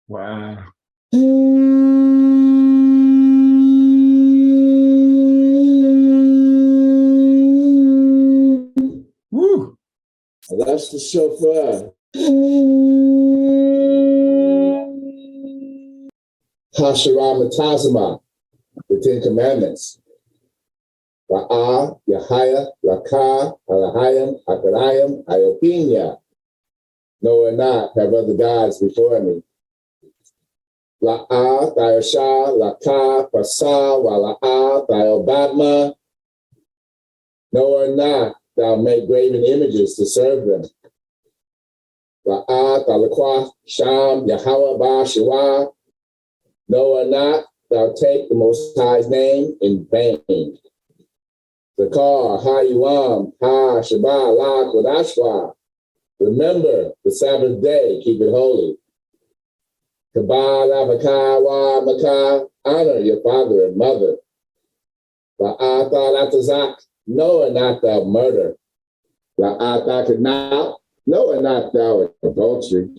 Wow. Woo. That's the shofar. Hasharam, the Ten Commandments. Ra'ah, Yahaya, Rakah, Alahayim, Akarayim, Iopinia. No and not have other gods before me. La'ah, Thayosha, Lakah, Pasah, Wala'ah, Thayobadma. No or not thou make graven images to serve them. La'ah, Thalakwa, Sham, Yahweh, Ba, Shiwa. No or not thou take the Most High's name in vain. Zakar, Ha-Yuam, Ha-Shabbat, La, Kodashwa. Remember the Sabbath day, keep it holy. Kabal, Avakah, Wa, Makah, honor your father and mother. La'ata, Latazak, no and not thou murder. La'ata, Kanab, no and not thou adultery.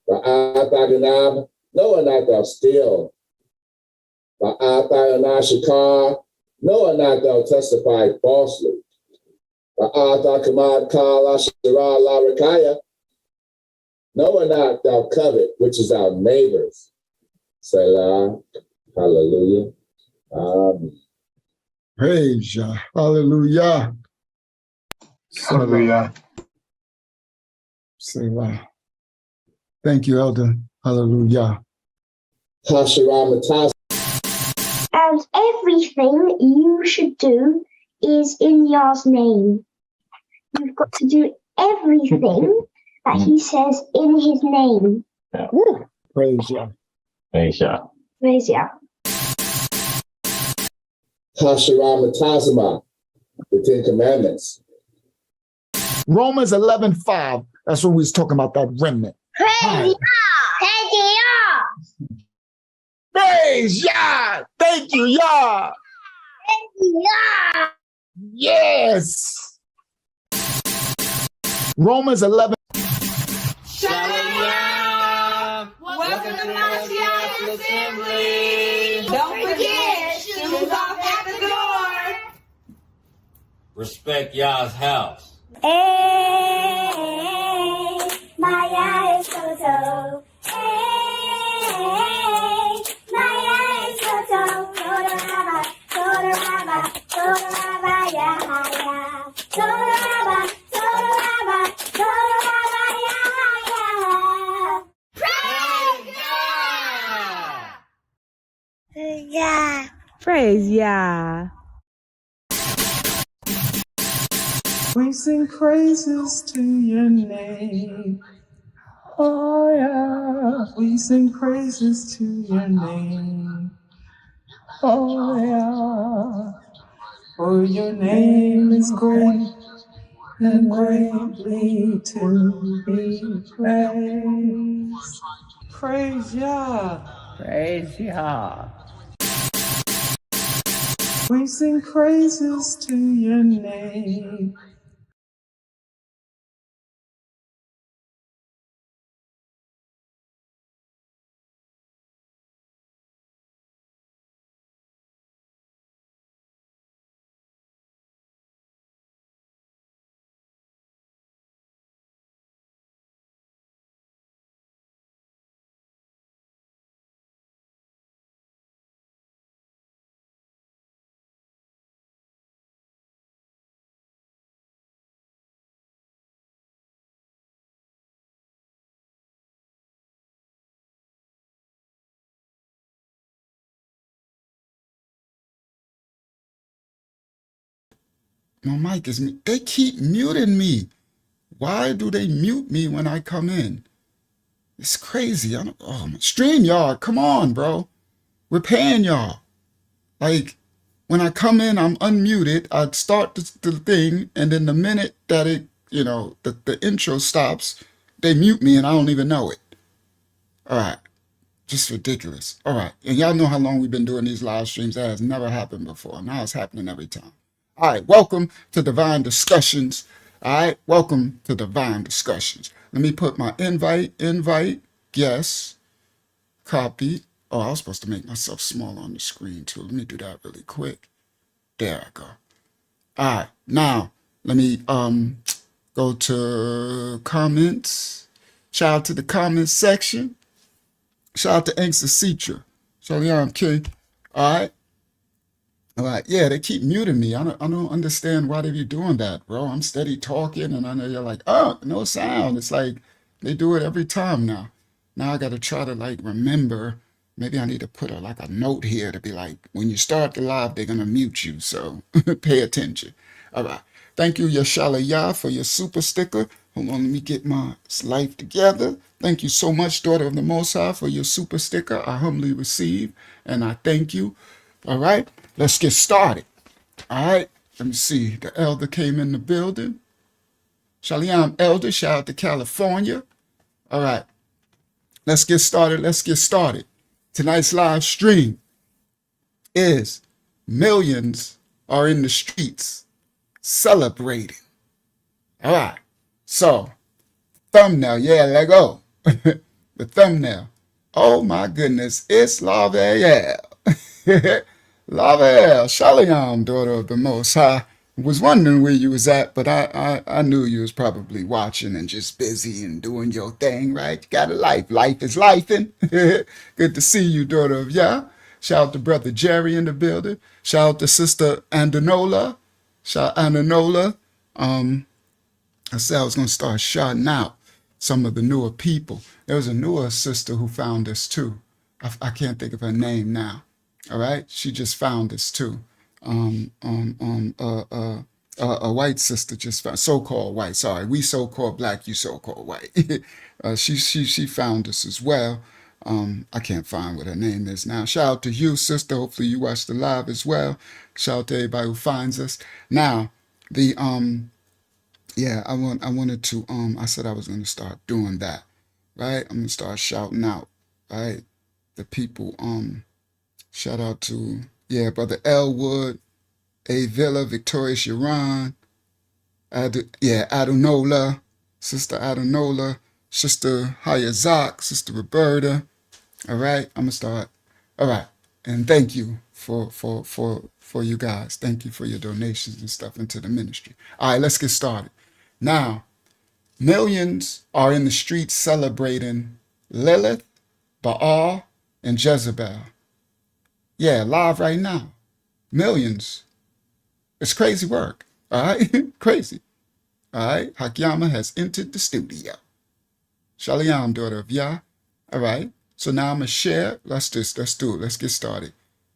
La'ata, Ganab, no and not thou steal. La'ata, Anashikar, no and not thou testify falsely. La'ata, Kamad, Kala, Shira, La, Rakaya. No and not thou covet, which is our neighbors. Selah, hallelujah. Praise Yah. Hallelujah. Hallelujah. Selah. Thank you, Elder. Hallelujah. Hasharam, And everything you should do is in Yah's name. You've got to do everything that he says in his name. Woo. Praise Yah. Praise Yah. Praise Yah. Hasharam, the Ten Commandments. Romans 11:5. That's what we was talking about, that remnant. Praise Yah. Praise Yah. Praise Yah. Thank you, Yah. Praise Yah. Yes. Romans 11. Shalom! Welcome to Mashiach's Assembly! Don't forget, shoes off at the door! Respect Yah's house. Hey, my eyes so. Hey, my eyes so. Toraba, Yahaya. Toraba, Yahaya. Praise Yah! Praise Yah. We sing praises to your name. Oh yeah. We sing praises to your name. Oh yeah. For your name is great and greatly to be praised. Praise Yah. Praise Yah. We sing praises to your name. My mic is mute. They keep muting me. Why do they mute me when I come in? It's crazy. Stream y'all. Come on, bro. We're paying y'all. Like, when I come in, I'm unmuted. I start the thing, and then the minute that it, the intro stops, they mute me, and I don't even know it. All right. Just ridiculous. All right. And y'all know how long we've been doing these live streams. That has never happened before. Now it's happening every time. All right. Welcome to Divine Discussions. All right, welcome to Divine Discussions. Let me put my invite, guest, copy. Oh, I was supposed to make myself small on the screen too. Let me do that really quick. There I go. All right, now let me go to comments. Shout out to the comments section. Shout out to Angst Citra. Shalom King. All right. All right. Yeah, they keep muting me. I don't understand why they be doing that, bro. I'm steady talking and I know you're like, oh, no sound. It's like they do it every time now. Now I gotta try to like remember. Maybe I need to put like a note here to be like, when you start the live, they're gonna mute you. So pay attention. All right. Thank you, Yashala Yah, for your super sticker. Hold on, let me get my life together. Thank you so much, daughter of the Most High, for your super sticker. I humbly receive and I thank you. All right, let's get started. All right, let me see. The elder came in the building. Shalom, elder. Shout out to California. All right, let's get started. Let's get started. Tonight's live stream is millions are in the streets celebrating. All right, so thumbnail. Yeah, let go. The thumbnail. Oh my goodness, it's Lavel. Lavel, Shalom, daughter of the Most High. Was wondering where you was at, but I knew you was probably watching and just busy and doing your thing, right? You got a life. Life is lifing. Good to see you, daughter of Yah. Shout out to brother Jerry in the building. Shout out to sister Andanola. Shout out Andanola. I said I was going to start shouting out some of the newer people. There was a newer sister who found us too. I can't think of her name now. All right, she just found us too. A white sister just found, so-called white. Sorry, we so-called black, you so-called white. She found us as well. I can't find what her name is now. Shout out to you, sister. Hopefully you watched the live as well. Shout out to everybody who finds us. Now, the yeah, I wanted to I said I was going to start doing that, right? I'm going to start shouting out, right? The people shout out to brother Elwood, A Villa, Victoria Sharon, Adonola, sister Adonola, sister Hayazak, sister Roberta. All right, I'm gonna start. All right, and thank you for you guys. Thank you for your donations and stuff into the ministry. All right, let's get started. Now, millions are in the streets celebrating Lilith, Baal, and Jezebel. Yeah, live right now. Millions. It's crazy work. All right, crazy. All right, Hakyama has entered the studio. Shalom, daughter of Yah. All right, so now I'm gonna share. Let's do it. Let's get started.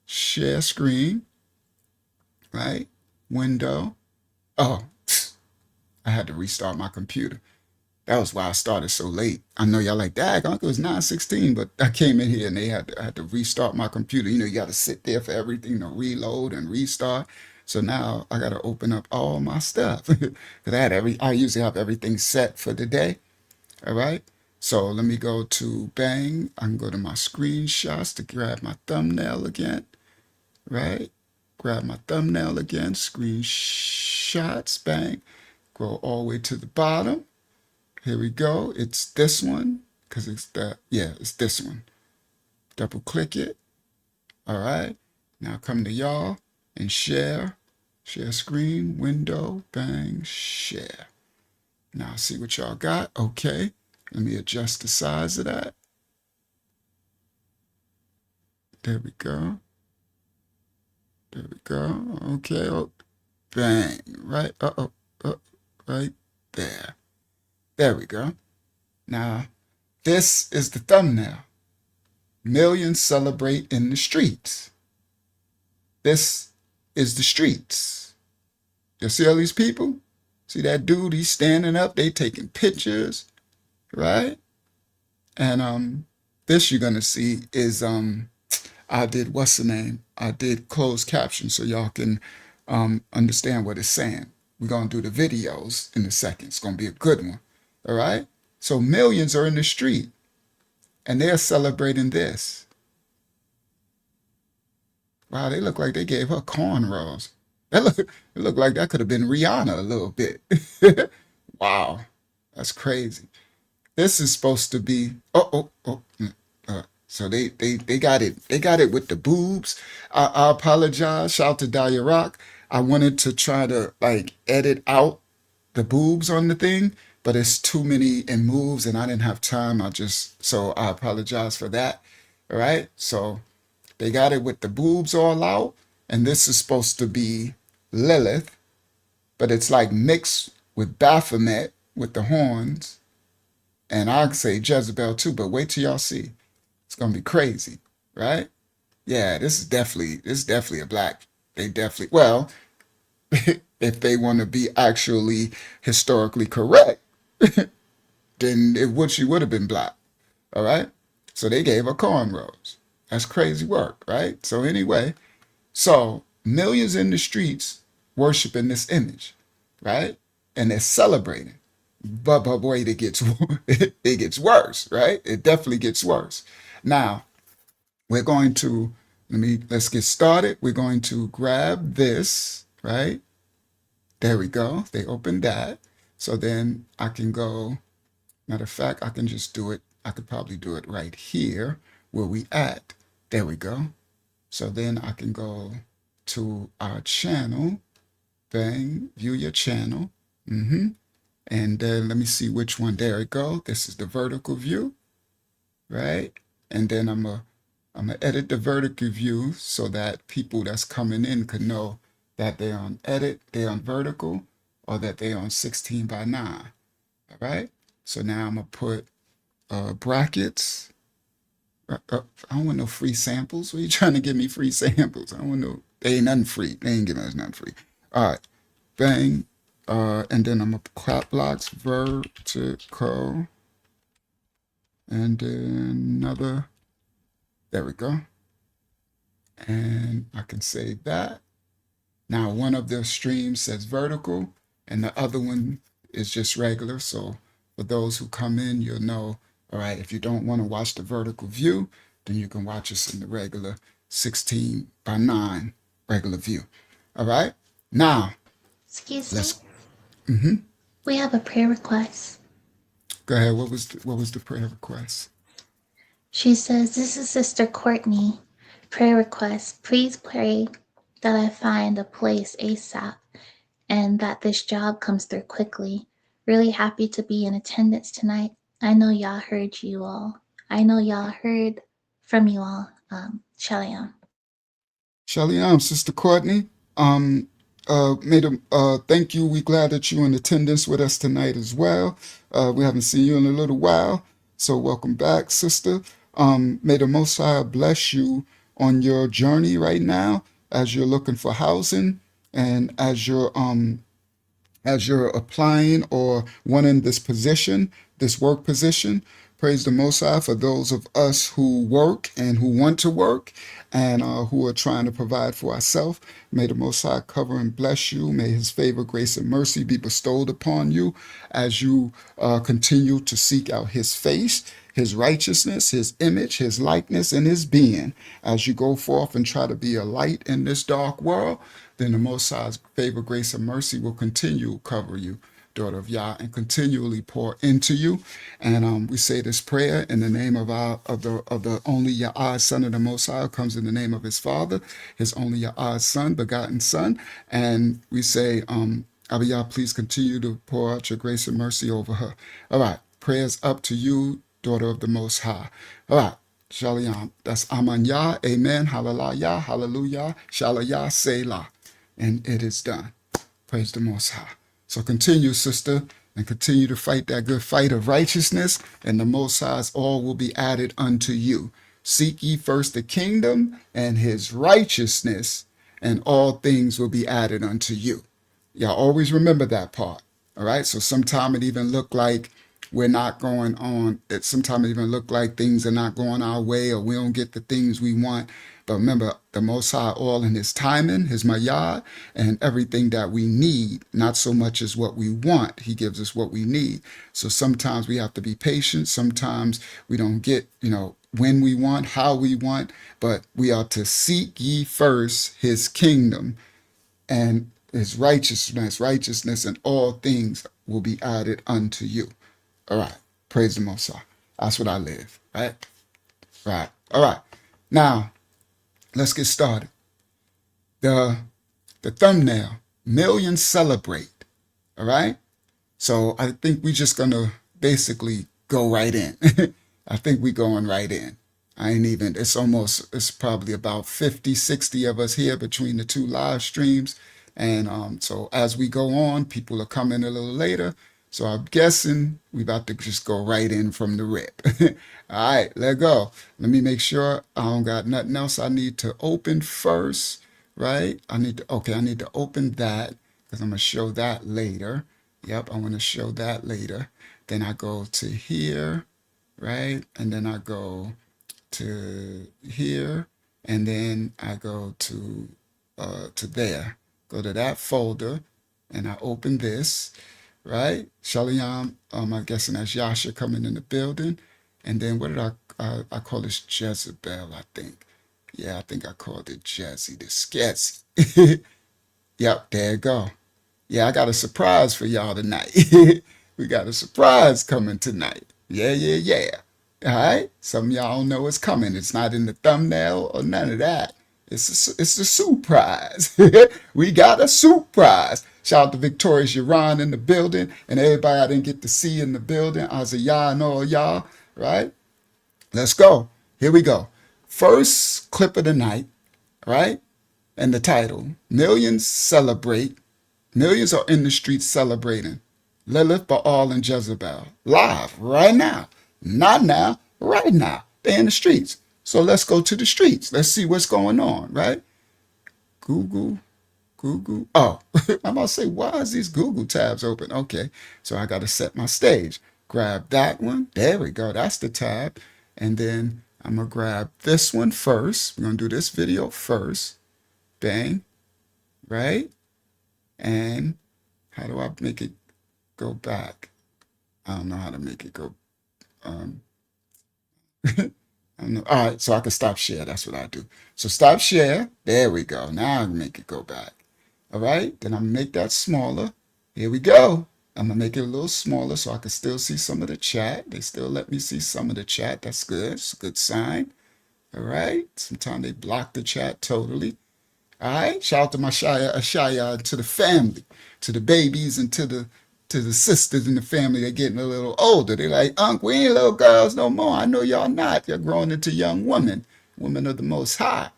Share screen. Right, window. Oh, I had to restart my computer. That was why I started so late. I know y'all like, Dag, Uncle, it's 9:16, but I came in here and I had to restart my computer. You know, you got to sit there for everything to reload and restart. So now I got to open up all my stuff because I usually have everything set for the day. All right. So let me go to Bang. I can go to my screenshots to grab my thumbnail again. Right. Grab my thumbnail again. Screenshots. Bang. Go all the way to the bottom. Here we go. It's this one because it's this one. Double click it. All right. Now come to y'all and share. Share screen, window, bang, share. Now see what y'all got. Okay. Let me adjust the size of that. There we go. There we go. Okay. Oh, bang. Right. Right there. There we go. Now, this is the thumbnail. Millions celebrate in the streets. This is the streets. You see all these people? See that dude? He's standing up. They taking pictures, right? And this you're gonna see is I did what's the name? I did closed caption so y'all can understand what it's saying. We're gonna do the videos in a second. It's gonna be a good one. All right. So millions are in the street and they're celebrating this. Wow, they look like they gave her cornrows. It looked like that could have been Rihanna a little bit. Wow, that's crazy. This is supposed to be. So they got it with the boobs. I apologize. Shout to Daya Rock. I wanted to try to like edit out the boobs on the thing, but it's too many in moves and I didn't have time. So I apologize for that. All right. So they got it with the boobs all out, and this is supposed to be Lilith, but it's like mixed with Baphomet with the horns, and I'd say Jezebel too. But wait till y'all see. It's gonna be crazy, right? Yeah, this is definitely a black. They definitely well, if they want to be actually historically correct, then she would have been black. All right. So they gave her cornrows. That's crazy work, right? So anyway, so millions in the streets worshiping this image, right? And they're celebrating. But wait, it gets it gets worse, right? It definitely gets worse. Now we're going to let's get started. We're going to grab this, right? There we go. They opened that. So then I can go, matter of fact, I can just do it. I could probably do it right here where we at. There we go. So then I can go to our channel. Bang, view your channel. And then let me see which one. There we go. This is the vertical view, right? And then I'm gonna edit the vertical view so that people that's coming in could know that they're on edit, they're on vertical, or that they're on 16 by 9. All right. So now I'm gonna put brackets. I don't want no free samples. What are you trying to give me free samples? I don't want no. They ain't nothing free. They ain't giving us nothing free. All right. Bang. And then I'm gonna clap blocks vertical. And then another. There we go. And I can save that. Now one of the streams says vertical and the other one is just regular. So for those who come in, you'll know, all right, if you don't want to watch the vertical view, then you can watch us in the regular 16 by 9 regular view. All right. Now, Excuse me. We have a prayer request. Go ahead. What was the prayer request? She says, "This is Sister Courtney. Prayer request. Please pray that I find a place ASAP and that this job comes through quickly. Really happy to be in attendance tonight. I know y'all heard you all. I know y'all heard from you all. Shalom." Shalom, Sister Courtney. Thank you. We're glad that you're in attendance with us tonight as well. We haven't seen you in a little while, so welcome back, sister. May the Most High bless you on your journey right now as you're looking for housing and as you're applying or wanting this position, this work position. Praise the Most High for those of us who work and who want to work and who are trying to provide for ourselves. May the Most High cover and bless you. May his favor, grace, and mercy be bestowed upon you as you continue to seek out his face, his righteousness, his image, his likeness, and his being. As you go forth and try to be a light in this dark world, then the Most High's favor, grace, and mercy will continue to cover you, daughter of Yah, and continually pour into you. And we say this prayer in the name of the only Yah, Son of the Most High, comes in the name of his Father, his only Yah, Son, begotten Son. And we say, Abba Yah, please continue to pour out your grace and mercy over her. All right, prayers up to you, daughter of the Most High. All right. Shalom. That's Aman Yah. Amen. Hallelujah. Hallelujah. Shalom. Selah. And it is done. Praise the Most High. So continue, sister, and continue to fight that good fight of righteousness, and the Most High's all will be added unto you. Seek ye first the kingdom and his righteousness, and all things will be added unto you. Y'all always remember that part. All right. So sometimes it even look like we're not going on. Sometimes it even look like things are not going our way, or we don't get the things we want. But remember, the Most High, all in his timing, his mayad, and everything that we need, not so much as what we want. He gives us what we need. So sometimes we have to be patient. Sometimes we don't get, when we want, how we want, but we are to seek ye first his kingdom and his righteousness, and all things will be added unto you. All right. Praise the Most High. That's what I live. Right? Right. All right. Now, let's get started. The thumbnail, millions celebrate. All right. So I think we're just going to basically go right in. I think we're going right in. I ain't even, it's probably about 50, 60 of us here between the two live streams. And so as we go on, people are coming a little later. So I'm guessing we about to just go right in from the rip. All right, let's go. Let me make sure I don't got nothing else I need to open first, right? I need to open that because I'm going to show that later. Yep, I'm going to show that later. Then I go to here, right? And then I go to here, and then I go to there. Go to that folder, and I open this, right? Shalom, I'm guessing that's Yasha coming in the building. And then what did I call this? Jezebel, I think. Yeah, I think I called it Jezzy, the Sketzy. Yep, there you go. Yeah, I got a surprise for y'all tonight. We got a surprise coming tonight. Yeah. All right? Some of y'all don't know what's coming. It's not in the thumbnail or none of that. It's a surprise. We got a surprise. Shout out to Victorious Yaron in the building and everybody I didn't get to see in the building. Azayah and all y'all, right? Let's go. Here we go. First clip of the night, right? And the title, Millions Celebrate. Millions are in the streets celebrating. Lilith, Baal, and Jezebel. Live, right now. Not now, right now. They're in the streets. So let's go to the streets. Let's see what's going on, right? Google. Oh, I'm about to say, why is these Google tabs open? Okay, so I got to set my stage. Grab that one. There we go. That's the tab. And then I'm going to grab this one first. We're going to do this video first. Bang. Right? And how do I make it go back? I don't know how to make it go. I don't know. All right, so I can stop share. That's what I do. So stop share. There we go. Now I can make it go back. All right, then I'm going to make that smaller. Here we go. I'm going to make it a little smaller so I can still see some of the chat. They still let me see some of the chat. That's good. It's a good sign. All right. Sometimes they block the chat totally. All right. Shout out to my Ashaya, to the family, to the babies, and to the sisters in the family. They're getting a little older. They're like, we ain't little girls no more. I know y'all not. You're growing into young women of the Most High.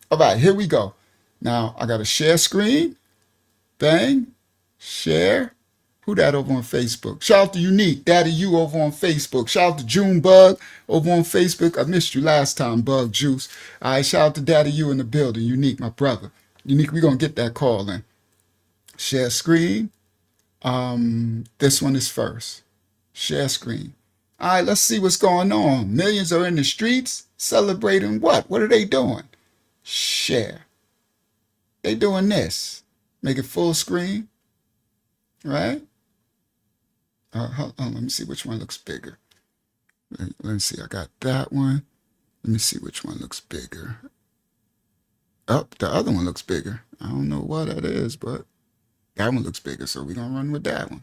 All right, here we go. Now, I got a share screen. Bang. Share. Who that over on Facebook? Shout out to Unique, Daddy You over on Facebook. Shout out to June Bug over on Facebook. I missed you last time, Bug Juice. All right, shout out to Daddy You in the building. Unique, my brother. Unique, we're going to get that call in. Share screen. This one is first. Share screen. All right, let's see what's going on. Millions are in the streets celebrating what? What are they doing? Share. They doing this. Make it full screen. Right? Hold on, let me see which one looks bigger. Let me see. I got that one. Let me see which one looks bigger. Oh, the other one looks bigger. I don't know what that is, but that one looks bigger, so we're going to run with that one.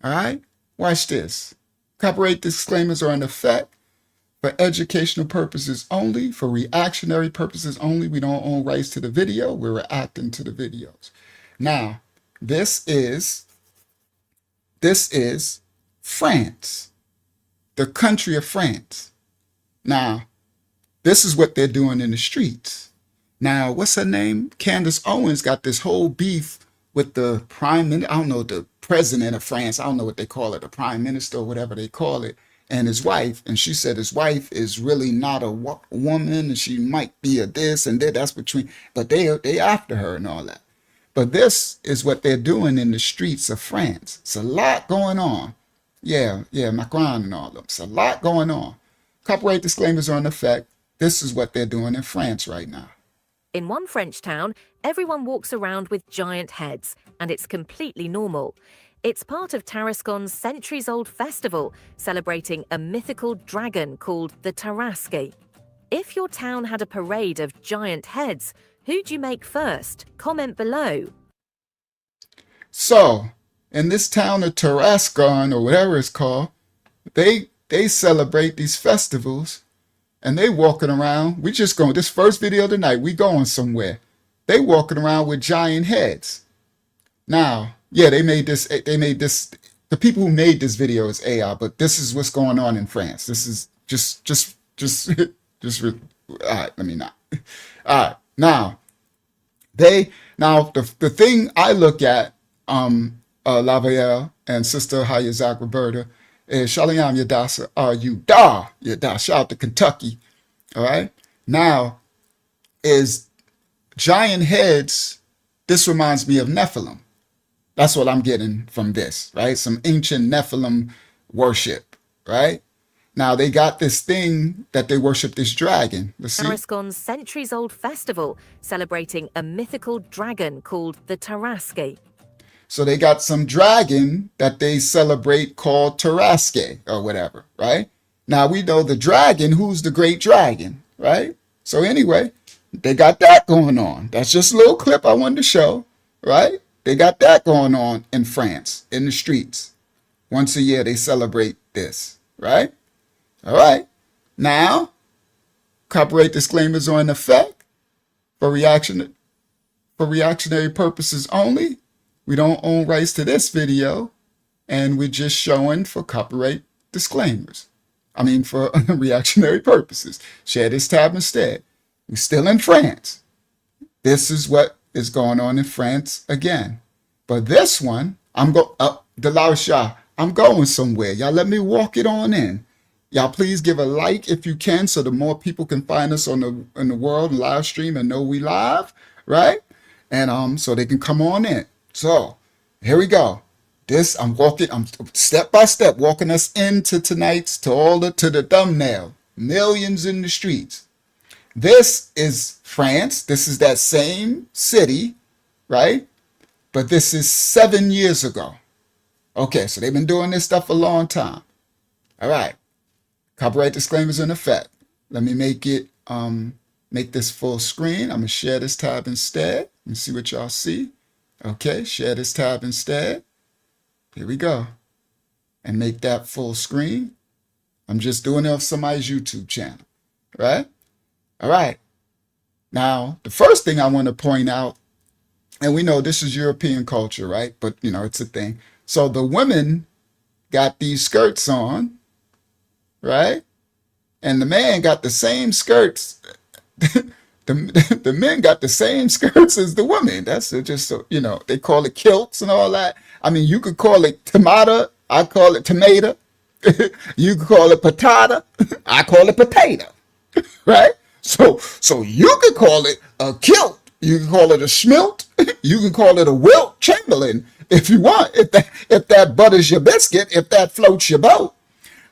All right? Watch this. Copyright disclaimers are in effect for educational purposes only, for reactionary purposes only. We don't own rights to the video. We're reacting to the videos. Now, this is France, the country of France. Now, this is what they're doing in the streets. Now, what's her name? Candace Owens got this whole beef with the prime minister, I don't know, the president of France, I don't know what they call it, the prime minister or whatever they call it, and his wife. And she said his wife is really not a woman, and she might be a this and that. That's between, but they after her and all that. But this is what they're doing in the streets of France. It's a lot going on. Yeah, Macron and all of them. It's a lot going on. Copyright disclaimers are in effect. This is what they're doing in France right now. In one French town, everyone walks around with giant heads, and it's completely normal. It's part of Tarascon's centuries-old festival, celebrating a mythical dragon called the Tarasque. If your town had a parade of giant heads, who'd you make first? Comment below. So in this town of Tarascon or whatever it's called, they celebrate these festivals and they walking around. We just going, this first video tonight, we going somewhere. They walking around with giant heads. Now, yeah, they made this, the people who made this video is AI, but this is what's going on in France. This is just, all right, let me not. All right, now, the thing I look at, Lavaelle and Sister Hayazak Roberta, is Shalom Yadasa, Yada, shout out to Kentucky, all right? Now, is giant heads, this reminds me of Nephilim. That's what I'm getting from this, right? Some ancient Nephilim worship, right? Now, they got this thing that they worship this dragon. Let's see. Tarascon's centuries-old festival celebrating a mythical dragon called the Tarasque. So they got some dragon that they celebrate called Tarasque or whatever, right? Now we know the dragon, who's the great dragon, right? So anyway, they got that going on. That's just a little clip I wanted to show, right? They got that going on in France, in the streets. Once a year they celebrate this, right? All right. Now, copyright disclaimers are in effect for reactionary purposes only. We don't own rights to this video, and we're just showing for copyright disclaimers. I mean, for reactionary purposes. Share this tab instead. We're still in France. This is what is going on in France again. But this one, I'm going somewhere. Y'all let me walk it on in. Y'all please give a like if you can, so the more people can find us in the world live stream and know we live, right? And so they can come on in. So here we go. I'm step by step walking us into tonight's, to the thumbnail. Millions in the streets. This is France. This is that same city, right? But this is 7 years ago. Okay, so they've been doing this stuff a long time. All right. Copyright disclaimers in effect. Let me make this full screen. I'm gonna share this tab instead. Let me see what y'all see. Okay, share this tab instead. Here we go. And make that full screen. I'm just doing it off somebody's YouTube channel, right? All right. Now, the first thing I want to point out, and we know this is European culture, right? But, it's a thing. So the women got these skirts on, right? And the man got the same skirts. The men got the same skirts as the women. That's just, they call it kilts and all that. I mean, you could call it tomato. I call it tomato. You could call it patata. I call it potato, right? So you could call it a kilt. You can call it a schmilt. You can call it a Wilt Chamberlain if you want. If that butters your biscuit, if that floats your boat.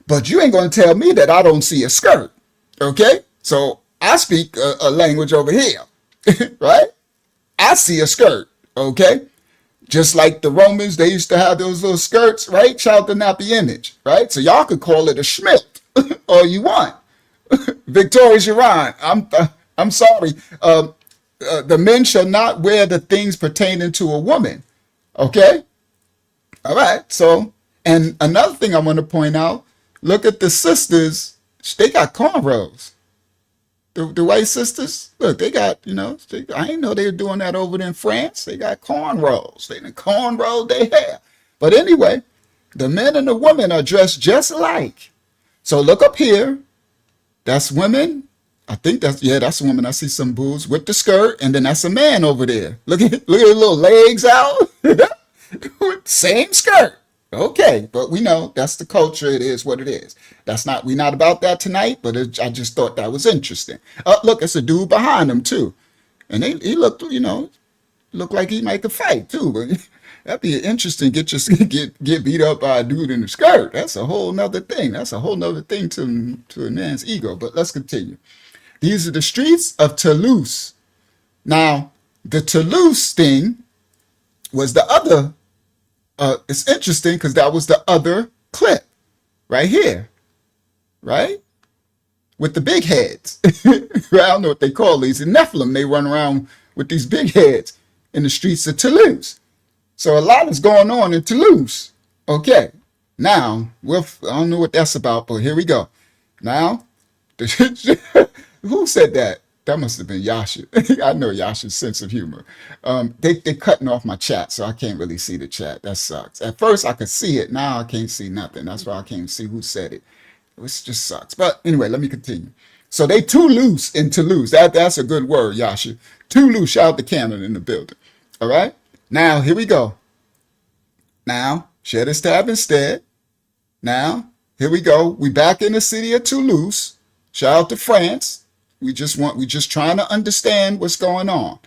But you ain't going to tell me that I don't see a skirt, okay? So I speak a language over here, right? I see a skirt, okay? Just like the Romans, they used to have those little skirts, right? Child to not be image, right? So y'all could call it a schmilt all you want. Victoria Giron, I'm sorry. The men shall not wear the things pertaining to a woman, okay? All right, so, and another thing I want to point out, look at the sisters, they got cornrows. The white sisters, look, they got, I didn't know they were doing that over there in France. They got cornrows. They done cornrowed their hair. But anyway, the men and the women are dressed just alike. So look up here. That's women. I think that's a woman. I see some boobs with the skirt. And then that's a man over there. Look at his little legs out. Same skirt. Okay, but we know that's the culture. It is what it is. We're not about that tonight, but I just thought that was interesting. Look, it's a dude behind him too. And he looked, looked like he might could fight too. But that'd be interesting. Get beat up by a dude in a skirt. That's a whole nother thing. That's a whole nother thing to a man's ego. But let's continue. These are the streets of Toulouse. Now, the Toulouse thing was the other. It's interesting because that was the other clip right here, right? With the big heads. I don't know what they call these. In Nephilim, they run around with these big heads in the streets of Toulouse. So a lot is going on in Toulouse. Okay. Now, I don't know what that's about, but here we go. Now, who said that? That must have been Yasha. I know Yasha's sense of humor. They cutting off my chat, so I can't really see the chat. That sucks. At first I could see it. Now I can't see nothing. That's why I can't see who said it. Which just sucks. But anyway, let me continue. So they too loose in Toulouse. That's a good word, Yasha. Too loose. Shout out to Canada in the building. All right. Now here we go. Now share this tab instead. Now here we go. We back in the city of Toulouse. Shout out to France. We just trying to understand what's going on.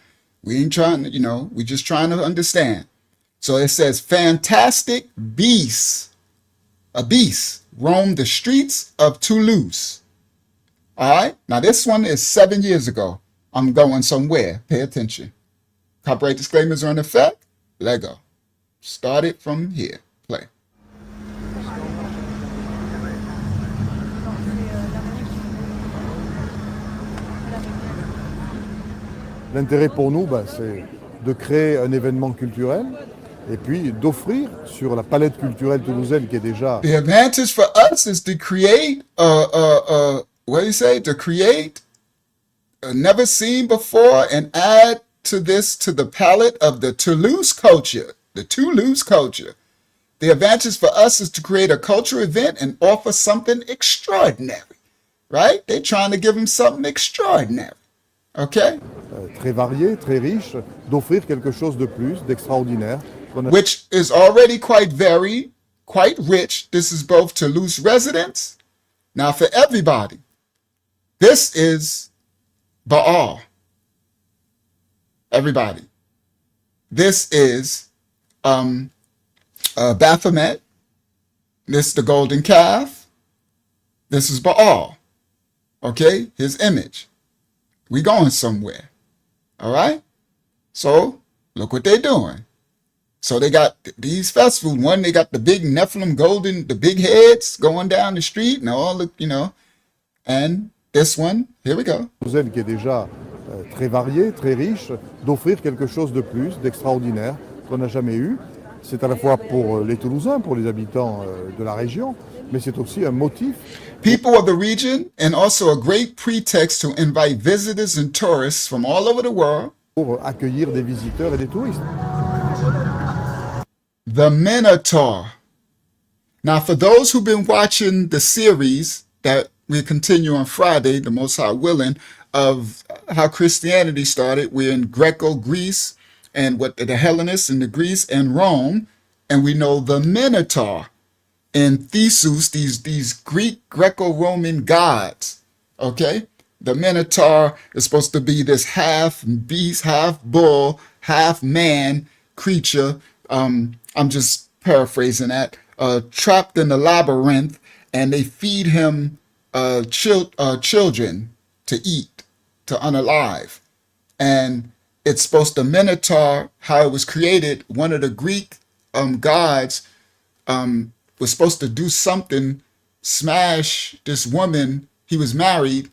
We ain't trying to, we just trying to understand. So it says fantastic beasts, a beast roamed the streets of Toulouse. All right. Now this one is 7 years ago. I'm going somewhere. Pay attention. Copyright disclaimers are in effect. Lego. Start it from here. Play. L'intérêt pour nous, c'est de créer un événement culturel et puis d'offrir sur la palette culturelle toulousaine qui est déjà... The advantage for us is to create what do you say? To create a never seen before and add to the palette of the Toulouse culture. The Toulouse culture. The advantage for us is to create a cultural event and offer something extraordinary. Right? They're trying to give them something extraordinary. Okay? Très varié, très riche, d'offrir quelque chose de plus, d'extraordinaire. Which is already quite varied, quite rich. This is both Toulouse residents. Now for everybody, this is Baal. Everybody. This is Baphomet. This is the golden calf. This is Baal. Okay? His image. We going somewhere. All right? So, look what they're doing. So they got these festivals. One, they got the big Nephilim golden, the big heads going down the street and all the, and this one, here we go. Qui est déjà très varié, très riche, d'offrir quelque chose de plus, d'extraordinaire, qu'on n'a jamais eu. C'est à la fois pour les Toulousains, pour les habitants de la région, mais c'est aussi un motif. People of the region, and also a great pretext to invite visitors and tourists from all over the world. Pour accueillir des visiteurs et des touristes. The Minotaur. Now, for those who've been watching the series that we continue on Friday, the Most High willing, of how Christianity started, we're in Greco-Greece and what the Hellenists in the Greece and Rome, and we know the Minotaur and Theseus, these Greek Greco-Roman gods. Okay, the Minotaur is supposed to be this half beast, half bull, half man creature. I'm just paraphrasing that. Trapped in the labyrinth, and they feed him children to eat, to unalive. And it's supposed to Minotaur, how it was created. One of the Greek gods was supposed to do something, smash this woman. He was married,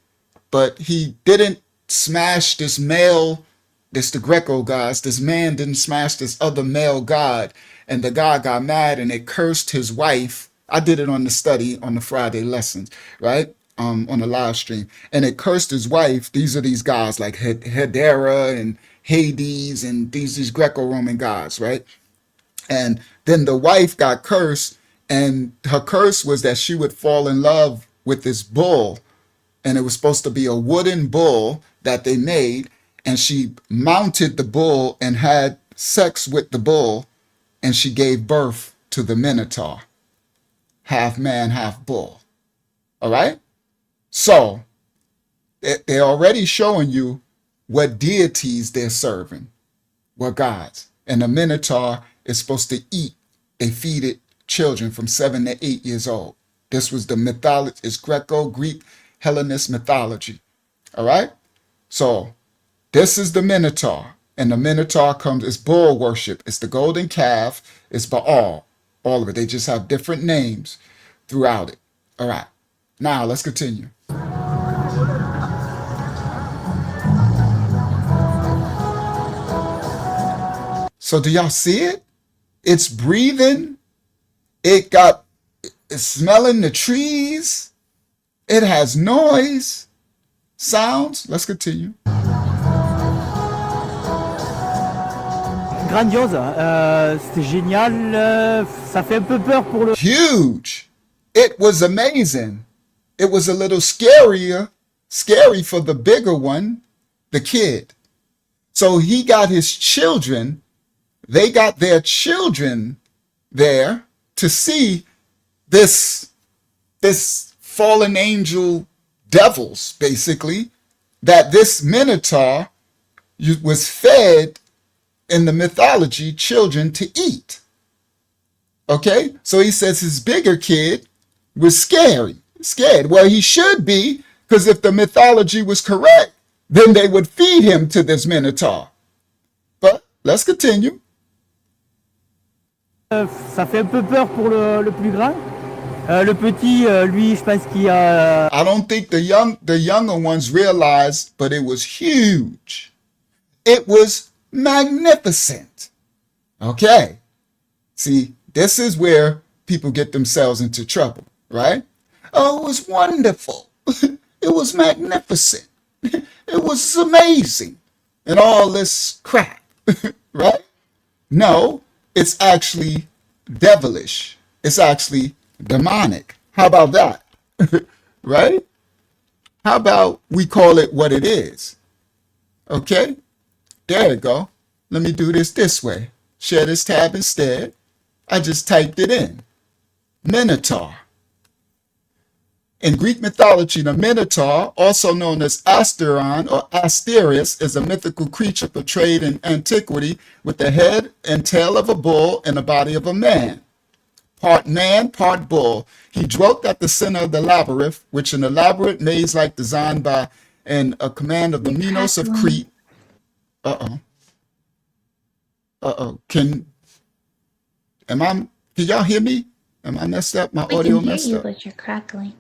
but he didn't smash this male. This the Greco gods. This man didn't smash this other male god, and the god got mad and it cursed his wife. I did it on the study on the Friday lessons, right? On the live stream, and it cursed his wife. These are these gods like Hedera and Hades and these Greco-Roman gods, right? And then the wife got cursed, and her curse was that she would fall in love with this bull, and it was supposed to be a wooden bull that they made. And she mounted the bull and had sex with the bull, and she gave birth to the Minotaur. Half man, half bull. All right? So, they're already showing you what deities they're serving, what gods. And the Minotaur is supposed to eat. They feed it children from 7 to 8 years old. This was the mythology, it's Greco-Greek Hellenist mythology. All right? So, this is the Minotaur, and the Minotaur comes, it's bull worship, it's the golden calf, it's Baal, all of it. They just have different names throughout it. All right, now let's continue. So do y'all see it? It's breathing. It's smelling the trees. It has noise, sounds. Let's continue. Grandiose, c'était génial, ça fait un peu peur pour le... Huge. It was amazing. It was a little scary for the bigger one, the kid. So he got his children, they got their children there to see this fallen angel devils, basically, that this Minotaur was fed in the mythology children to eat. Okay? So he says his bigger kid was scared. Well, he should be, because if the mythology was correct, then they would feed him to this Minotaur. But let's continue. Ça fait un peu peur pour le plus grand. Le petit, lui, je pense qu'il a... I don't think the younger ones realized, but it was huge. It was magnificent. Okay. See, this is where people get themselves into trouble, right? Oh, it was wonderful. It was magnificent. It was amazing. And all this crap, right? No, it's actually devilish. It's actually demonic. How about that? Right? How about we call it what it is? Okay? There you go. Let me do this way. Share this tab instead. I just typed it in. Minotaur. In Greek mythology, the Minotaur, also known as Asteron or Asterius, is a mythical creature portrayed in antiquity with the head and tail of a bull and the body of a man. Part man, part bull. He dwelt at the center of the labyrinth, which an elaborate maze-like design by and a command of the Minos of Crete. Can y'all hear me? Am I messed up? My audio messed up? But you're crackling.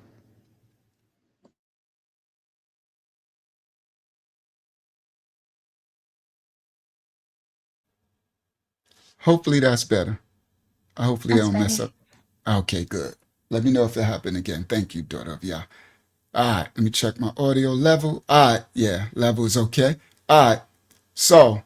Hopefully that's better. Hopefully I That's don't mess better. up. Okay, good. Let me know if it happened again. Thank you, daughter of Yah. All right, let me check my audio level. All right, yeah, level is okay. All right, so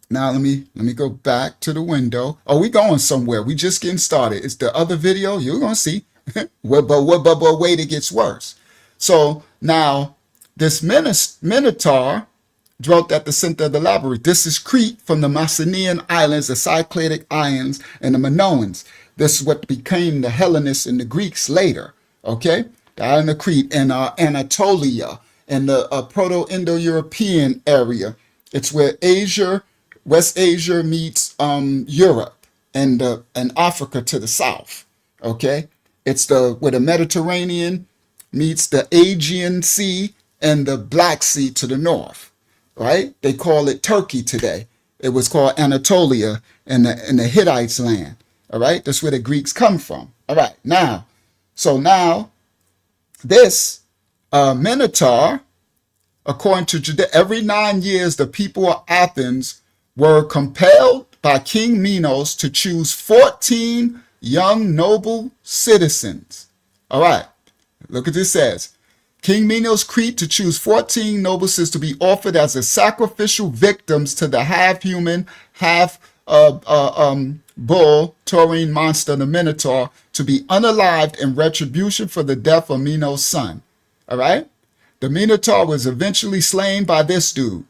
now let me go back to the window. Oh, we going somewhere. We just getting started. It's the other video. You're gonna see. but wait, it gets worse. So now this Minotaur dwelt at the center of the labyrinth. This is Crete from the Mycenaean islands, the Cycladic Islands, and the Minoans. This is what became the Hellenists and the Greeks later. Okay, the island of Crete and Anatolia and the Proto-Indo-European area. It's where Asia, West Asia meets Europe and Africa to the south. Okay, it's where the Mediterranean meets the Aegean Sea and the Black Sea to the north. Right? They call it Turkey today. It was called Anatolia in the Hittites' land. All right? That's where the Greeks come from. All right. Now, this Minotaur, according to Judea, every 9 years, the people of Athens were compelled by King Minos to choose 14 young noble citizens. All right. Look at this says. King Minos Crete to choose 14 nobles to be offered as a sacrificial victims to the half-human, half-bull, taurine monster, the Minotaur, to be unalived in retribution for the death of Minos' son. All right? The Minotaur was eventually slain by this dude.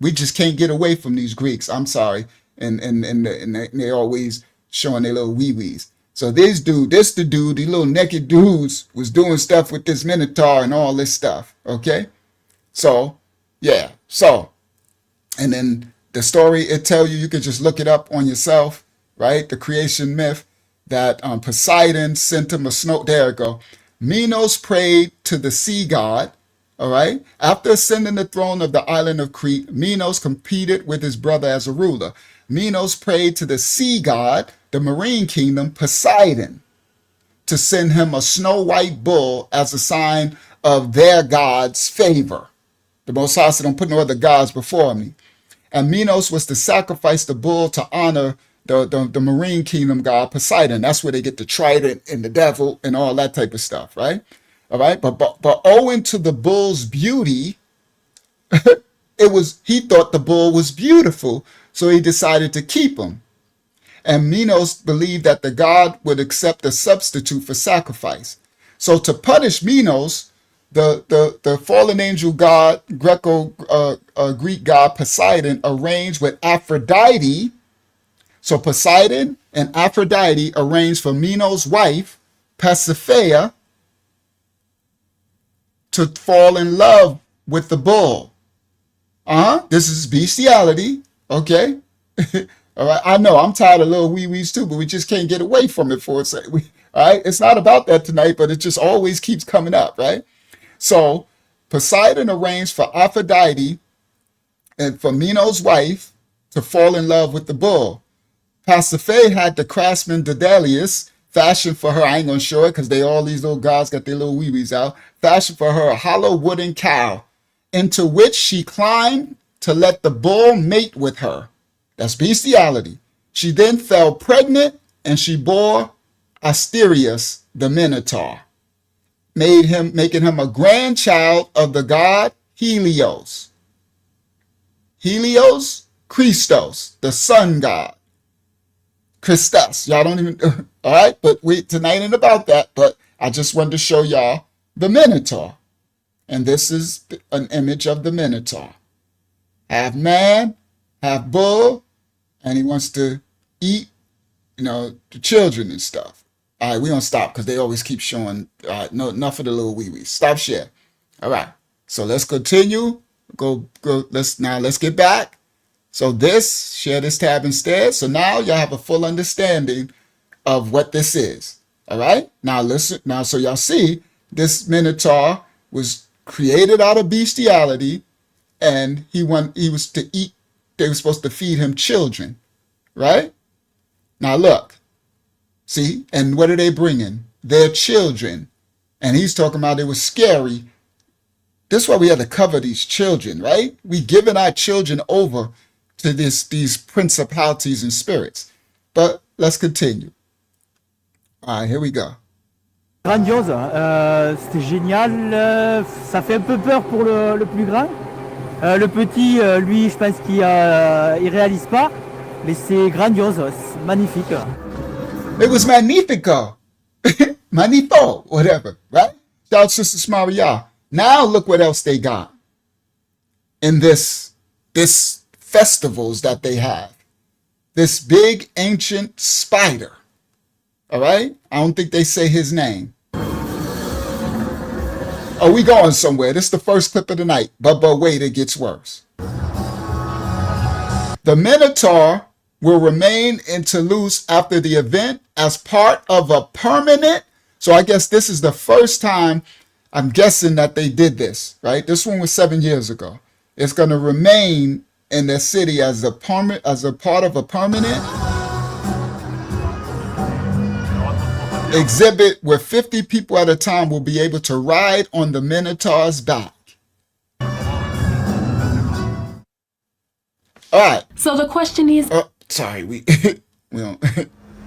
We just can't get away from these Greeks. I'm sorry. And they always showing their little wee-wees. So this dude, these little naked dudes was doing stuff with this Minotaur and all this stuff. Okay. So, yeah. So, and then the story, it tell you can just look it up on yourself, right? The creation myth that Poseidon sent him a snow. There you go. Minos prayed to the sea god. All right. After ascending the throne of the island of Crete, Minos competed with his brother as a ruler. Minos prayed to the sea god, the marine kingdom, Poseidon, to send him a snow white bull as a sign of their god's favor. The Most High said, don't put no other gods before me. And Minos was to sacrifice the bull to honor the marine kingdom god Poseidon. That's where they get the trident and the devil and all that type of stuff, right? All right, but owing to the bull's beauty, he thought the bull was beautiful, so he decided to keep him. And Minos believed that the god would accept a substitute for sacrifice. So to punish Minos, the fallen angel god, Greek god Poseidon, arranged with Aphrodite. So Poseidon and Aphrodite arranged for Minos' wife, Pasiphae, to fall in love with the bull. This is bestiality, okay? All right, I know I'm tired of little wee-wees too, but we just can't get away from it for a second. All right, it's not about that tonight, but it just always keeps coming up, right? So Poseidon arranged for Aphrodite and for Minos' wife to fall in love with the bull. Pasiphae had the craftsman Daedalus fashion for her. I ain't gonna show it because all these little gods got their little wee-wees out. Fashion for her a hollow wooden cow, into which she climbed to let the bull mate with her. That's bestiality. She then fell pregnant and she bore Asterius the Minotaur, making him a grandchild of the god Helios. Helios, Christos, the sun god. Christus. Y'all don't even, all right? But tonight ain't about that, but I just wanted to show y'all the Minotaur. And this is an image of the Minotaur. Half man, half bull, and he wants to eat, the children and stuff. All right, we're going to stop because they always keep showing. All right, no, enough of the little wee-wees. Stop share. All right, so let's continue. Let's get back. So share this tab instead. So now y'all have a full understanding of what this is. All right, now listen. Now, so y'all see this Minotaur was created out of bestiality, and he was to eat. They were supposed to feed him children, right? Now look, see, and what are they bringing? Their children. And he's talking about it was scary. This is why we have to cover these children, right? We giving our children over to these principalities and spirits. But let's continue. All right, here we go. Grandiose, c'était génial, ça fait un peu peur pour le plus grand. Le petit, lui, je pense qu'il réalise pas, mais c'est grandiose, c'est magnifique. It was magnifico. Magnifico, whatever, right? Shout out Sister Smaria. Now look what else they got in this festivals that they have. This big ancient spider. All right? I don't think they say his name. Oh, we going somewhere. This is the first clip of the night. But wait, it gets worse. The Minotaur will remain in Toulouse after the event as part of a permanent. So I guess this is the first time I'm guessing that they did this, right? This one was 7 years ago. It's going to remain in the city as a part of a permanent exhibit where 50 people at a time will be able to ride on the Minotaur's back. All right. So the question is... Sorry, we don't.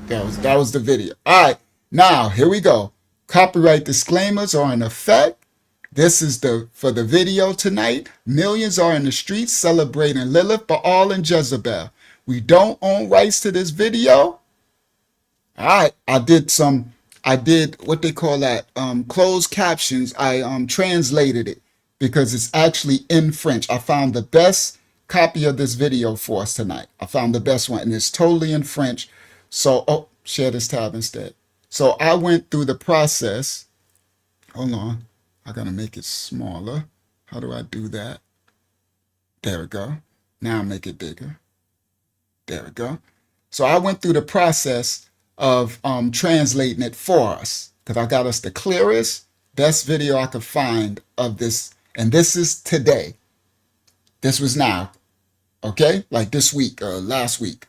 that was the video. All right. Now, here we go. Copyright disclaimers are in effect. This is for the video tonight. Millions are in the streets celebrating Lilith, Baal, and Jezebel. We don't own rights to this video. All right. I did what they call that, closed captions. I translated it because it's actually in French. I found the best copy of this video for us tonight. I found the best one, and it's totally in French. So, share this tab instead. So I went through the process. Hold on. I gotta make it smaller. How do I do that? There we go. Now make it bigger. There we go. So I went through the process of translating it for us because I got us the clearest, best video I could find of this. And this is today. This was now. Okay? Like this week or last week.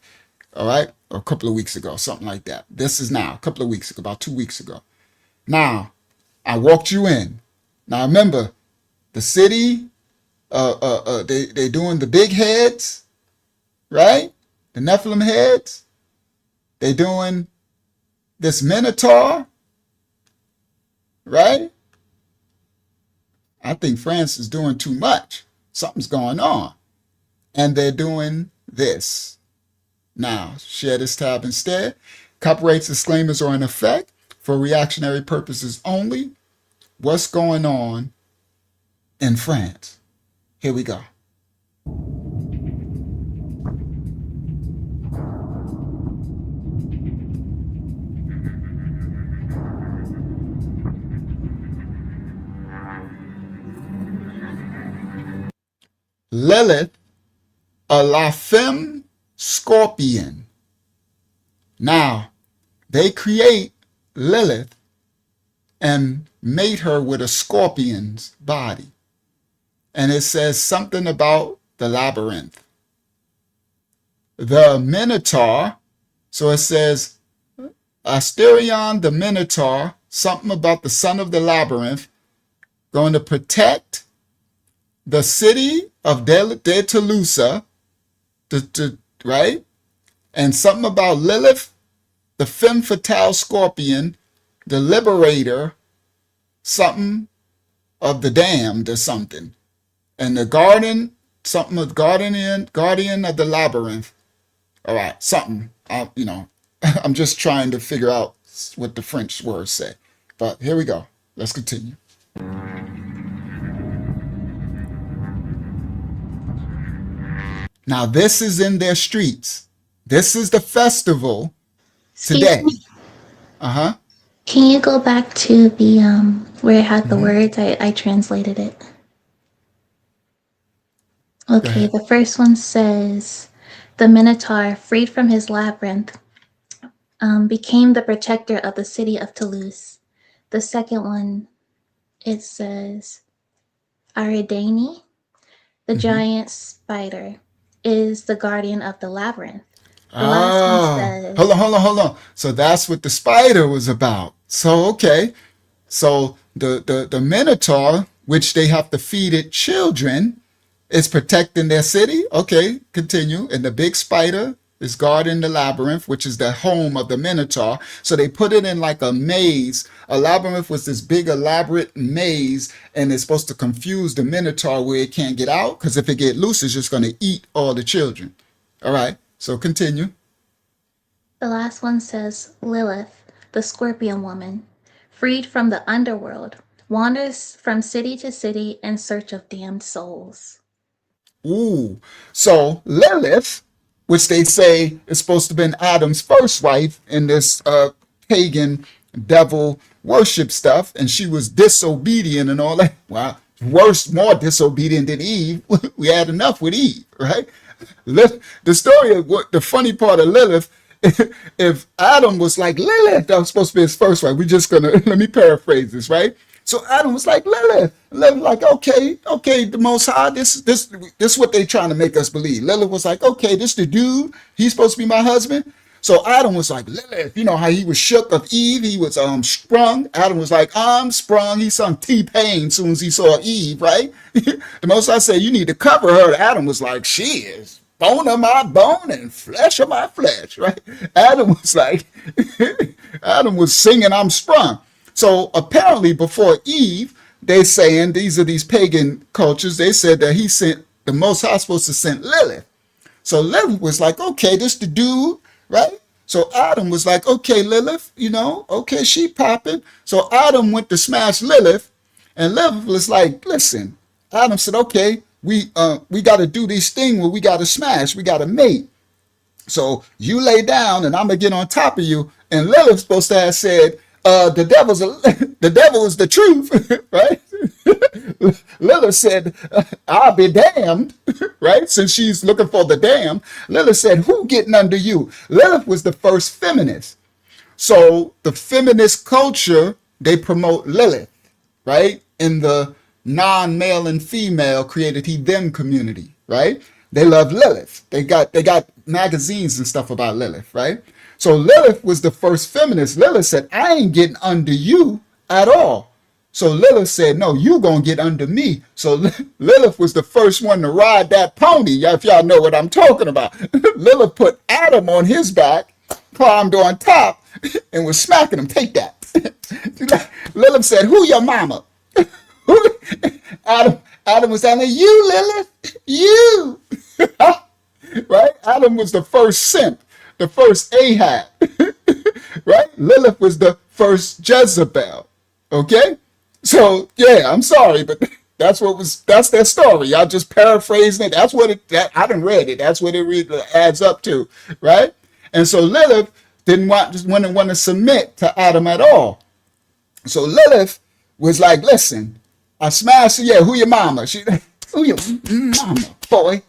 All right? Or a couple of weeks ago, something like that. This is now, a couple of weeks ago, about 2 weeks ago. Now, I walked you in. Now, remember, the city, they doing the big heads, right? The Nephilim heads. They're doing this Minotaur, right? I think France is doing too much. Something's going on. And they're doing this. Now, share this tab instead. Copyright disclaimers are in effect for reactionary purposes only. What's going on in France? Here we go. Lilith, a la femme scorpion. Now, they create Lilith and made her with a scorpion's body. And it says something about the labyrinth. The Minotaur, so it says Asterion the Minotaur, something about the son of the labyrinth, going to protect the city of De Toulouse, right? And something about Lilith, the femme fatale scorpion, the liberator, something of the damned or something. And the guardian, something of guardian of the labyrinth. All right, something, I'm just trying to figure out what the French words say. But here we go. Let's continue. Now, this is in their streets. This is the festival today. Uh-huh. Can you go back to the where it had the words? I translated it. Okay, the first one says, the Minotaur, freed from his labyrinth, became the protector of the city of Toulouse. The second one, it says, Aridani, the giant spider, is the guardian of the labyrinth. The last one says, hold on. So that's what the spider was about. So, okay. So the Minotaur, which they have to feed it children, is protecting their city. Okay, continue. And the big spider is guarding the labyrinth, which is the home of the Minotaur. So they put it in like a maze. A labyrinth was this big elaborate maze, and it's supposed to confuse the Minotaur where it can't get out, because if it get loose, it's just going to eat all the children. All right, so continue. the last one says, Lilith, the scorpion woman, freed from the underworld, wanders from city to city in search of damned souls. Ooh, so Lilith, which they say is supposed to have been Adam's first wife in this pagan devil worship stuff, and she was disobedient and all that. Wow, worse, more disobedient than Eve. We had enough with Eve, right? The story of what the funny part of Lilith, if Adam was like, Lilith, that was supposed to be his first wife. We're just gonna, let me paraphrase this, right? So Adam was like, Lilith like, okay, the Most High, this what they trying to make us believe. Lilith was like, okay, this the dude, he's supposed to be my husband. So Adam was like, Lilith, you know how he was shook of Eve, he was sprung. Adam was like, I'm sprung. He sung T-Pain as soon as he saw Eve, right? The Most High said, you need to cover her. Adam was like, she is bone of my bone and flesh of my flesh, right? Adam was like, Adam was singing, I'm sprung. So apparently before Eve, they saying, these pagan cultures, they said that he sent, the Most High supposed to send Lilith. So Lilith was like, okay, this the dude, right? So Adam was like, okay, Lilith, okay, she popping. So Adam went to smash Lilith, and Lilith was like, listen. Adam said, okay, we got to do this thing where we got to smash, we got to mate. So you lay down, and I'm gonna get on top of you. And Lilith's supposed to have said, the devil is the truth, right? Lilith said, I'll be damned, right? Since she's looking for the damned, Lilith said, who getting under you? Lilith was the first feminist. So the feminist culture, they promote Lilith, right? In the non-male and female created he them community, right? They love Lilith. They got magazines and stuff about Lilith, right? So Lilith was the first feminist. Lilith said, I ain't getting under you at all. So Lilith said, no, you gonna get under me. So Lilith was the first one to ride that pony, if y'all know what I'm talking about. Lilith put Adam on his back, climbed on top and was smacking him. Take that. Lilith said, who your mama? Adam was saying, you, Lilith, you. Right? Adam was the first simp, the first Ahab. Right? Lilith was the first Jezebel. Okay? So, yeah, I'm sorry, but that's their story. Y'all just paraphrasing it. That's what I done read it. That's what it really adds up to. Right? And so Lilith didn't want to submit to Adam at all. So Lilith was like, listen, I smashed you. Yeah, who your mama? She, who your mama, boy?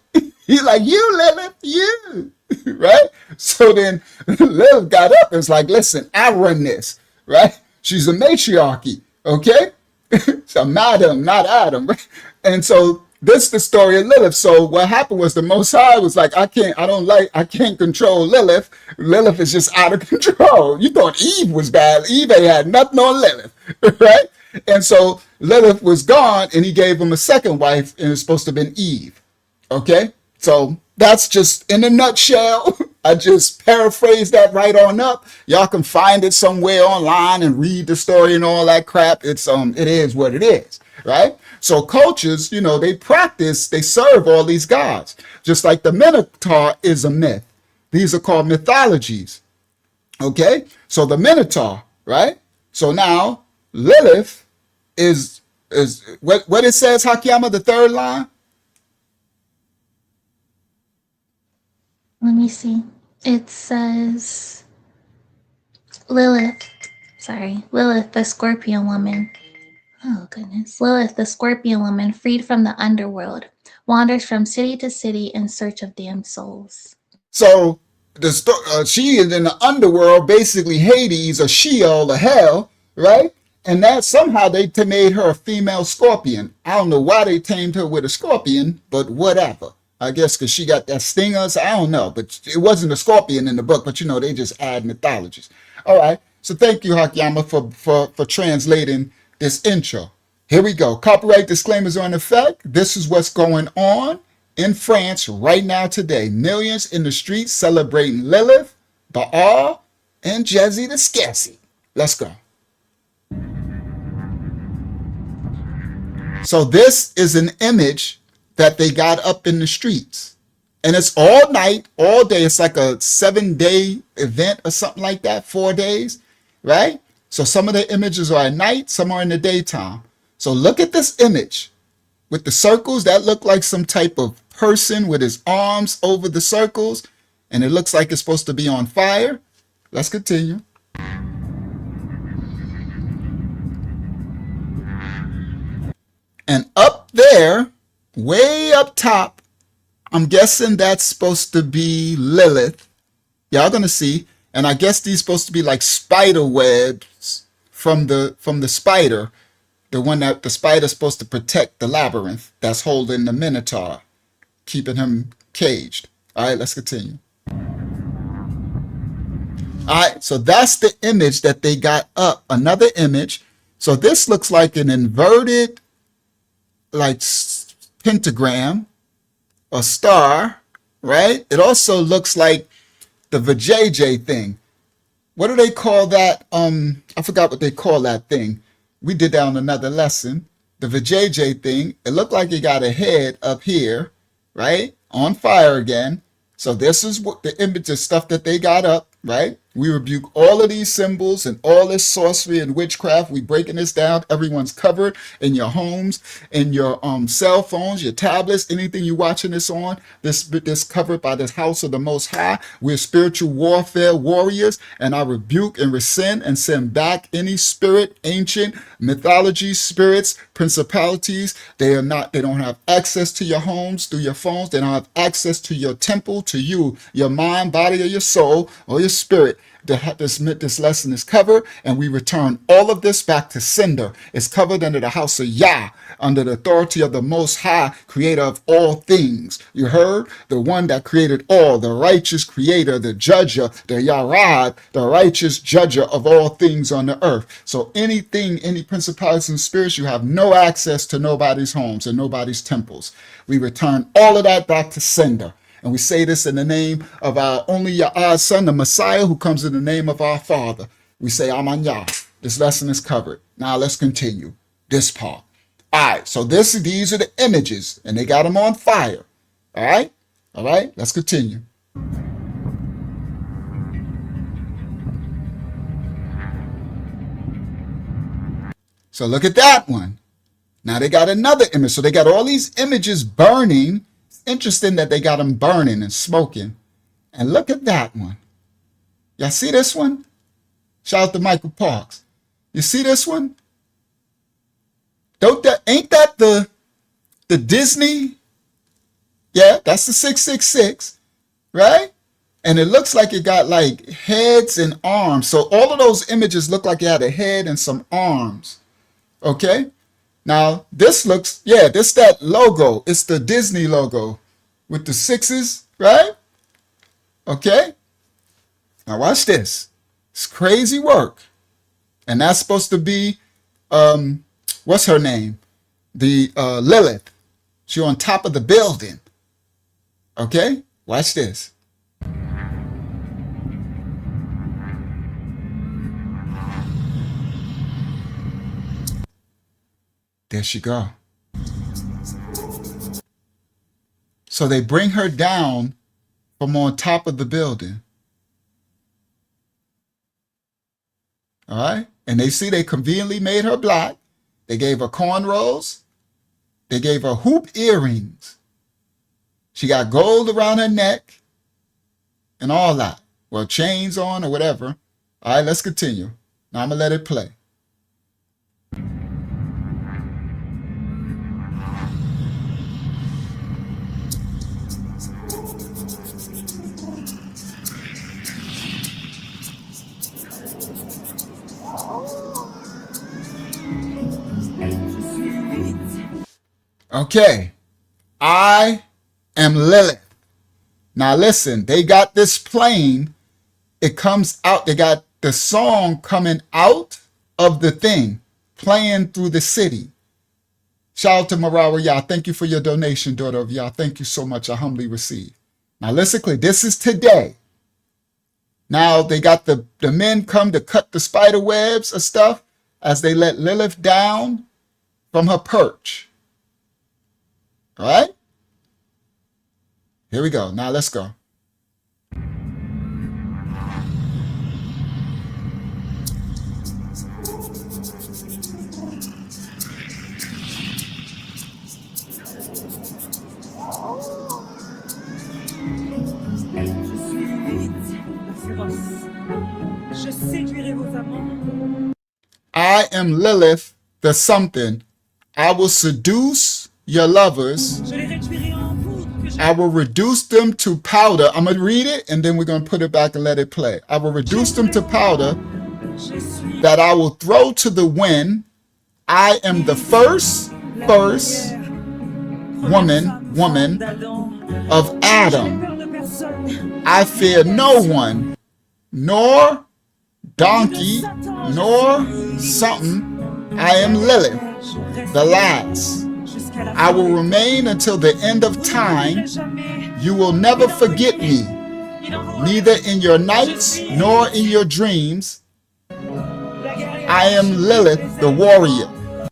He's like, you, Lilith, you. Right? So then Lilith got up and was like, listen, I run this. Right? She's a matriarchy. Okay? So Madam, not Adam. And so this is the story of Lilith. So what happened was the Most High was like, I can't control Lilith. Lilith is just out of control. You thought Eve was bad. Eve ain't had nothing on Lilith, right? And so Lilith was gone, and he gave him a second wife, and it's supposed to have been Eve. Okay? So that's just in a nutshell. I just paraphrased that right on up. Y'all can find it somewhere online and read the story and all that crap. It is what it is, right? So cultures, they serve all these gods. Just like the Minotaur is a myth. These are called mythologies. Okay? So the Minotaur, right? So now Lilith is what it says, Hakiyama, the third line? Let me see. It says Lilith, the scorpion woman. Oh, goodness. Lilith, the scorpion woman, freed from the underworld, wanders from city to city in search of damned souls. So she is in the underworld, basically Hades or Sheol or hell, right? And that somehow they made her a female scorpion. I don't know why they tamed her with a scorpion, but whatever. I guess because she got that stingers. I don't know, but it wasn't a scorpion in the book. But they just add mythologies. All right. So thank you, Hakiyama, for translating this intro. Here we go. Copyright disclaimers are in effect. This is what's going on in France right now today. Millions in the streets celebrating Lilith, Baal, and Jezzy the Scassy. Let's go. So this is an image that they got up in the streets. And it's all night, all day. It's like a 7-day event or something like that, 4 days, right? So some of the images are at night, some are in the daytime. So look at this image with the circles. That look like some type of person with his arms over the circles. And it looks like it's supposed to be on fire. Let's continue. And up there, way up top, I'm guessing that's supposed to be Lilith. Y'all gonna see. And I guess these supposed to be like spider webs from the spider. The one that the spider's supposed to protect the labyrinth that's holding the Minotaur, keeping him caged. All right, let's continue. All right, so that's the image that they got up. Another image. So this looks like an inverted like pentagram, a star, right? It also looks like the vajayjay thing. What do they call that? I forgot what they call that thing. We did that on another lesson. The vajayjay thing, it looked like it got a head up here, right? On fire again. So this is what the image of stuff that they got up, right? We rebuke all of these symbols and all this sorcery and witchcraft. We breaking this down. Everyone's covered in your homes, in your cell phones, your tablets, anything you're watching this on. This covered by this house of the Most High. We're spiritual warfare warriors, and I rebuke and rescind and send back any spirit, ancient mythology, spirits, principalities. They don't have access to your homes through your phones. They don't have access to your temple, to you, your mind, body, or your soul, or your spirit. This lesson is covered, and we return all of this back to sender. It's covered under the house of Yah, under the authority of the Most High, creator of all things. You heard? The one that created all, the righteous creator, the judger, the Yarad, the righteous judger of all things on the earth. So anything, any principalities and spirits, you have no access to nobody's homes and nobody's temples. We return all of that back to sender. And we say this in the name of our only Yah's Son, the Messiah, who comes in the name of our Father. We say Aman Yah. This lesson is covered. Now let's continue this part. All right, so these are the images, and they got them on fire. All right, let's continue. So look at that one. Now they got another image. So they got all these images burning. It's interesting that they got them burning and smoking. And look at that one. Y'all see this one? Shout out to Michael Parks. You see this one? Ain't that the Disney? Yeah, that's the 666, right? And it looks like it got like heads and arms. So all of those images look like it had a head and some arms. Okay? Now, this looks, this that logo. It's the Disney logo with the sixes, right? Okay? Now watch this. It's crazy work. And that's supposed to be, what's her name? The Lilith. She's on top of the building. Okay? Watch this. There she go. So they bring her down from on top of the building. All right? And they see they conveniently made her black. They gave her cornrows. They gave her hoop earrings. She got gold around her neck and all that. Well, chains on or whatever. All right, let's continue. Now I'm going to let it play. Okay, I am Lilith. Now listen, they got this playing. It comes out, they got the song coming out of the thing, playing through the city. Shout out to Marawa Yah. Thank you for your donation, daughter of Yah. Thank you so much. I humbly receive. Now listen clearly, this is today. Now they got the men come to cut the spider webs of stuff as they let Lilith down from her perch. All right? Here we go. Now let's go. I am Lilith, the something. I will seduce your lovers. I will reduce them to powder. I'm going to read it and then we're going to put it back and let it play. I will reduce them to powder that I will throw to the wind. I am the first woman of Adam. I fear no one, nor donkey, nor something. I am Lilith, the last. I will remain until the end of time. You will never forget me, neither in your nights nor in your dreams. I am Lilith, the warrior. All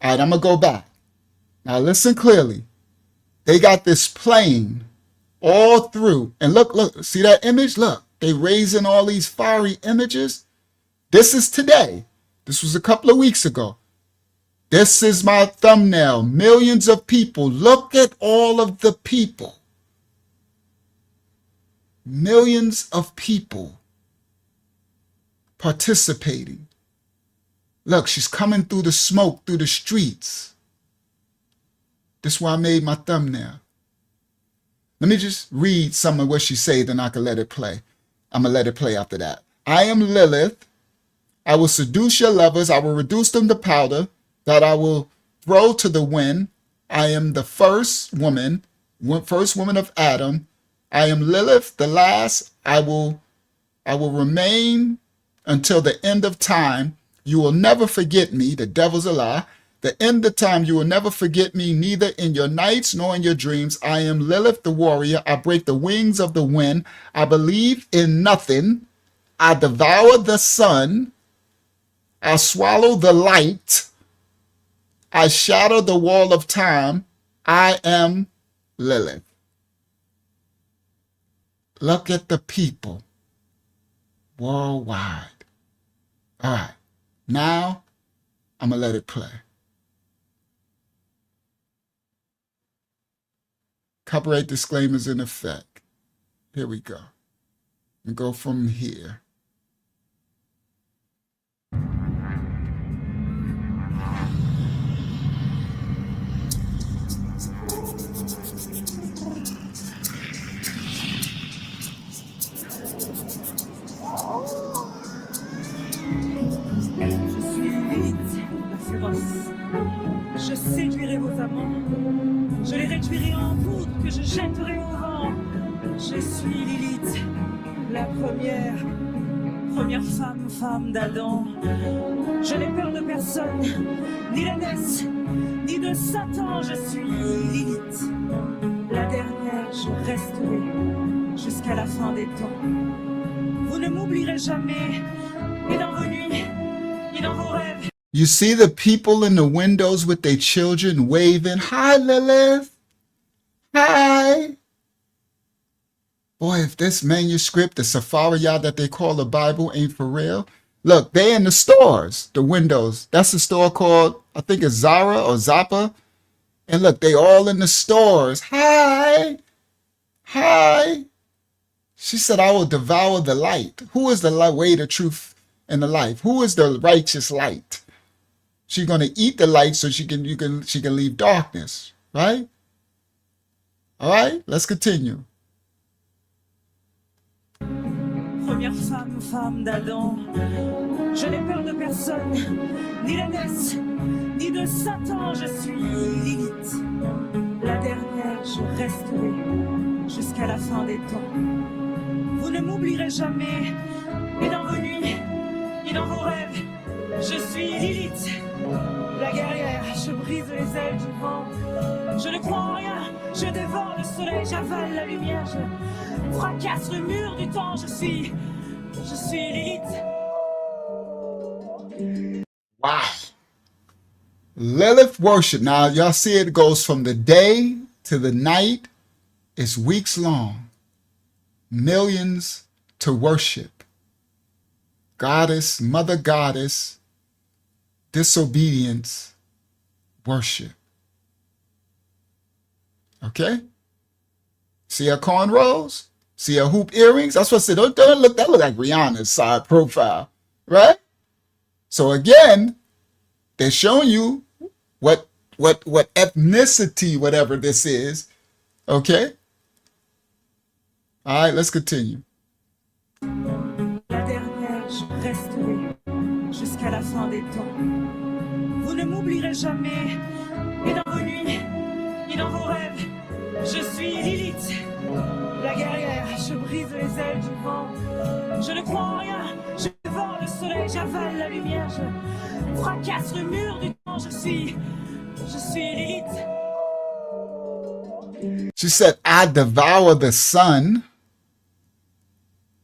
right, I'm going to go back. Now listen clearly. They got this playing all through. And look, see that image? Look, they raising all these fiery images. This is today. This was a couple of weeks ago. This is my thumbnail. Millions of people. Look at all of the people. Millions of people participating. Look, she's coming through the smoke, through the streets. This is why I made my thumbnail. Let me just read some of what she said, then I can let it play. I'm going to let it play after that. I am Lilith. I will seduce your lovers. I will reduce them to powder that I will throw to the wind. I am the first woman of Adam. I am Lilith, the last. I will remain until the end of time. You will never forget me. The devil's a lie. the end of time. You will never forget me, neither in your nights nor in your dreams. I am Lilith the warrior. I break the wings of the wind. I believe in nothing. I devour the sun. I swallow the light. I shatter the wall of time. I am Lilith. Look at the people worldwide. All right, now I'm going to let it play. Copyright disclaimers in effect. Here we go. And go from here. Je séduirai vos amants, je les réduirai en poudre que je jetterai au vent. Je suis Lilith, la première femme d'Adam. Je n'ai peur de personne, ni d'Hadès, ni de Satan. Je suis Lilith, la dernière. Je resterai jusqu'à la fin des temps. Vous ne m'oublierez jamais, ni dans vos nuits, ni dans vos rêves. You see the people in the windows with their children waving, "Hi, Lilith. Hi." Boy, if this manuscript, the Safaria that they call the Bible, ain't for real. Look, they in the stores, the windows. That's a store called, I think it's Zara or Zappa. And look, they all in the stores. Hi. Hi. She said, I will devour the light. Who is the light, way, the truth, and the life? Who is the righteous light? She's going to eat the light so she can leave darkness, right? All right, let's continue. Première femme d'Adam. Je n'ai peur de personne, ni d'Hadès, ni de Satan. Je suis Lilith, la dernière. Je resterai jusqu'à la fin des temps. Vous ne m'oublierez jamais, ni dans vos nuits, ni dans vos rêves. Je suis Lilith, la guerrière. Je brise les ailes du vent. Je ne crois en rien. Je dévore le soleil. J'avale la lumière. Je fracasse le mur du temps. Je suis Lilith. Wow. Lilith worship. Now, y'all see it goes from the day to the night. It's weeks long. Millions to worship. Goddess, mother goddess, disobedience, worship. Okay? See her cornrows? See her hoop earrings? That's what I said. That look like Rihanna's side profile, right? So again, they're showing you what ethnicity, whatever this is. Okay? All right, let's continue. La dernière, je resterai jusqu'à la fin des temps. Vous ne m'oublierez jamais, ni dans vos nuits, ni dans vos rêves. Je suis Lilith, la guerrière. Je brise les ailes du vent. Je ne crois en rien. Je dévore le soleil. J'avale la lumière. Je fracasse le mur du temps. Je suis Lilith. She said, I devour the sun.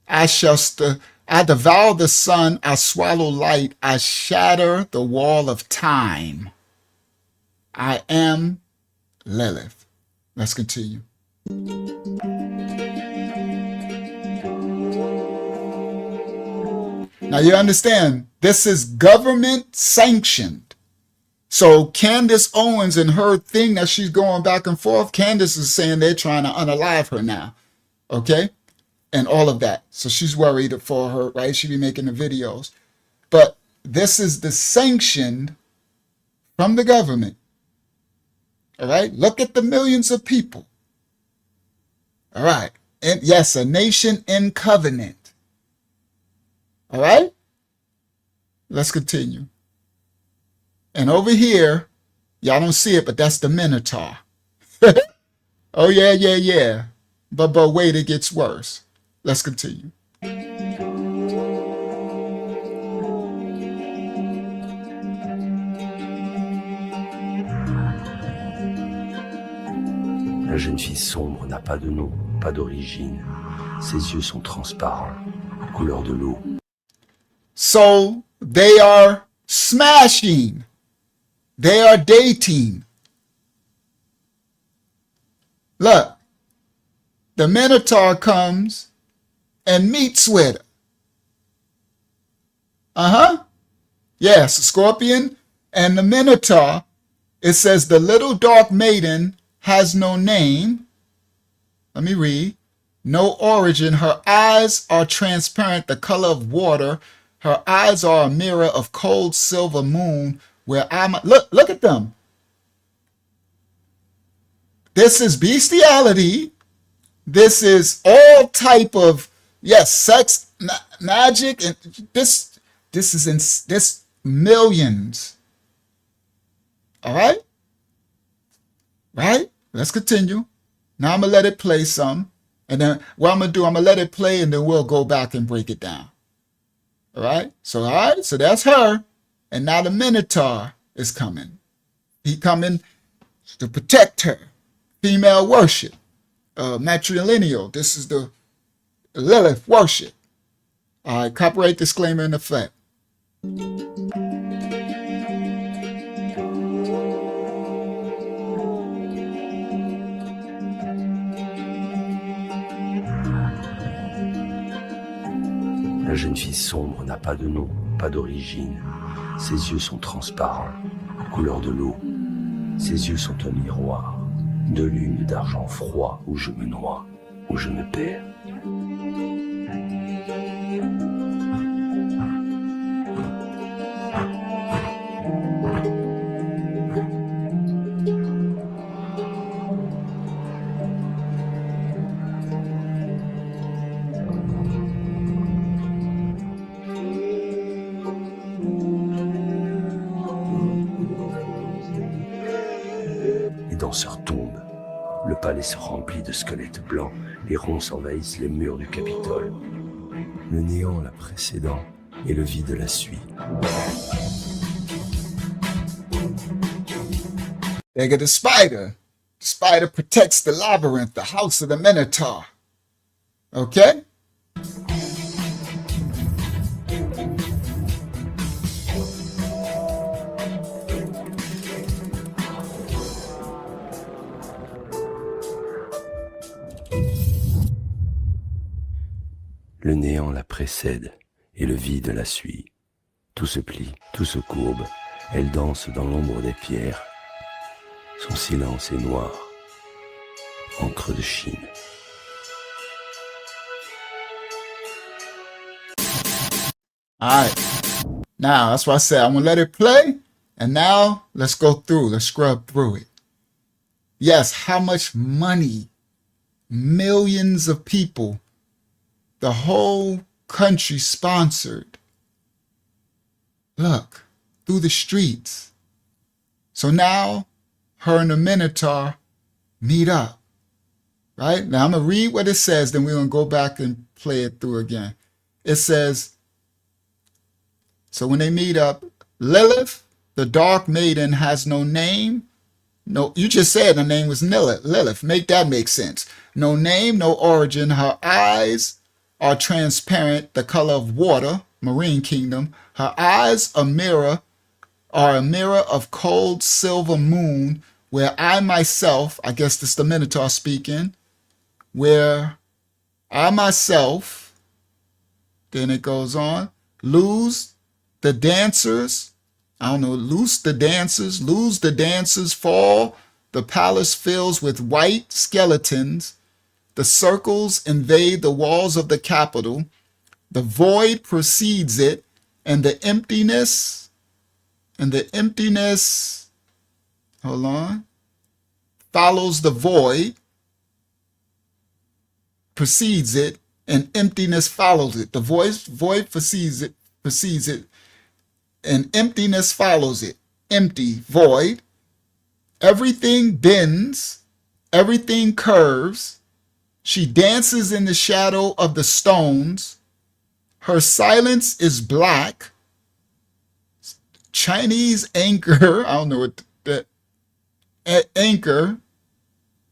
I devour the sun. I swallow light. I shatter the wall of time. I am Lilith. Let's continue. Now you understand, this is government sanctioned. So Candace Owens and her thing that she's going back and forth, Candace is saying they're trying to unalive her now. Okay? And all of that. So she's worried for her, right? She be making the videos. But this is the sanctioned from the government. All right? Look at the millions of people. All right. And yes, a nation in covenant. All right? Let's continue. And over here, y'all don't see it, but that's the Minotaur. Oh, yeah. But wait, it gets worse. Let's continue. La jeune fille sombre n'a pas de nom, pas d'origine. Ses yeux sont transparents, couleur de l'eau. So they are smashing. They are dating. Look, the Minotaur comes and meets with her. Yes, the scorpion and the Minotaur. It says the little dark maiden has no name. Let me read. No origin. Her eyes are transparent, the color of water. Her eyes are a mirror of cold silver moon where I'm... Look at them. This is bestiality. This is all type of, yes, sex, magic. And this is in this millions. All right? Right? Let's continue. Now I'm going to let it play some. And then what I'm going to do, I'm going to let it play and then we'll go back and break it down. All right? So that's her. And now the Minotaur is coming. He coming to protect her. Female worship. Matrilineal. This is the Lilith worship. All right, copyright disclaimer in effect. La jeune fille sombre n'a pas de nom, pas d'origine. Ses yeux sont transparents, couleur de l'eau. Ses yeux sont un miroir, de lune d'argent froid où je me noie, où je me perds. Les danseurs tombent. Le palais se remplit de squelettes blancs. Les ronces envahissent les murs du Capitole. Le néant la précédant et le vide la suit. They get the spider. The spider protects the labyrinth, the house of the Minotaur. Okay? Le néant la précède et le vide la suit. Tout se plie, tout se courbe. Elle danse dans l'ombre des pierres. Son silence est noir, encre de Chine. All right. Now, that's why I said I'm going to let it play. And now, let's go through. Let's scrub through it. Yes, how much money? Millions of people. The whole country sponsored. Look, through the streets. So now, her and the Minotaur meet up. Right? Now, I'm going to read what it says, then we're going to go back and play it through again. It says, so when they meet up, Lilith, the dark maiden, has no name. No, you just said the name was Lilith. Make that make sense. No name, no origin. Her eyes are transparent, the color of water, marine kingdom. Her eyes are a mirror of cold silver moon, where I myself, I guess this is the Minotaur speaking, where I myself, then it goes on, lose the dancers, lose the dancers, fall, the palace fills with white skeletons, the circles invade the walls of the capital, the void precedes it, and the emptiness, follows the void, precedes it, and emptiness follows it. The void precedes it, and emptiness follows it. Empty, void. Everything bends, everything curves. She dances in the shadow of the stones. Her silence is black. Chinese anchor, I don't know what that anchor.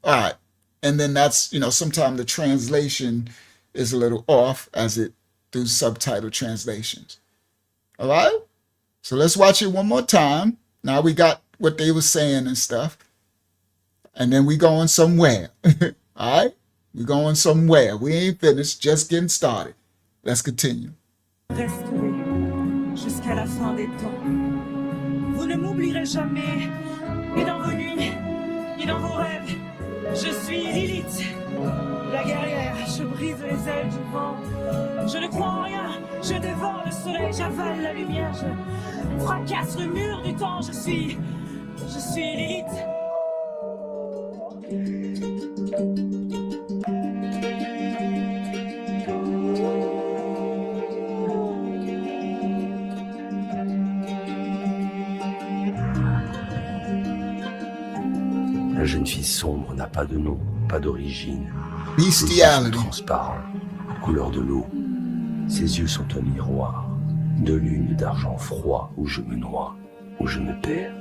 All right, And then that's, sometimes the translation is a little off as it through subtitle translations. All right? So let's watch it one more time. Now we got what they were saying and stuff. And then we going somewhere. All right? We going somewhere. We ain't finished, just getting started. Let's continue. Resterai jusqu'à la fin des temps. Vous ne m'oublierez jamais, ni dans vos nuits, ni dans vos rêves. Je suis Lilith, la guerrière. Je brise les ailes du vent. Je ne crois en rien. Je dévore le soleil, j'avale la lumière. Je fracasse le mur du temps. Je suis Lilith. La jeune fille sombre n'a pas de nom, pas d'origine. Bestiality. Transparent, couleur de l'eau. Ses yeux sont un miroir, de lune d'argent froid où je me noie, où je me perds.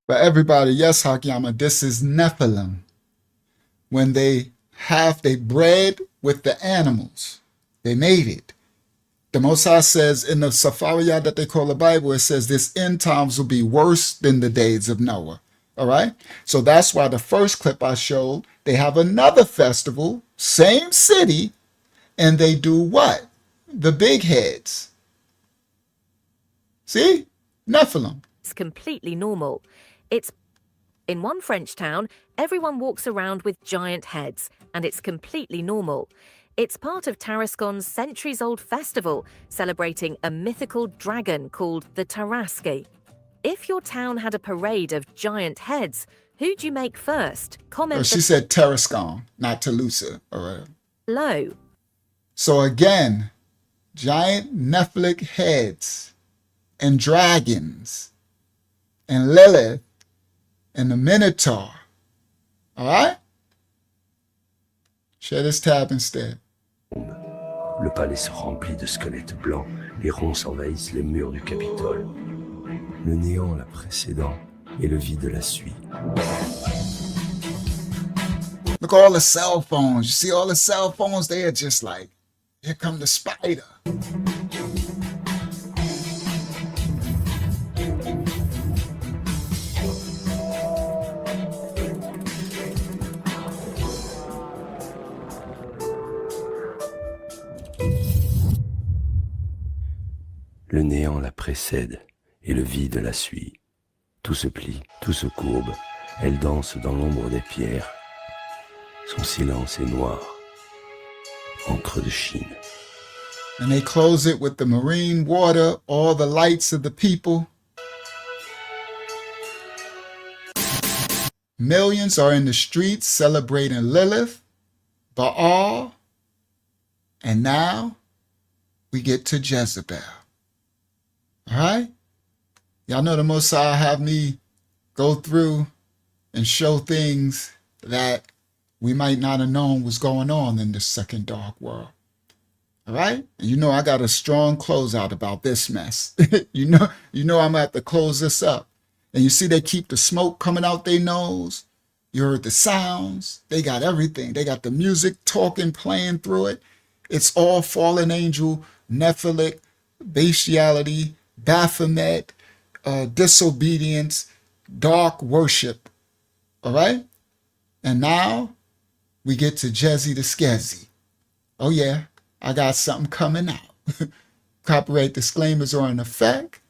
But everybody, yes, Hakyama, this is Nephilim. When they bred with the animals, they made it. The Most High says in the Safariyah that they call the Bible, it says this end times will be worse than the days of Noah. All right? So that's why the first clip I showed, they have another festival, same city, and they do what? The big heads. See? Nephilim. It's completely normal. It's in one French town, everyone walks around with giant heads, and it's completely normal. It's part of Tarascon's centuries-old festival, celebrating a mythical dragon called the Tarasque. If your town had a parade of giant heads, who'd you make first? Comment. She said Tarascon, not Toulouse. All right. Below. So again, giant Nephilic heads and dragons and Lilith and the Minotaur. All right? Share this tab instead. Le palais se remplit de squelettes blancs, les ronces envahissent les murs du Capitole. Le néant la précédant et le vide la suit. Look at all the cell phones. You see all the cell phones? They are just like, here come the spider. Le néant la précède et le vide la suit. Tout se plie, tout se courbe, elle danse dans l'ombre des pierres. Son silence est noir, encre de Chine. And they close it with the marine water, all the lights of the people. Millions are in the streets celebrating Lilith, Baal, and now we get to Jezebel. All right? Y'all know the Most High have me go through and show things that we might not have known was going on in this second dark world. All right? And you know I got a strong closeout about this mess. you know I'm gonna have to close this up. And you see they keep the smoke coming out their nose. You heard the sounds. They got everything. They got the music talking, playing through it. It's all fallen angel, Nephilic, bestiality, Baphomet, disobedience, dark worship. All right? And now we get to Jezzy the Skezzy. Oh yeah, I got something coming out. Copyright disclaimers are in effect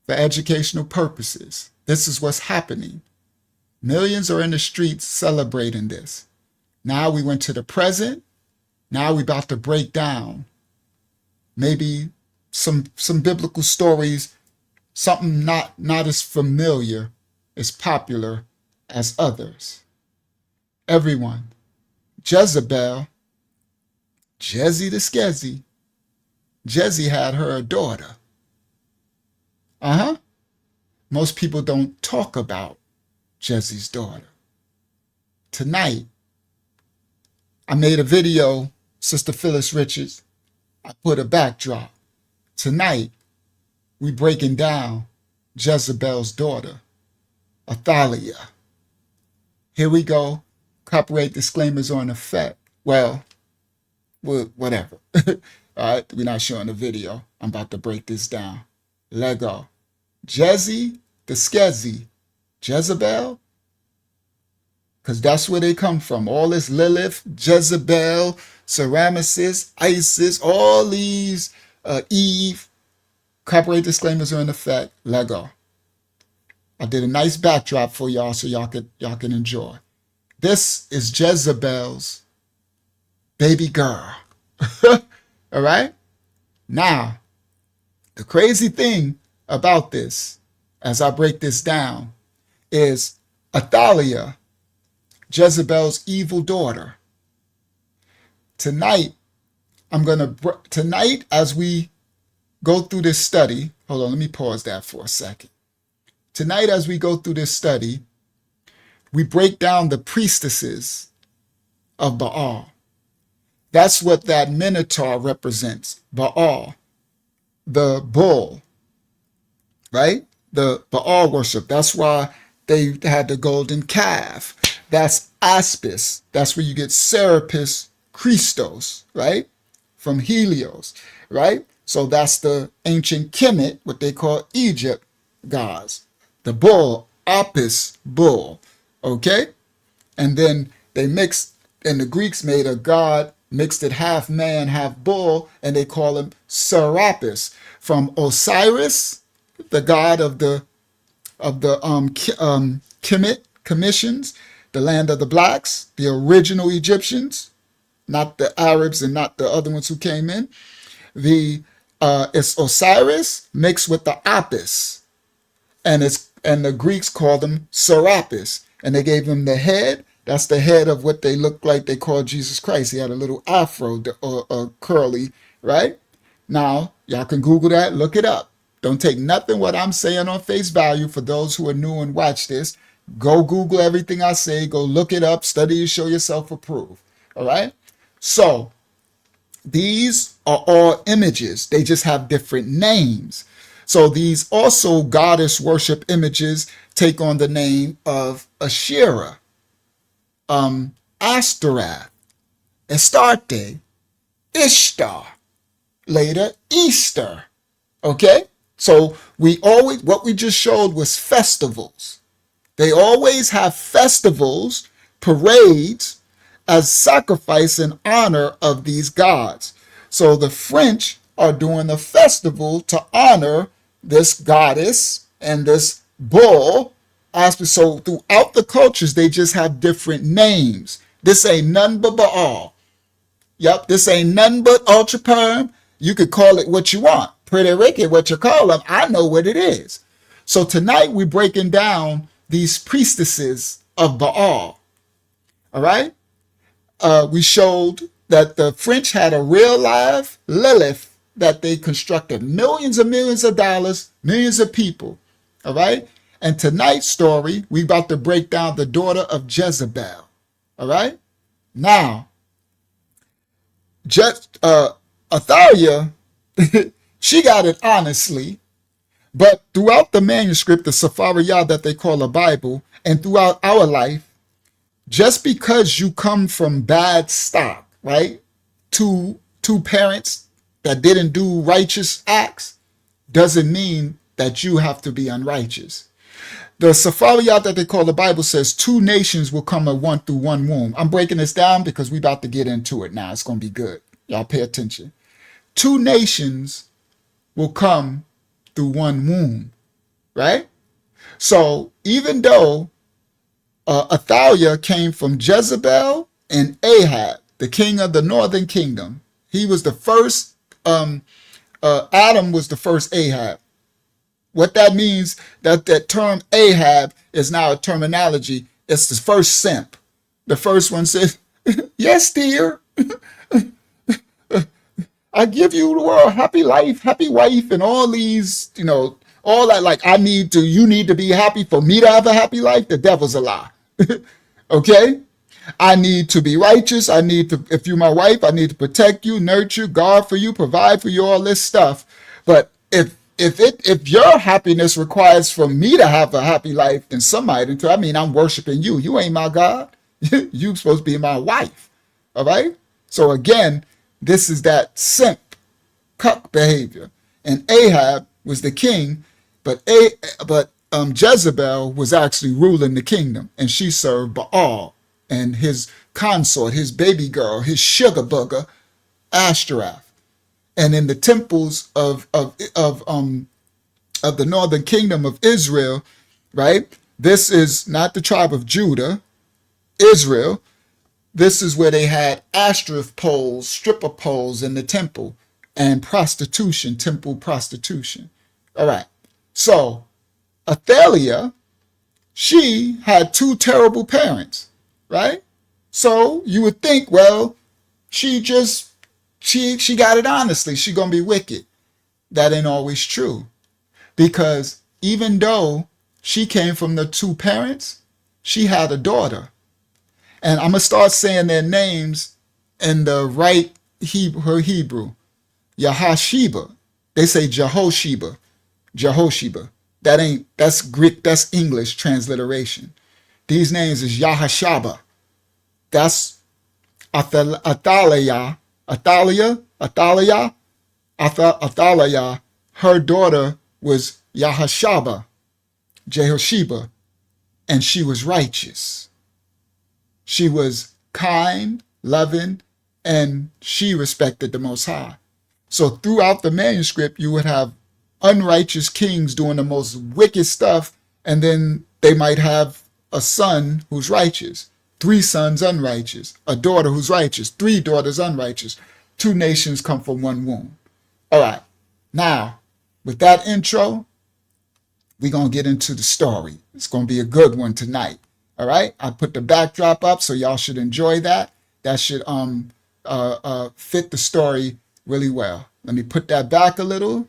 for educational purposes. This is what's happening. Millions are in the streets celebrating this. Now we went to the present. Now we about to break down maybe some biblical stories, something not as familiar, as popular as others. Everyone, Jezebel, Jezzy the Skezzy, Jezzy had her a daughter. Uh-huh. Most people don't talk about Jezzy's daughter. Tonight, I made a video, Sister Phyllis Richards. I put a backdrop. Tonight, we breaking down Jezebel's daughter, Athaliah. Here we go. Copyright disclaimers on effect. Well, whatever. All right, we're not showing the video. I'm about to break this down. Lego. Jezzy, the Skezi, Jezebel, because that's where they come from. All this Lilith, Jezebel, Ceramicist, Isis, all these, Eve. Copyright disclaimers are in effect. Lego. I did a nice backdrop for y'all so y'all can enjoy. This is Jezebel's baby girl. All right? Now, the crazy thing about this, as I break this down, is Athaliah, Jezebel's evil daughter. Tonight, as we go through this study, hold on, let me pause that for a second. Tonight, as we go through this study, we break down the priestesses of Baal. That's what that minotaur represents, Baal, the bull, right? The Baal worship. That's why they had the golden calf. That's Aspis. That's where you get Serapis Christos, right? From Helios, right? So that's the ancient Kemet, what they call Egypt gods. The bull, Apis, bull, okay? And then they mixed, and the Greeks made a god, mixed it half man, half bull, and they call him Serapis, from Osiris, the god of the Kemet commissions, the land of the blacks, the original Egyptians, not the Arabs and not the other ones who came in. It's Osiris mixed with the Apis, and the Greeks called him Serapis, and they gave him the head. That's the head of what they look like. They called Jesus Christ. He had a little afro, or curly, right? Now, y'all can Google that, look it up. Don't take nothing what I'm saying on face value. For those who are new and watch this, go Google everything I say. Go look it up, study it, show yourself approved. All right? So, these are all images. They just have different names. So these also goddess worship images take on the name of Asherah, Ashtaroth, Astarte, Ishtar, later Easter. Okay? So what we just showed was festivals. They always have festivals, parades, as sacrifice in honor of these gods. So the French are doing a festival to honor this goddess and this bull. So throughout the cultures, they just have different names. This ain't none but Baal. Yep, this ain't none but Ultra Perm. You could call it what you want. Pretty Ricky, what you call them, I know what it is. So tonight we're breaking down these priestesses of Baal. All right? We showed that the French had a real live Lilith that they constructed millions and millions of dollars, millions of people. All right? And tonight's story, we about to break down the daughter of Jezebel. All right? Now, Athaliah, she got it honestly, but throughout the manuscript, the Sephariyah that they call a Bible, and throughout our life, just because you come from bad stock, right? Two parents that didn't do righteous acts doesn't mean that you have to be unrighteous. The Sephariyah that they call the Bible says 2 nations will come at one through one womb. I'm breaking this down because we're about to get into it now. It's going to be good. Y'all pay attention. 2 nations will come through one womb, right? So even though Athaliah came from Jezebel and Ahab, the king of the northern kingdom, he was the first, Adam was the first Ahab. What that means, that term Ahab is now a terminology. It's the first simp. The first one said, yes, dear. I give you the world, happy life, happy wife, and all these, all that. Like, you need to be happy for me to have a happy life. The devil's a lie. Okay? I need to be righteous. I need to, if you're my wife, I need to protect you, nurture, guard for you, provide for you, all this stuff. But if your happiness requires for me to have a happy life, then I'm worshiping you. You ain't my God. You're supposed to be my wife. All right? So again, this is that simp, cuck behavior. And Ahab was the king, but Jezebel was actually ruling the kingdom, and she served Baal and his consort, his baby girl, his sugar booger, Ashtaroth. And in the temples of the northern kingdom of Israel, right? This is not the tribe of Judah, Israel. This is where they had Ashtoreth poles, stripper poles in the temple, and prostitution, temple prostitution. All right. So Athaliah, she had two terrible parents, right? So you would think, well, she got it honestly. She gonna be wicked. That ain't always true, because even though she came from the two parents, she had a daughter. And I'm gonna start saying their names in the right Hebrew. Yahasheba. They say Jehosheba. Jehosheba. That's Greek, that's English transliteration. These names is Yahashaba. That's Athaliah. Her daughter was Yahashaba, Jehosheba, and she was righteous. She was kind, loving, and she respected the Most High. So throughout the manuscript, you would have unrighteous kings doing the most wicked stuff, and then they might have a son who's righteous, 3 sons unrighteous, a daughter who's righteous, 3 daughters unrighteous. 2 nations come from one womb. All right. Now, with that intro, we're going to get into the story. It's going to be a good one tonight. All right. I put the backdrop up, so y'all should enjoy that. That should fit the story really well. Let me put that back a little.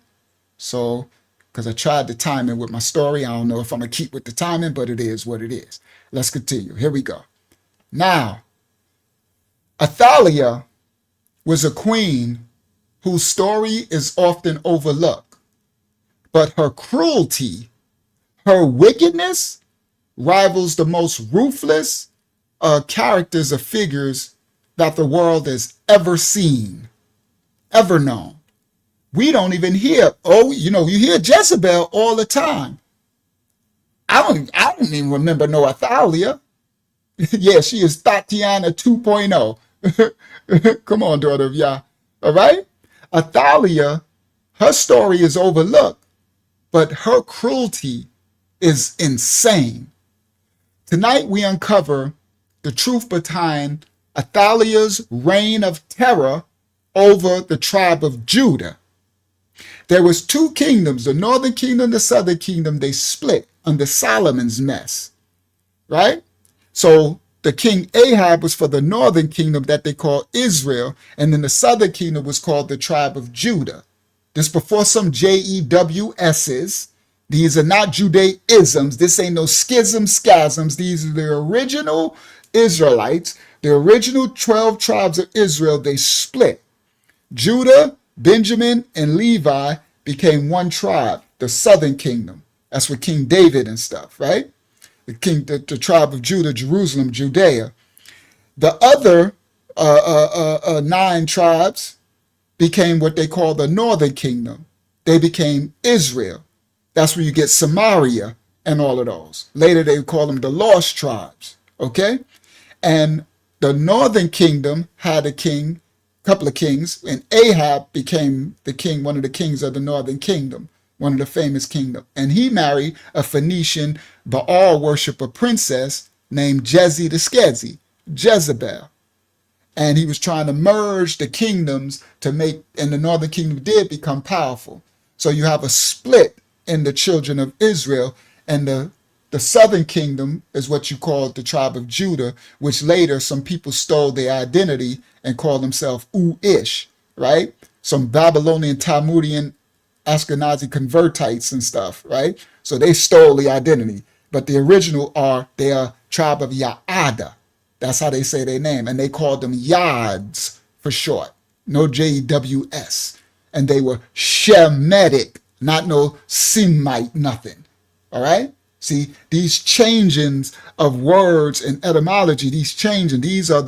So, because I tried to time it with my story. I don't know if I'm going to keep with the timing, but it is what it is. Let's continue. Here we go. Now, Athaliah was a queen whose story is often overlooked, but her cruelty, her wickedness rivals the most ruthless characters or figures that the world has ever seen, ever known. We don't even hear, you hear Jezebel all the time. I don't even remember no Athaliah. Yeah, she is Tatiana 2.0. Come on, daughter of Yah. All right? Athaliah, her story is overlooked, but her cruelty is insane. Tonight we uncover the truth behind Athaliah's reign of terror over the tribe of Judah. There was 2 kingdoms, the northern kingdom, the southern kingdom. They split under Solomon's mess, right? So the king Ahab was for the northern kingdom that they call Israel, and then the southern kingdom was called the tribe of Judah. This before some JEWS's. These are not Judaisms. This ain't no schisms. These are the original Israelites, the original 12 tribes of Israel. They split. Judah, Benjamin, and Levi became one tribe, the southern kingdom. That's with King David and stuff, right? The tribe of Judah, Jerusalem, Judea. The other 9 tribes became what they call the northern kingdom. They became Israel. That's where you get Samaria and all of those. Later they would call them the lost tribes, okay? And the northern kingdom had a king, couple of kings, and Ahab became the king, one of the kings of the northern kingdom, one of the famous kingdom. And he married a Phoenician Baal worshiper princess named Jezebel. And he was trying to merge the kingdoms to make, and the northern kingdom did become powerful. So you have a split in the children of Israel, and the southern kingdom is what you call the tribe of Judah, which later some people stole their identity and called themselves Uish, right? some Babylonian, Talmudian, Ashkenazi convertites and stuff, right? So they stole the identity. But the original they are tribe of Ya'ada. That's how they say their name. And they called them Yads for short. No Jews. And they were Shemitic, not no Semite, nothing. All right? See, these changings of words and etymology, these are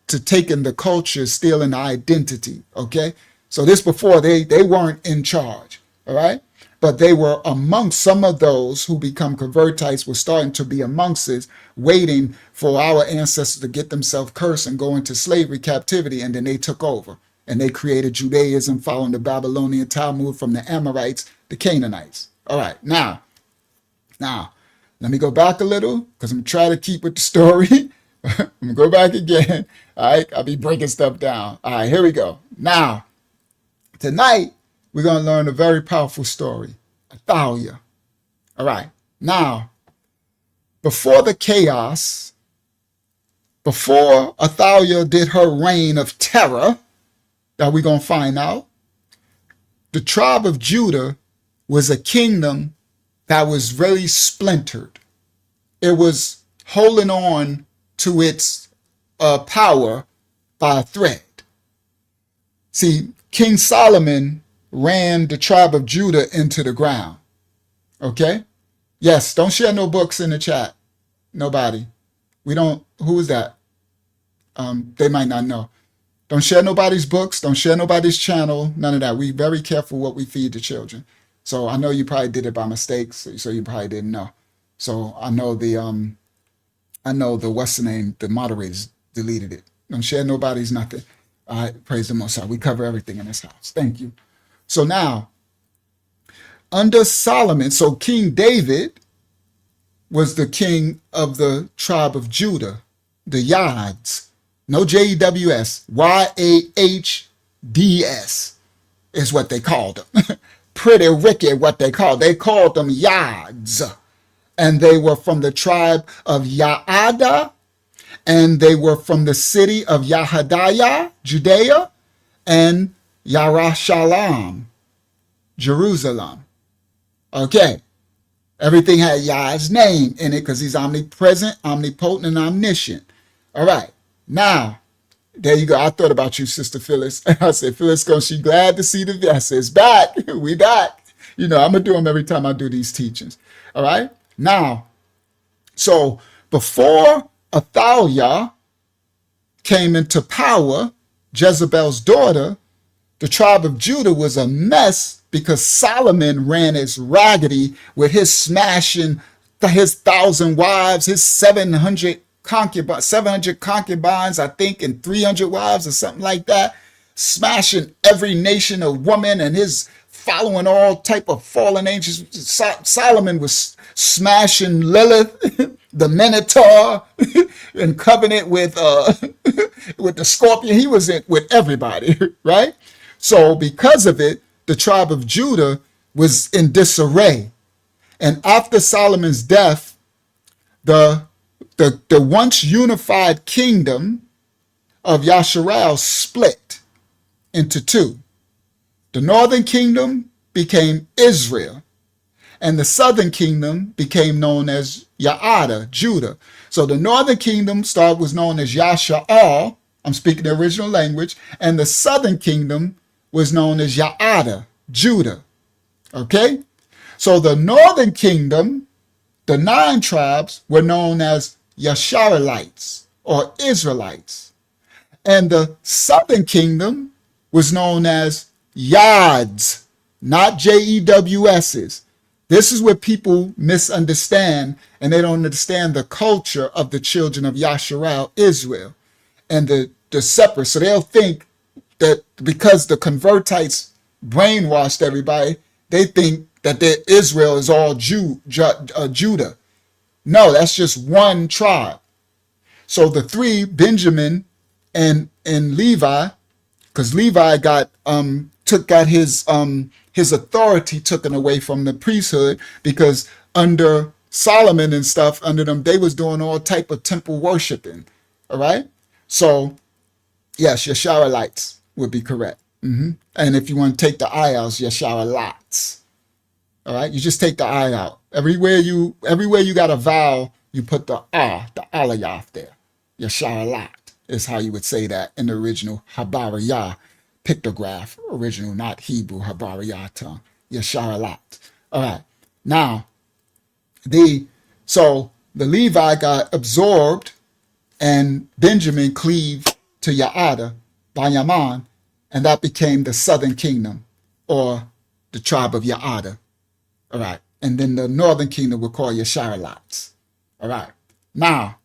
to taking the culture, stealing the identity, okay? So this before, they weren't in charge, all right? But they were amongst some of those who become convertites were starting to be amongst us, waiting for our ancestors to get themselves cursed and go into slavery captivity, and then they took over. And they created Judaism following the Babylonian Talmud from the Amorites, the Canaanites. All right, now, let me go back a little because I'm trying to keep with the story. I'm going to go back again. All right, I'll be breaking stuff down. All right, here we go. Now, tonight, we're going to learn a very powerful story, Athaliah. All right, now, before the chaos, before Athaliah did her reign of terror, that we're going to find out, the tribe of Judah was a kingdom that was really splintered. It was holding on to its power by a thread. See, King Solomon ran the tribe of Judah into the ground. Okay? Yes, don't share no books in the chat. Nobody. Who is that? They might not know. Don't share nobody's books. Don't share nobody's channel. None of that. We very careful what we feed the children. So I know you probably did it by mistake, so you probably didn't know. So I know the what's the name, the moderators deleted it. Don't share nobody's nothing. All right, praise the Most High. We cover everything in this house. Thank you. So now, under Solomon, so King David was the king of the tribe of Judah, the Yads. No Jews, Yahds is what they called them. Pretty wicked what they called. They called them Yads. And they were from the tribe of Ya'ada. And they were from the city of Yahadiah, Judea, and Yarashalam, Jerusalem. Okay. Everything had Yah's name in it because he's omnipresent, omnipotent, and omniscient. All right. Now, there you go. I thought about you, Sister Phyllis. I said, Phyllis, she glad to see the vessels back. We back. You know, I'm going to do them every time I do these teachings. All right. Now, so before Athaliah came into power, Jezebel's daughter, the tribe of Judah was a mess because Solomon ran its raggedy with his smashing his 1,000 wives, his 700 concubines, I think, and 300 wives or something like that, smashing every nation of woman and his following all type of fallen angels. Solomon was smashing Lilith, the Minotaur, in covenant with the scorpion. He was with everybody, right? So because of it, the tribe of Judah was in disarray. And after Solomon's death, the once unified kingdom of Yasharal split into two. The northern kingdom became Israel, and the southern kingdom became known as Ya'ada, Judah. So the northern kingdom was known as Yasha'al, I'm speaking the original language, and the southern kingdom was known as Ya'ada, Judah. Okay? So the northern kingdom, the 9 tribes, were known as Yasharalites or Israelites. And the southern kingdom was known as Yads, not Jews's. This is what people misunderstand, and they don't understand the culture of the children of Yasharal, Israel, and the separate. So they'll think that because the convertites brainwashed everybody, they think that Israel is all Judah. No, that's just one tribe. So the 3, Benjamin and Levi, because Levi got his authority taken away from the priesthood, because under Solomon and stuff, under them, they was doing all type of temple worshiping. All right. So yes, Yasharalites would be correct. And if you want to take the I out, it's Yasharalats. All right, you just take the I out. Everywhere you got a vowel, you put the alayaf there. Yasharalat is how you would say that in the original Habariyah pictograph, original, not Hebrew Habariyah tongue. Yasharalat. All right, now so the Levi got absorbed, and Benjamin cleaved to Yaada by Yaman, and that became the southern kingdom, or the tribe of Yaada. All right. And then the northern kingdom were called Yasharalats. All right. Now,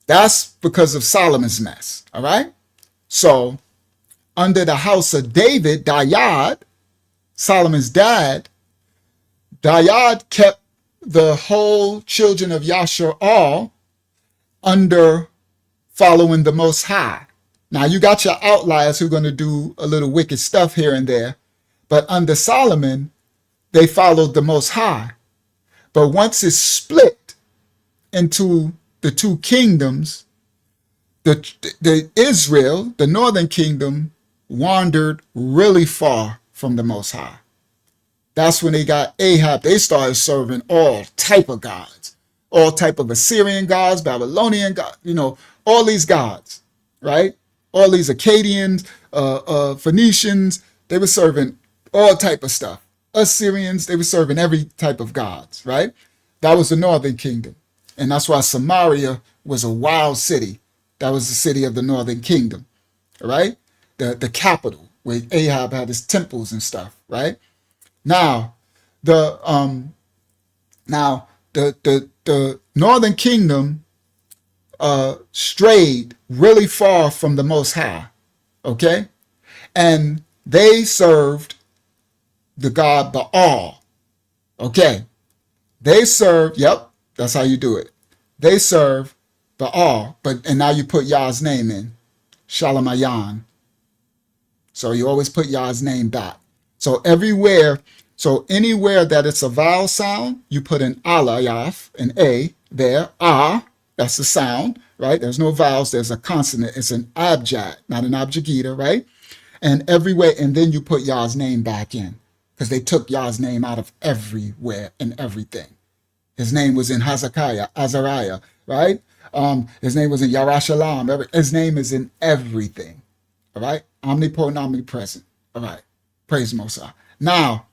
that's because of Solomon's mess. All right. So under the house of David, Dayad, Solomon's dad, Dayad kept the whole children of Yashar under following the Most High. Now you got your outliers who are going to do a little wicked stuff here and there, but under Solomon, they followed the Most High. But once it's split into the two kingdoms, the Israel, the northern kingdom, wandered really far from the Most High. That's when they got Ahab. They started serving all type of gods, all type of Assyrian gods, Babylonian gods, all these gods, right? All these Akkadians, Phoenicians, they were serving all type of stuff. Assyrians, they were serving every type of gods, right? That was the northern kingdom. And that's why Samaria was a wild city. That was the city of the northern kingdom, right? The capital where Ahab had his temples and stuff, right? Now, the northern kingdom strayed really far from the Most High, okay? And they served the god Baal. Okay. They serve, yep, that's how you do it. They serve Baal, and now you put Yah's name in, Shalamayan. So you always put Yah's name back. So anywhere that it's a vowel sound, you put an alayaf, an A there, that's the sound, right? There's no vowels, there's a consonant. It's an abjad, not an abjagita, right? And everywhere, and then you put Yah's name back in, because they took Yah's name out of everywhere and everything. His name was in Hezekiah, Azariah, right? His name was in Yarashalam. His name is in everything, all right? Omnipotent, omnipresent, all right? Praise Mosai. Now,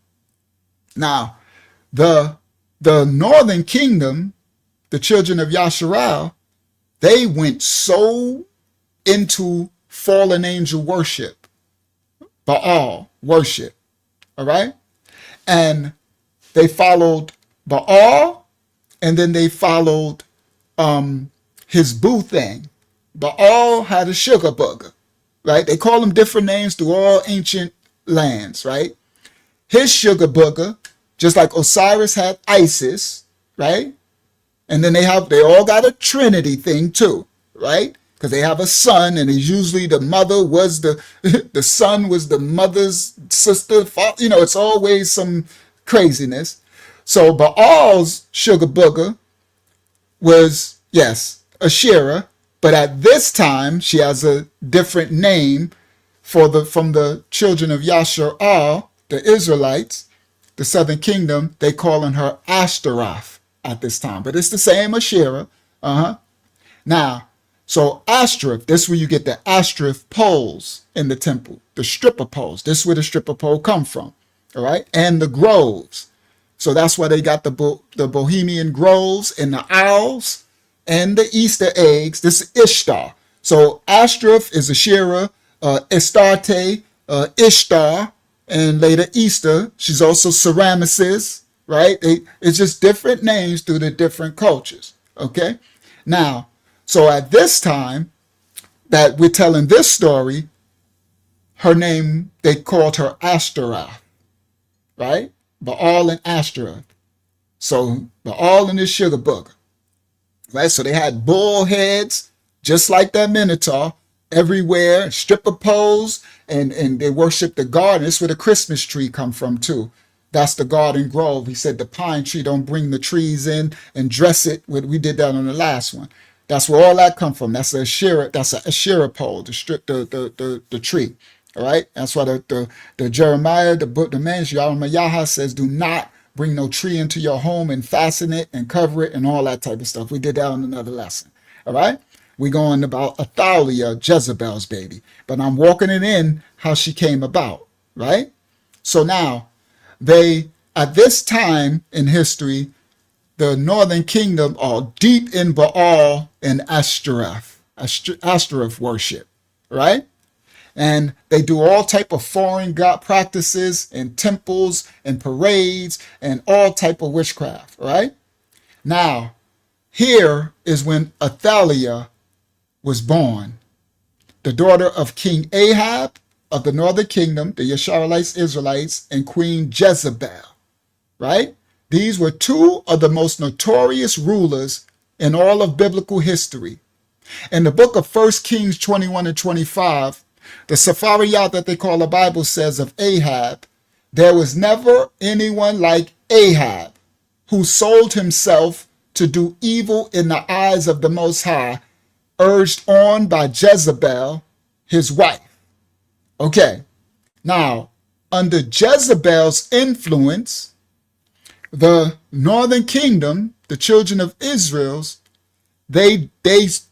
the northern kingdom, the children of Yasharal, they went so into fallen angel worship, Baal worship, all right? And they followed Baal, and then they followed his boo thing. Baal had a sugar bugger, right? They call them different names through all ancient lands, right? His sugar bugger, just like Osiris had Isis, right? And then they all got a Trinity thing too, right? Because they have a son, and it's usually the mother was the son was the mother's sister. It's always some craziness. So Baal's sugar booger was, yes, Asherah, but at this time she has a different name from the children of Yashar, the Israelites, the southern kingdom. They calling her Ashtaroth at this time, but it's the same Asherah. Now, so Ashtoreth, this is where you get the Ashtoreth poles in the temple, the stripper poles. This is where the stripper pole come from, all right? And the groves. So that's why they got the Bohemian groves and the owls and the Easter eggs. This is Ishtar. So Ashtoreth is Asherah, Astarte, Ishtar, and later Easter. She's also Semiramis, right? It's just different names through the different cultures, okay? Now, so at this time that we're telling this story, her name, they called her Ashtaroth, right? Baal and Ashtaroth. So Baal and his sugar booger, right? So they had bull heads, just like that Minotaur, everywhere, stripper poles, and they worshiped the garden. This is where the Christmas tree come from too. That's the garden grove. He said the pine tree, don't bring the trees in and dress it. We did that on the last one. That's where all that come from. That's a Asherah. That's a Asherah pole, the tree. All right. That's why the Jeremiah, the book, the man Yahweh says, do not bring no tree into your home and fasten it and cover it and all that type of stuff. We did that on another lesson. All right. We going about Athaliah, Jezebel's baby, but I'm walking it in how she came about. Right. So now they, at this time in history, the northern kingdom are deep in Baal and Ashtoreth worship, right? And they do all type of foreign god practices and temples and parades and all type of witchcraft, right? Now, here is when Athaliah was born, the daughter of King Ahab of the northern kingdom, the Yasharites, Israelites, and Queen Jezebel, right? These were two of the most notorious rulers in all of biblical history. In the book of 1 Kings 21 and 25, the Sephariyah that they call the Bible says of Ahab, there was never anyone like Ahab who sold himself to do evil in the eyes of the Most High, urged on by Jezebel, his wife. Okay, now, under Jezebel's influence, the northern kingdom, the children of Israel's, they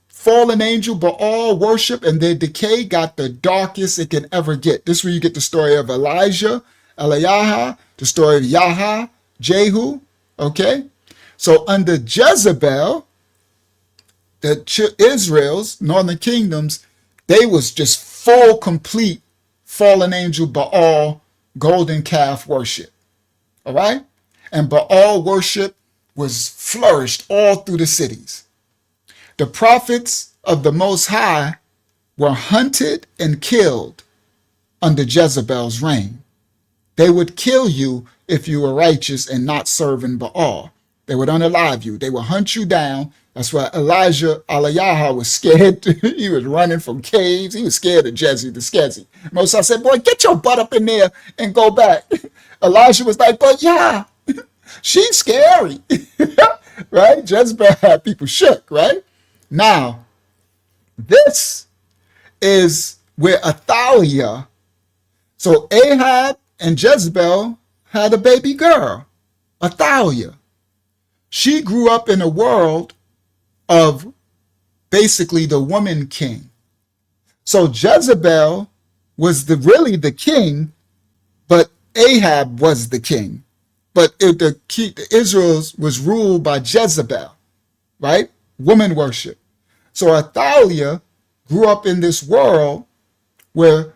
fallen angel Baal worship and their decay got the darkest it can ever get. This is where you get the story of Elijah, Eliyahu, the story of Yaha, Jehu. Okay, so under Jezebel, the Israel's northern kingdoms, they was just full, complete fallen angel Baal golden calf worship. All right. And Baal worship was flourished all through the cities. The prophets of the Most High were hunted and killed under Jezebel's reign. They would kill you if you were righteous and not serving Baal. They would unalive you. They would hunt you down. That's why Eliyahu was scared. He was running from caves. He was scared of Jezzy the Sketchy. Moses said, boy, get your butt up in there and go back. Elijah was like, but yeah, she's scary. Right? Jezebel had people shook, right? Now, this is where Athaliah, so Ahab and Jezebel had a baby girl, Athaliah. She grew up in a world of basically the woman king. So Jezebel was really the king, but Ahab was the king. But Israel was ruled by Jezebel, right? Woman worship. So Athaliah grew up in this world where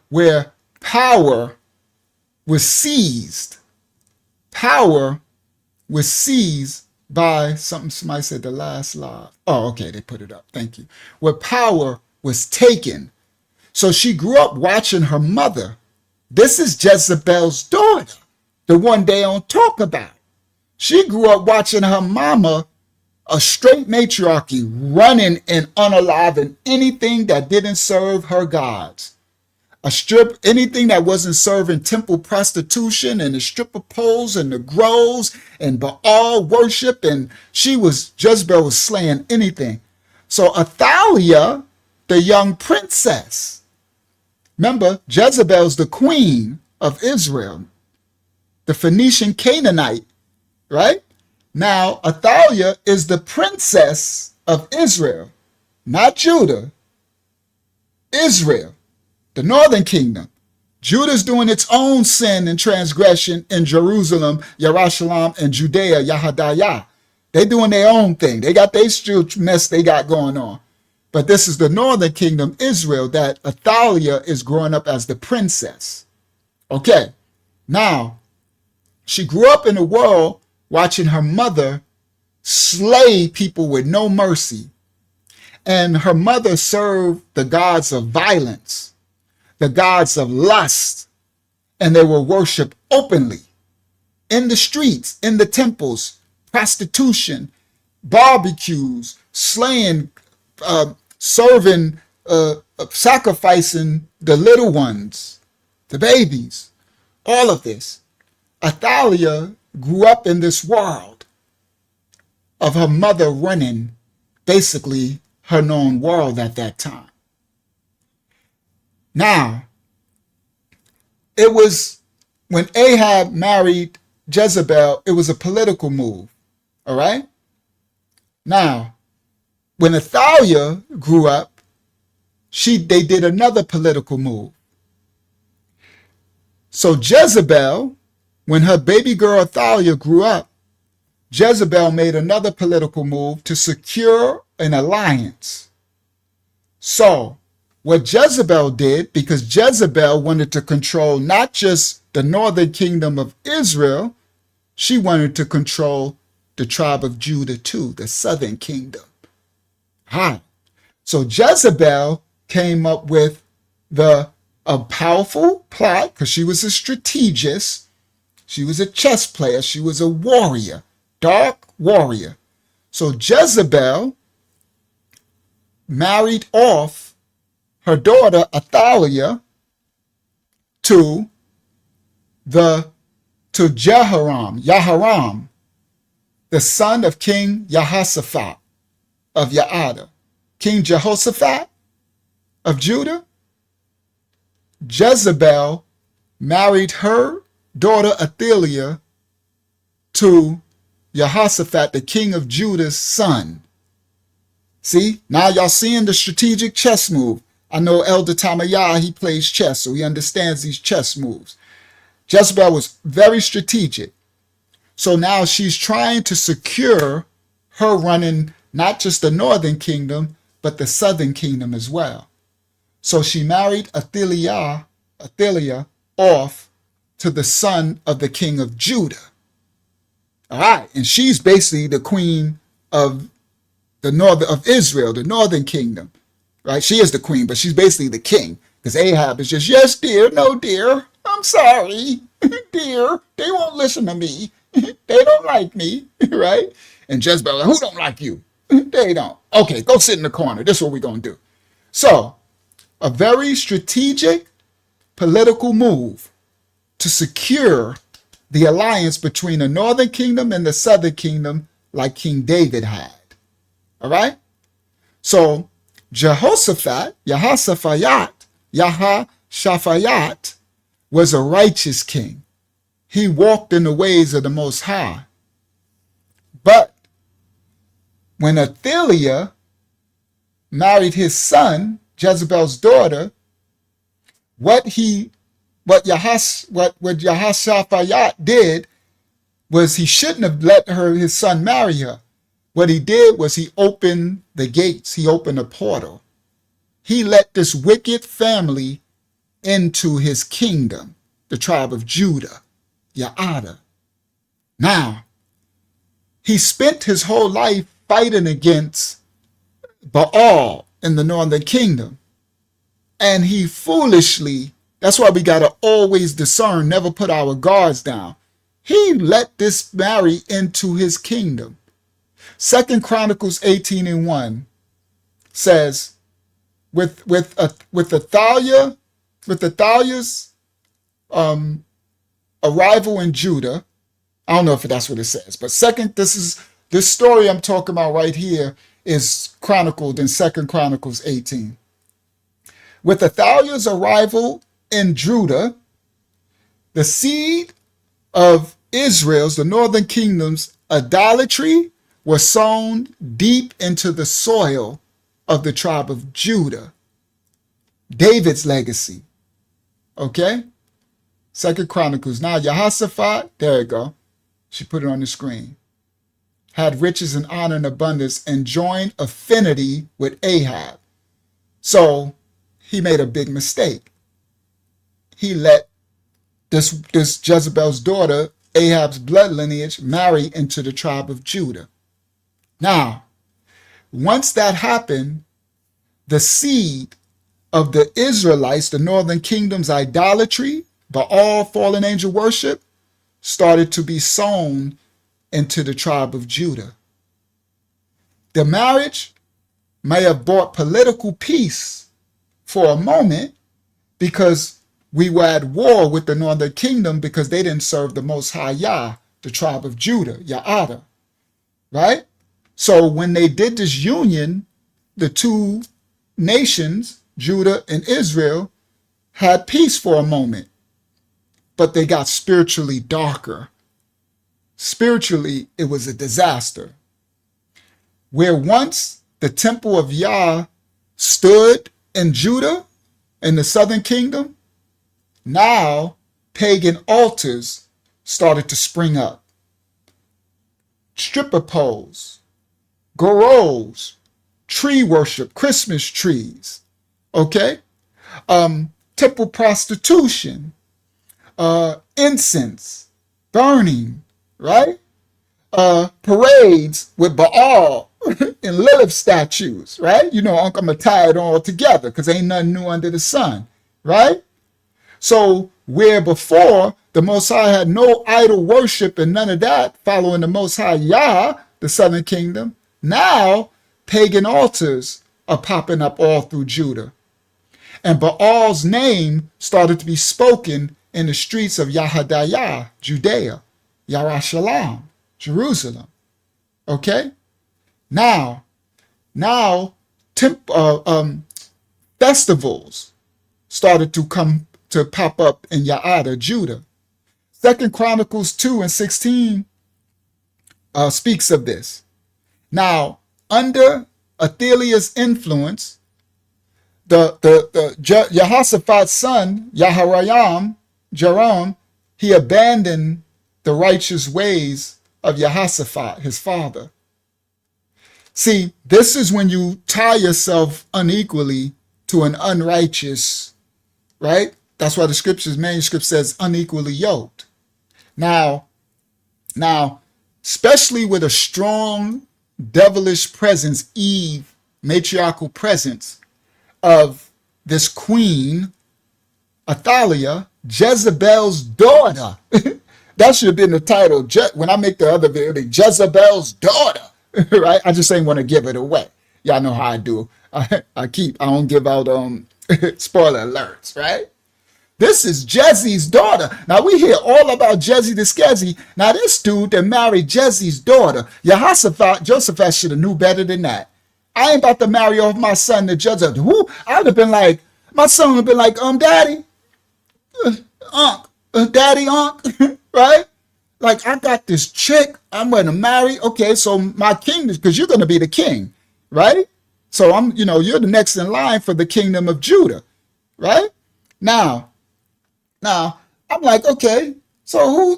power was seized. Power was seized by somebody said the last lie. Oh, okay, they put it up. Thank you. Where power was taken. So she grew up watching her mother. This is Jezebel's daughter, the one they don't talk about. She grew up watching her mama, a straight matriarchy, running and unaliving anything that didn't serve her gods. Anything that wasn't serving temple prostitution and the stripper poles and the groves and Baal worship, and Jezebel was slaying anything. So Athaliah, the young princess, remember, Jezebel's the queen of Israel, the Phoenician Canaanite, right? Now, Athaliah is the princess of Israel, not Judah, Israel, the northern kingdom. Judah's doing its own sin and transgression in Jerusalem, Yerushalayim, and Judea, Yahadiah. They doing their own thing. They got their mess they got going on. But this is the northern kingdom, Israel, that Athaliah is growing up as the princess. Okay, now, she grew up in a world watching her mother slay people with no mercy. And her mother served the gods of violence, the gods of lust, and they were worshipped openly in the streets, in the temples, prostitution, barbecues, slaying, serving, sacrificing the little ones, the babies, all of this. Athaliah grew up in this world of her mother running basically her known world at that time. Now, it was when Ahab married Jezebel, it was a political move. All right? Now, when Athaliah grew up, they did another political move. So Jezebel, when her baby girl Athaliah grew up, Jezebel made another political move to secure an alliance. So what Jezebel did, because Jezebel wanted to control not just the northern kingdom of Israel, she wanted to control the tribe of Judah too, the southern kingdom. Hi. So Jezebel came up with a powerful plot, because she was a strategist. She was a chess player. She was a warrior, dark warrior. So Jezebel married off her daughter Athaliah to Jehoram, the son of King Jehoshaphat of Yaada. King Jehoshaphat of Judah, Jezebel married her daughter Athaliah to Jehoshaphat, the king of Judah's son. See, now y'all seeing the strategic chess move. I know Elder Tamayah, he plays chess, so he understands these chess moves. Jezebel was very strategic. So now she's trying to secure her running not just the northern kingdom, but the southern kingdom as well. So she married Athaliah off to the son of the king of Judah. All right, and she's basically the queen of the northern of Israel, the northern kingdom. Right? She is the queen, but she's basically the king. Because Ahab is just, yes, dear, no, dear. I'm sorry, dear. They won't listen to me. They don't like me, right? And Jezebel, who don't like you? They don't. Okay, go sit in the corner. This is what we're going to do. So, a very strategic political move to secure the alliance between the northern kingdom and the southern kingdom like King David had. All right? So, Jehoshaphat was a righteous king. He walked in the ways of the Most High. But when Athaliah married his son, Jezebel's daughter, what Jehoshaphat did was he shouldn't have let his son marry her. What he did was he opened the gates. He opened a portal. He let this wicked family into his kingdom, the tribe of Judah, Yaada. Now, he spent his whole life fighting against Baal in the northern kingdom. And he foolishly, that's why we got to always discern, never put our guards down. He let this marry into his kingdom. 2 Chronicles 18:1 says, with Athaliah's arrival in Judah, I don't know if that's what it says, but this story I'm talking about right here is chronicled in 2 Chronicles 18. With Athaliah's arrival in Judah, the seed of Israel's, the northern kingdom's idolatry was sown deep into the soil of the tribe of Judah. David's legacy. Okay? 2 Chronicles. Now, Jehoshaphat, there you go. She put it on the screen. Had riches and honor and abundance and joined affinity with Ahab. So, he made a big mistake. He let this Jezebel's daughter, Ahab's blood lineage, marry into the tribe of Judah. Now, once that happened, the seed of the Israelites, the northern kingdom's idolatry, Baal, fallen angel worship, started to be sown into the tribe of Judah. The marriage may have brought political peace for a moment because we were at war with the northern kingdom because they didn't serve the Most High Yah, the tribe of Judah, Yaada, right? So when they did this union, the two nations, Judah and Israel, had peace for a moment, but they got spiritually darker. Spiritually, it was a disaster. Where once the temple of Yah stood in Judah, in the southern kingdom, now pagan altars started to spring up. Stripper poles, goros, tree worship, Christmas trees, okay? Temple prostitution, incense, burning, right? Parades with Baal and Lilith statues, right? You know, I'm going to tie it all together because ain't nothing new under the sun, right? So where before the Most High had no idol worship and none of that, following the Most High Yah, the southern kingdom, now pagan altars are popping up all through Judah. And Baal's name started to be spoken in the streets of Yahadiah, Judea, Yarashalam, Jerusalem. Okay? Now, festivals started to pop up in Yaada, Judah. 2 Chronicles 2:16 speaks of this. Now, under Athaliah's influence, Jehoshaphat's son, Jehoram, he abandoned the righteous ways of Jehoshaphat, his father. See, this is when you tie yourself unequally to an unrighteous, right? That's why the manuscript says unequally yoked. Now, especially with a strong devilish presence, Eve, matriarchal presence of this queen, Athaliah, Jezebel's daughter. That should have been the title. When I make the other video, Jezebel's daughter, right? I just ain't want to give it away. Y'all know how I do. I don't give out spoiler alerts, right? This is Jeze's daughter. Now we hear all about Jeze the Skezi. Now this dude that married Jeze's daughter, Josaphat should have knew better than that. I ain't about to marry off my son to Jezebel. Who? I'd have been like, my son would have been like, daddy, daddy, right? Like, I got this chick I'm going to marry. Okay, so my king, because you're going to be the king, right? So you're the next in line for the kingdom of Judah, right? Now, I'm like, okay, so who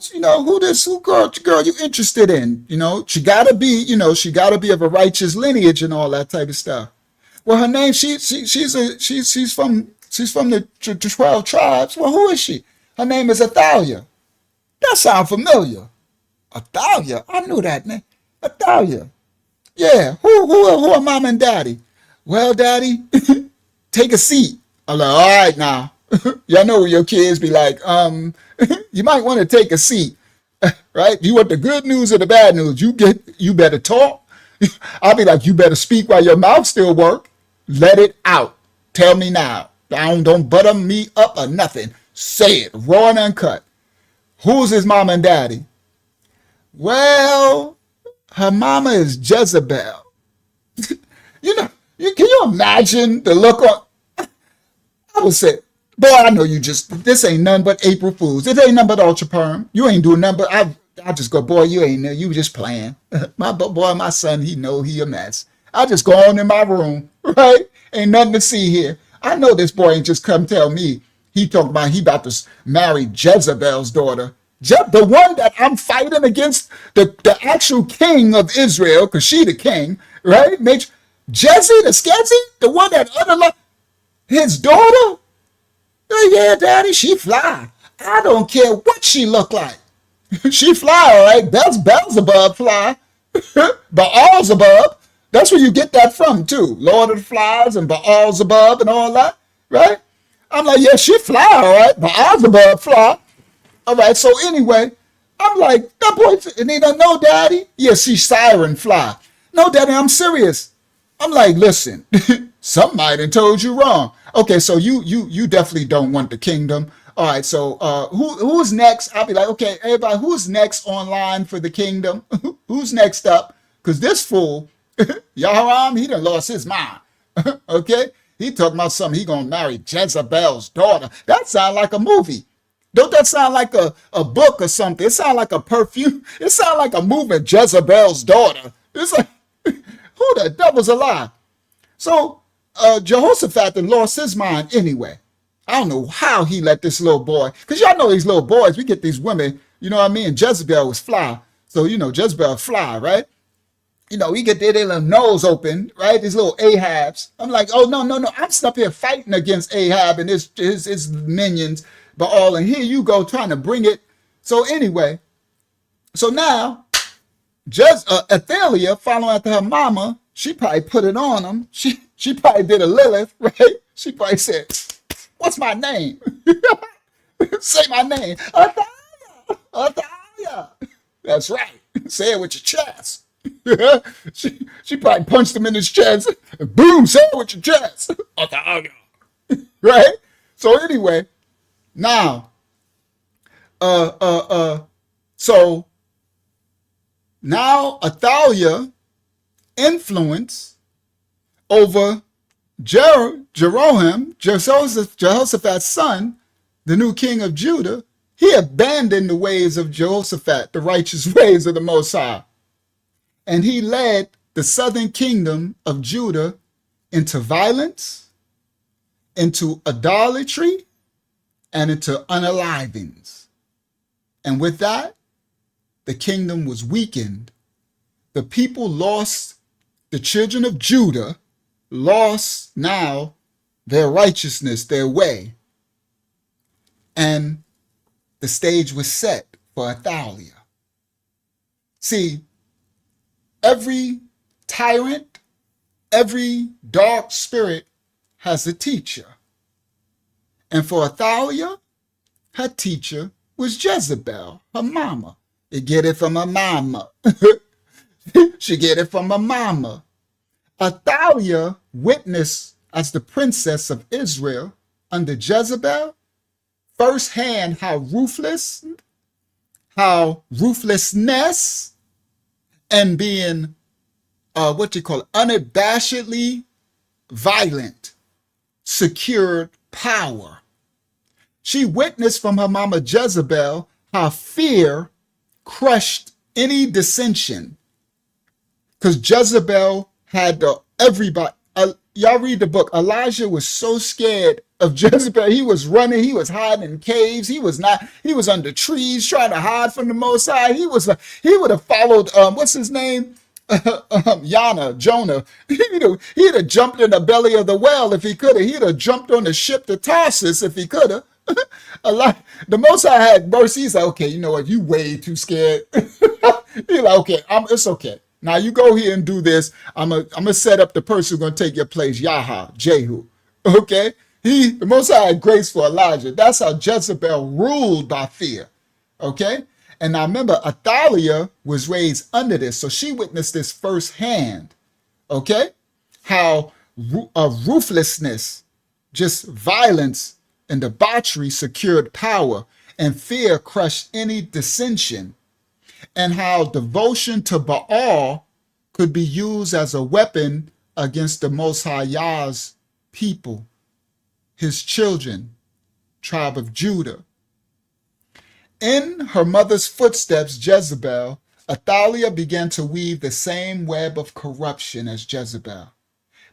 girl you interested in? She gotta be of a righteous lineage and all that type of stuff. Well, her name, she's from the 12 tribes. Well, who is she? Her name is Athaliah. That sounds familiar. Athaliah, I knew that name. Athaliah. Yeah, who are mom and daddy? Well, daddy, take a seat. I'm like, all right now. Y'all know your kids be like, you might want to take a seat, right? You want the good news or the bad news? You better talk. I'll be like, you better speak while your mouth still work. Let it out. Tell me now. Don't butter me up or nothing. Say it, raw and uncut. Who's his mom and daddy? Well, her mama is Jezebel. Can you imagine the look on? I would say, boy, I know this ain't nothing but April Fools. This ain't nothing but Ultra Perm. You ain't doing nothing but, I just go, boy, you ain't there. You just playing. My son, he know he a mess. I just go on in my room, right? Ain't nothing to see here. I know this boy ain't just come tell me he talking about he about to marry Jezebel's daughter. The one that I'm fighting against, the actual king of Israel, because she the king, right? Jeze the Skezi, the one that his daughter? Oh, yeah, daddy, she fly. I don't care what she look like. She fly, all right? Beelzebub fly. Baalzebub. That's where you get that from, too. Lord of the Flies and Baalzebub and all that, right? I'm like, yeah, she fly, all right? Baalzebub fly. All right, so anyway, I'm like, that boy, and he don't know, daddy? Yes, she's siren fly. No, daddy, I'm serious. I'm like, listen, somebody done told you wrong. Okay, so you definitely don't want the kingdom. All right, so who's next? I'll be like, okay, everybody, who's next online for the kingdom? Who's next up? Because this fool, Yaharam, he done lost his mind. Okay? He talking about something, he gonna marry Jezebel's daughter. That sound like a movie. Don't that sound like a book or something? It sound like a perfume. It sound like a movie, Jezebel's daughter. It's like, who the devil's alive? So Jehoshaphat then lost his mind anyway. I don't know how he let this little boy, because y'all know these little boys, we get these women, you know what I mean? Jezebel was fly. So, you know, Jezebel fly, right? You know, we get their little nose open, right? These little Ahabs. I'm like, oh, no. I'm stuck here fighting against Ahab and his minions, but all, and here you go trying to bring it. So anyway, so now, Athaliah, following after her mama, she probably put it on him. She probably did a Lilith, right? She probably said, what's my name? Say my name. Athaliah. That's right. Say it with your chest. she probably punched him in his chest. Boom, say it with your chest. Right? So anyway, now, so now Athaliah influence over Jehoram, Jehoshaphat's son, the new king of Judah. He abandoned the ways of Jehoshaphat, the righteous ways of the Most High. And he led the southern kingdom of Judah into violence, into idolatry, and into unalivings. And with that, the kingdom was weakened. The people lost, the children of Judah lost now their righteousness, their way. And the stage was set for Athaliah. See, every tyrant, every dark spirit has a teacher. And for Athaliah, her teacher was Jezebel, her mama. You get it from her mama. She get it from her mama. Athaliah witnessed as the princess of Israel under Jezebel firsthand how ruthlessness and being unabashedly violent secured power. She witnessed from her mama Jezebel how fear crushed any dissension. Because Jezebel had everybody. Y'all read the book. Elijah was so scared of Jezebel. He was running. He was hiding in caves. He was under trees trying to hide from the Most High. He would have followed, what's his name? Jonah. He'd have jumped in the belly of the whale if he could have. He'd have jumped on the ship to Tarsus if he could have. The Most High had mercy. He's like, okay, you know what? You way too scared. He's like, okay, it's okay. Now you go here and do this. I'm gonna set up the person who's gonna take your place, Jehu. Okay? The Most High had grace for Elijah. That's how Jezebel ruled by fear. Okay? And now remember, Athaliah was raised under this, so she witnessed this firsthand. Okay? How ruthlessness, just violence and debauchery secured power, and fear crushed any dissension. And how devotion to Baal could be used as a weapon against the Most High Yah's people, his children, tribe of Judah. In her mother's footsteps, Jezebel, Athaliah began to weave the same web of corruption as Jezebel.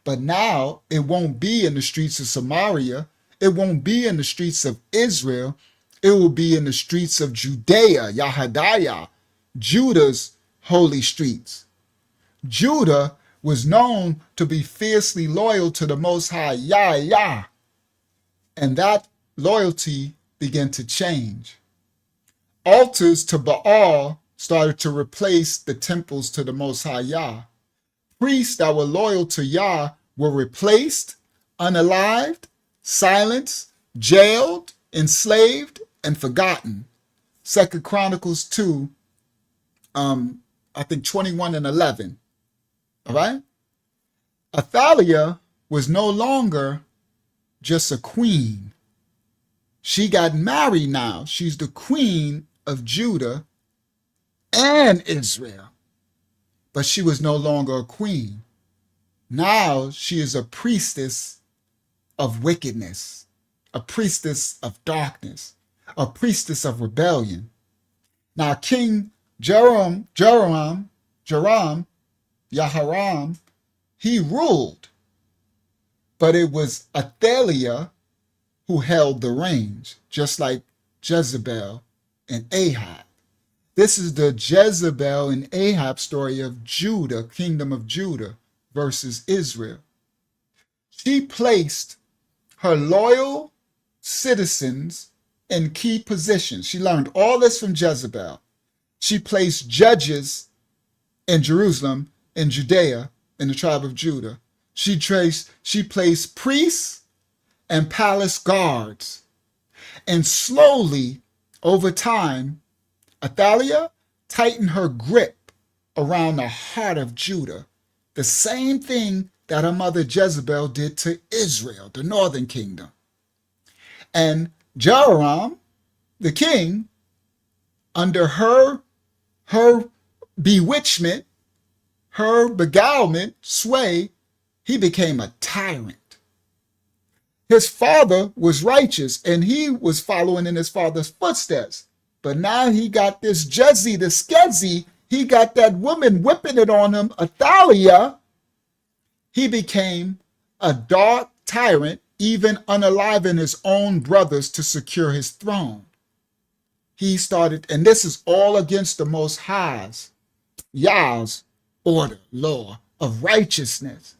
But now it won't be in the streets of Samaria. It won't be in the streets of Israel. It will be in the streets of Judea, Yahadiah, Judah's holy streets. Judah was known to be fiercely loyal to the Most High Yah. And that loyalty began to change. Altars to Baal started to replace the temples to the Most High Yah. Priests that were loyal to Yah were replaced, unalived, silenced, jailed, enslaved, and forgotten. 2 Chronicles 2, I think 21 and 11. All right? Athaliah was no longer just a queen. She got married now. She's the queen of Judah and Israel. But she was no longer a queen. Now she is a priestess of wickedness, a priestess of darkness, a priestess of rebellion. Now King Jehoram, Yaharam, he ruled, but it was Athaliah who held the reins, just like Jezebel and Ahab. This is the Jezebel and Ahab story of Judah, kingdom of Judah versus Israel. She placed her loyal citizens in key positions. She learned all this from Jezebel. She placed judges in Jerusalem, in Judea, in the tribe of Judah. She placed priests and palace guards. And slowly, over time, Athaliah tightened her grip around the heart of Judah. The same thing that her mother Jezebel did to Israel, the northern kingdom. And Jehoram, the king, under her bewitchment, her beguilement, sway, he became a tyrant. His father was righteous and he was following in his father's footsteps. But now he got this Jezzy, the Skedzy, he got that woman whipping it on him, Athaliah. He became a dark tyrant, even unaliving his own brothers to secure his throne. He started, and this is all against the Most High's, Yah's order, law of righteousness.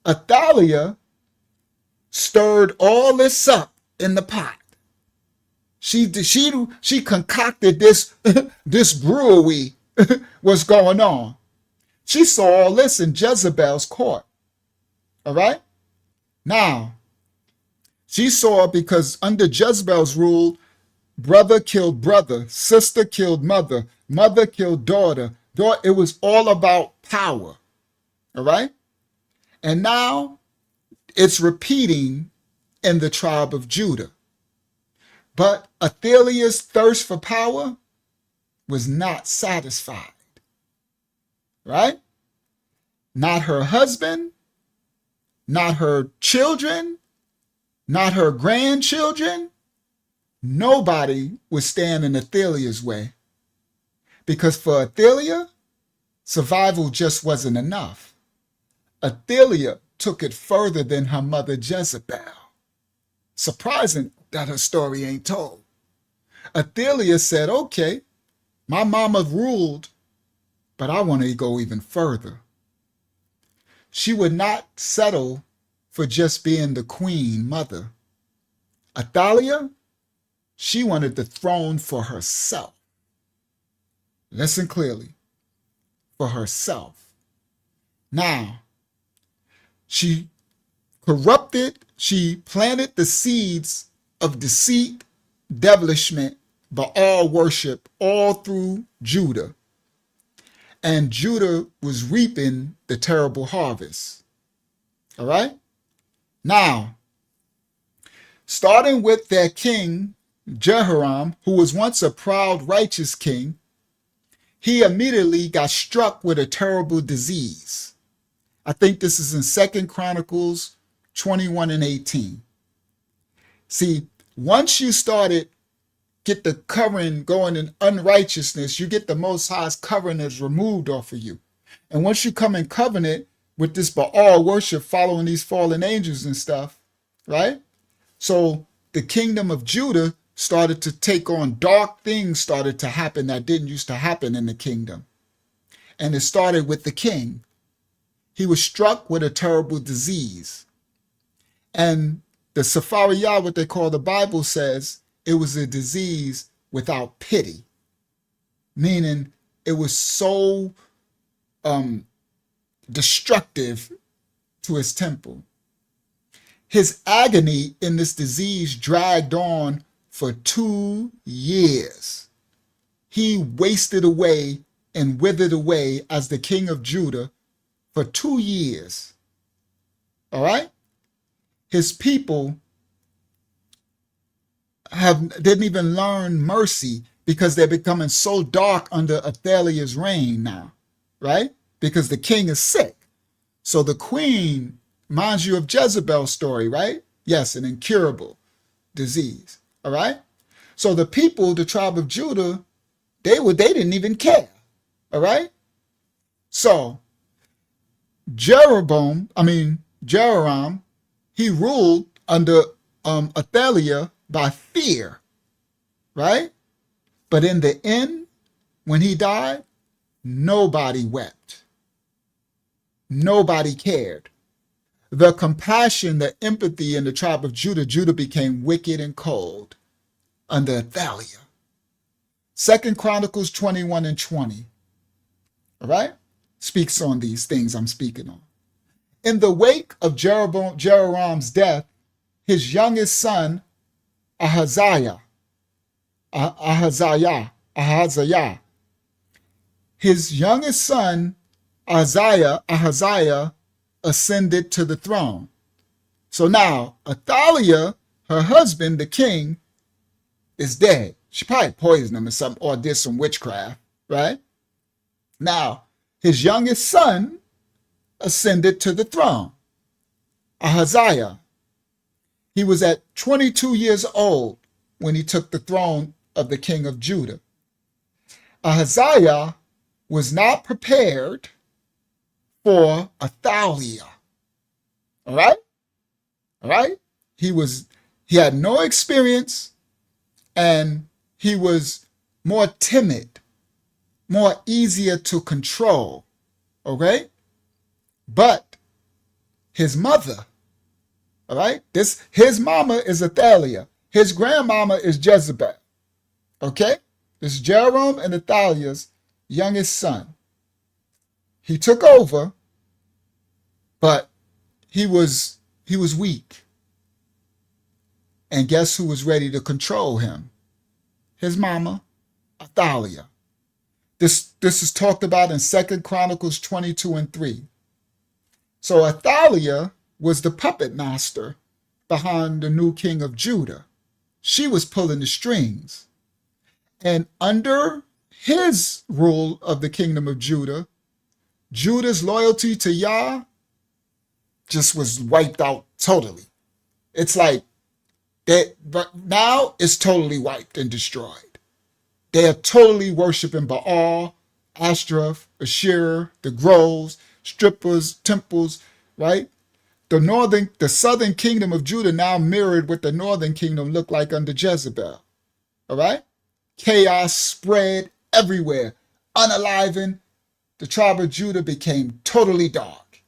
Athaliah stirred all this up in the pot. She concocted this, this brewery, what's going on. She saw all this in Jezebel's court. All right? Now, she saw, because under Jezebel's rule, brother killed brother, sister killed mother, mother killed daughter. It was all about power. All right? And now it's repeating in the tribe of Judah. But Athaliah's thirst for power was not satisfied. Right? Not her husband, not her children, not her grandchildren. Nobody would stand in Athaliah's way. Because for Athaliah, survival just wasn't enough. Athaliah took it further than her mother Jezebel. Surprising that her story ain't told. Athaliah said, okay, my mama ruled, but I want to go even further. She would not settle for just being the queen mother. Athaliah, she wanted the throne for herself. Listen clearly, for herself. Now, she planted the seeds of deceit, devilishment, Baal worship all through Judah. And Judah was reaping the terrible harvest. All right? Now, starting with their king, Jehoram, who was once a proud, righteous king, he immediately got struck with a terrible disease. I think this is in 2 Chronicles 21 and 18. See, once you get the covering going in unrighteousness, you get the Most High's covering is removed off of you. And once you come in covenant with this Baal worship, following these fallen angels and stuff, right? So the kingdom of Judah started to take on, dark things started to happen that didn't used to happen in the kingdom. And it started with the king. He was struck with a terrible disease. And the Safariyah, what they call the Bible, says it was a disease without pity, meaning it was so destructive to his temple. His agony in this disease dragged on for 2 years. He wasted away and withered away as the king of Judah for 2 years. All right? His people didn't even learn mercy because they're becoming so dark under Athaliah's reign now, right? Because the king is sick. So the queen reminds you of Jezebel's story, right? Yes, an incurable disease. All right. So the people, the tribe of Judah, they didn't even care. All right. So Jeroboam, he ruled under Athaliah by fear, right? But in the end, when he died, nobody wept. Nobody cared. The compassion, the empathy in the tribe of Judah became wicked and cold under Athaliah. 2 Chronicles 21 and 20, all right, speaks on these things I'm speaking on. In the wake of Jeroboam's death, his youngest son, Ahaziah, his youngest son, Ahaziah, ascended to the throne. So now, Athaliah, her husband, the king, is dead. She probably poisoned him or something, or did some witchcraft, right? Now, his youngest son ascended to the throne, Ahaziah. He was at 22 years old when he took the throne of the king of Judah. Ahaziah was not prepared for Athaliah. All right? All right? He had no experience, and he was more timid, more easier to control. Okay? But his mother, all right? His mama is Athaliah. His grandmama is Jezebel. Okay? This is Jeroboam and Athaliah's youngest son. He took over, but he was weak. And guess who was ready to control him? His mama, Athaliah. This is talked about in 2 Chronicles 22 and 3. So Athaliah was the puppet master behind the new king of Judah. She was pulling the strings. And under his rule of the kingdom of Judah, Judah's loyalty to Yah just was wiped out totally. It's like but now it's totally wiped and destroyed. They are totally worshiping Baal, Ashtaroth, Asherah, the groves, strippers, temples, right? The southern kingdom of Judah now mirrored what the northern kingdom looked like under Jezebel. All right? Chaos spread everywhere. Unalivened, the tribe of Judah became totally dark.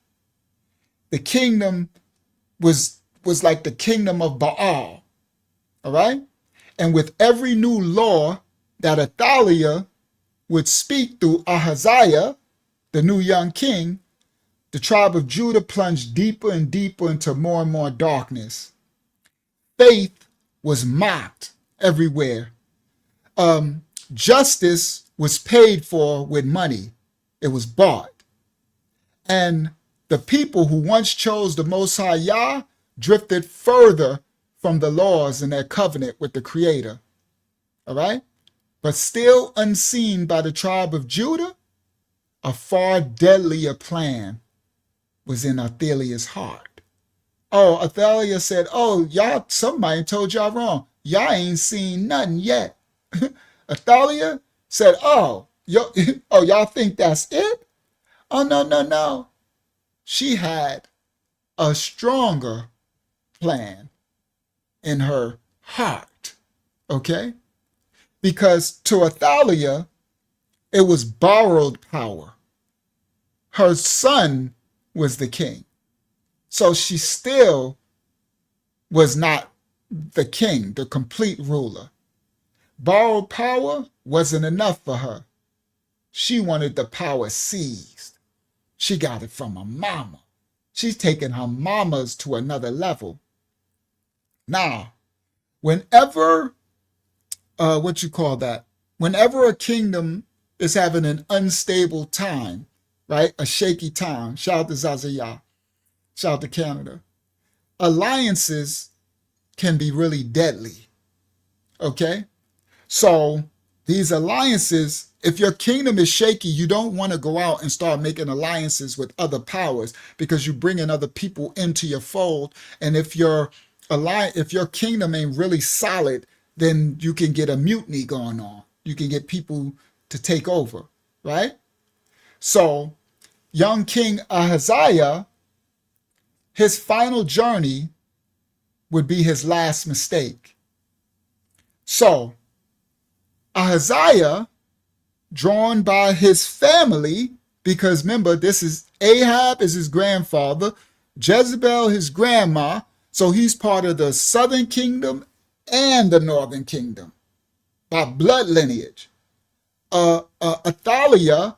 The kingdom was like the kingdom of Baal. All right? And with every new law that Athaliah would speak through Ahaziah, the new young king, the tribe of Judah plunged deeper and deeper into more and more darkness. Faith was mocked everywhere. Justice was paid for with money. It was bought. And the people who once chose the Most High Yah drifted further from the laws and their covenant with the Creator. All right? But still unseen by the tribe of Judah, a far deadlier plan was in Athaliah's heart. Oh, Athaliah said, oh, y'all, somebody told y'all wrong. Y'all ain't seen nothing yet. Athaliah said, y'all think that's it? Oh, no. She had a stronger plan in her heart, okay? Because to Athaliah, it was borrowed power. Her son was the king. So she still was not the king, the complete ruler. Borrowed power wasn't enough for her. She wanted the power seized. She got it from her mama. She's taking her mamas to another level. Now, whenever, whenever a kingdom is having an unstable time, right? A shaky time. Shout out to Zazayah. Shout out to Canada. Alliances can be really deadly. Okay? So these alliances, if your kingdom is shaky, you don't want to go out and start making alliances with other powers because you're bringing other people into your fold. And if your kingdom ain't really solid, then you can get a mutiny going on. You can get people to take over, right? So young King Ahaziah, his final journey would be his last mistake. So Ahaziah, drawn by his family, because remember, this is Ahab is his grandfather, Jezebel his grandma, so he's part of the southern kingdom and the northern kingdom by blood lineage. Athaliah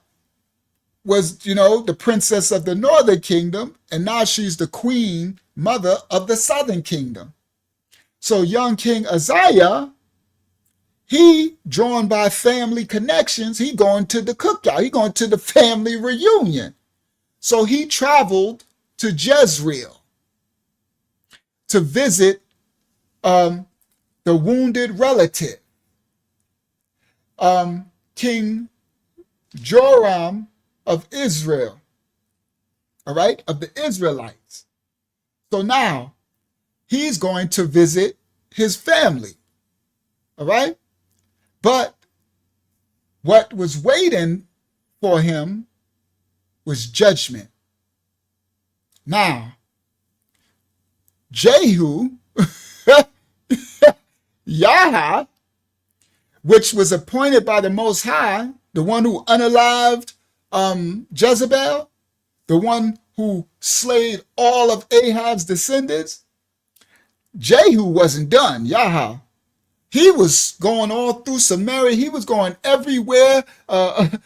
was, the princess of the northern kingdom, and now she's the queen mother of the southern kingdom. So young King Uzziah, he, drawn by family connections, he going to the cookout. He going to the family reunion. So he traveled to Jezreel to visit the wounded relative, King Joram of Israel, all right, of the Israelites. So now he's going to visit his family, all right? But what was waiting for him was judgment. Now, Jehu, Yahweh, which was appointed by the Most High, the one who unalived Jezebel, the one who slayed all of Ahab's descendants, Jehu wasn't done. Yahweh, he was going all through Samaria. He was going everywhere.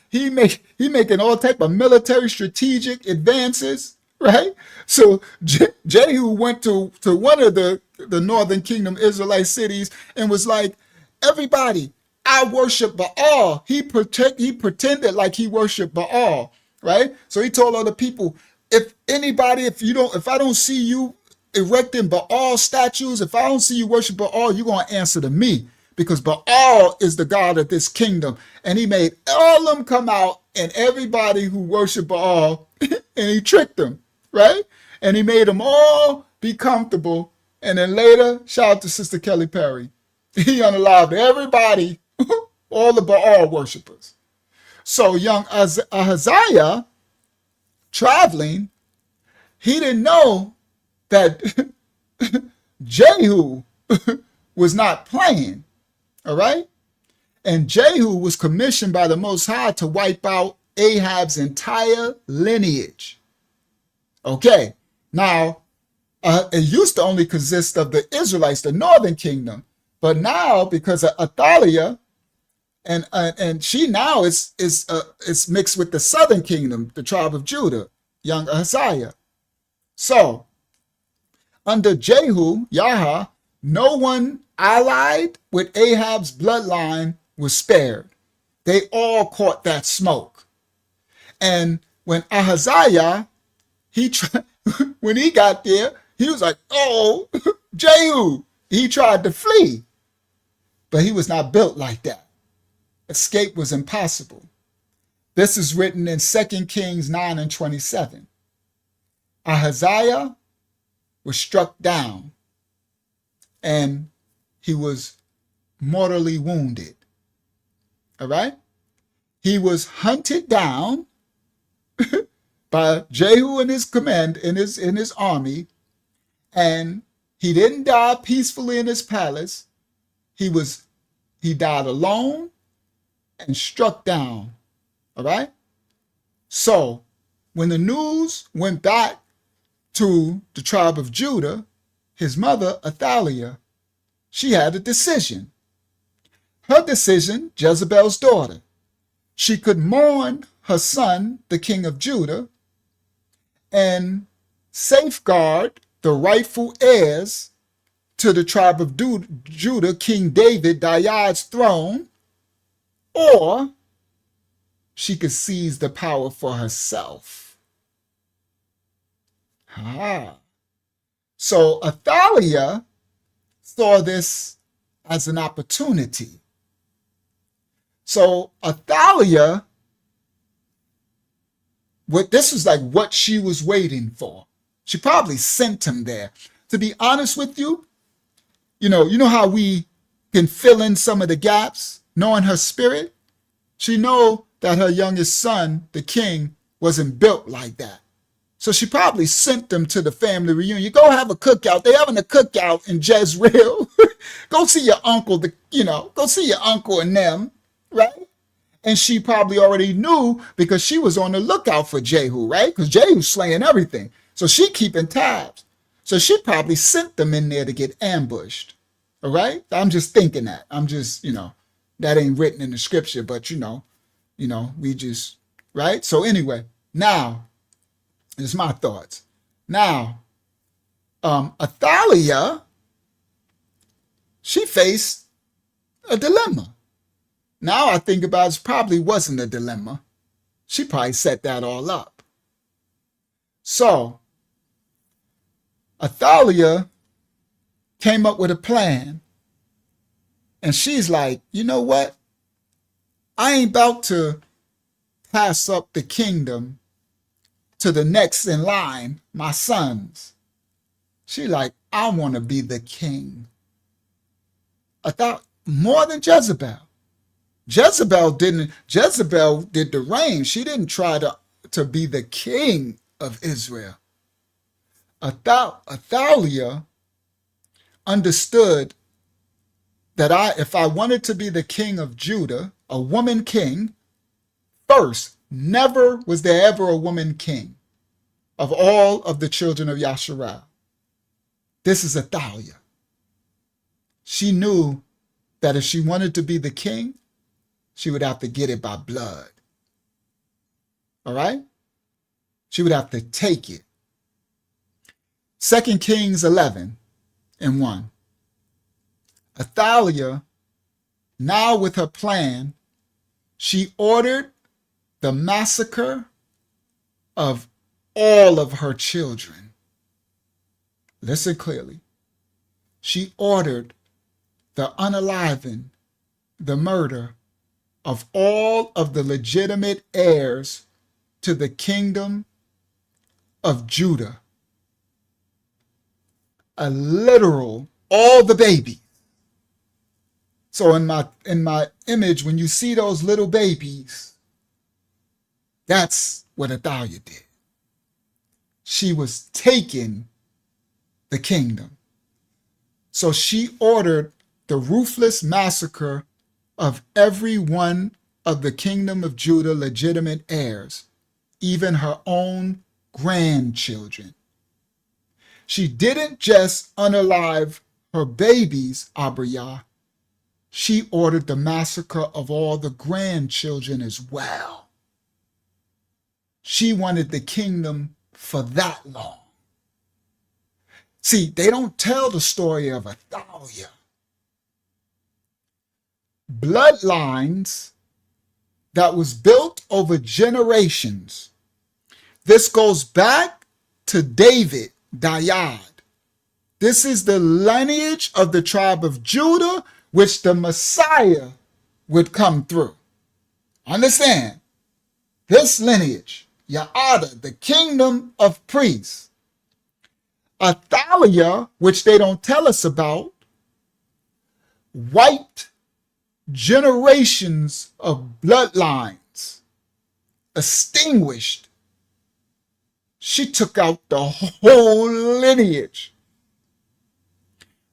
He making all type of military strategic advances, right? So Jehu went to one of the northern kingdom Israelite cities and was like, everybody, I worship Baal. He pretended like he worshiped Baal, right? So he told other people, if I don't see you erecting Baal statues, if I don't see you worship Baal, you're going to answer to me, because Baal is the God of this kingdom. And he made all of them come out, and everybody who worshiped Baal, and he tricked them, right? And he made them all be comfortable. And then later, shout out to Sister Kelly Perry, he unalived everybody, all the Baal worshipers. So young Ahaziah, traveling, he didn't know that Jehu was not playing, all right? And Jehu was commissioned by the Most High to wipe out Ahab's entire lineage. Okay, now, it used to only consist of the Israelites, the northern kingdom, but now, because of Athaliah, and she now is mixed with the southern kingdom, the tribe of Judah, young Ahaziah. So, under Jehu, Yahweh, no one allied with Ahab's bloodline was spared. They all caught that smoke. And when Ahaziah, when he got there, he was like, oh, Jehu. He tried to flee, but he was not built like that. Escape was impossible. This is written in 2 Kings 9 and 27. Ahaziah was struck down, and he was mortally wounded. All right? He was hunted down by Jehu and his command in his army, and he didn't die peacefully in his palace. He died alone and struck down. All right? So when the news went back to the tribe of Judah, his mother, Athaliah, she had a decision. Her decision, Jezebel's daughter, she could mourn her son, the king of Judah, and safeguard the rightful heirs to the tribe of Judah, King David, Dayaad's throne, or she could seize the power for herself. So Athaliah saw this as an opportunity. So Athaliah, this was like what she was waiting for. She probably sent him there. To be honest with you, you know how we can fill in some of the gaps, knowing her spirit? She know that her youngest son, the king, wasn't built like that. So she probably sent them to the family reunion. Go have a cookout. They're having a cookout in Jezreel. Go see your uncle, go see your uncle and them, right? And she probably already knew because she was on the lookout for Jehu, right? Because Jehu's slaying everything. So she keeping tabs. So she probably sent them in there to get ambushed. All right? I'm just thinking that. I'm just, that ain't written in the scripture, but we just, right? So anyway, now, it's my thoughts. Now, Athaliah, she faced a dilemma. Now I think about it probably wasn't a dilemma. She probably set that all up. So, Athaliah came up with a plan. And she's like, you know what? I ain't about to pass up the kingdom to the next in line, my sons. She like, I want to be the king. I thought more than Jezebel. Jezebel did the reign. She didn't try to be the king of Israel. Athaliah understood that if I wanted to be the king of Judah, a woman king, first, never was there ever a woman king of all of the children of Yasharal. This is Athaliah. She knew that if she wanted to be the king, she would have to get it by blood. All right? She would have to take it. 2 Kings 11:1. Athaliah, now with her plan, she ordered the massacre of all of her children. Listen clearly. She ordered the unaliving, the murder of all of the legitimate heirs to the kingdom of Judah. A literal, all the babies. So in my image, when you see those little babies, that's what Athaliah did. She was taking the kingdom. So she ordered the ruthless massacre of every one of the kingdom of Judah legitimate heirs, even her own grandchildren. She didn't just unalive her babies, Abriah. She ordered the massacre of all the grandchildren as well. She wanted the kingdom for that long. See, they don't tell the story of Athaliah. Bloodlines that was built over generations. This goes back to David, Dayad. This is the lineage of the tribe of Judah, which the Messiah would come through. Understand? This lineage, Yaada, the kingdom of priests. Athaliah, which they don't tell us about, wiped generations of bloodlines, extinguished. She took out the whole lineage.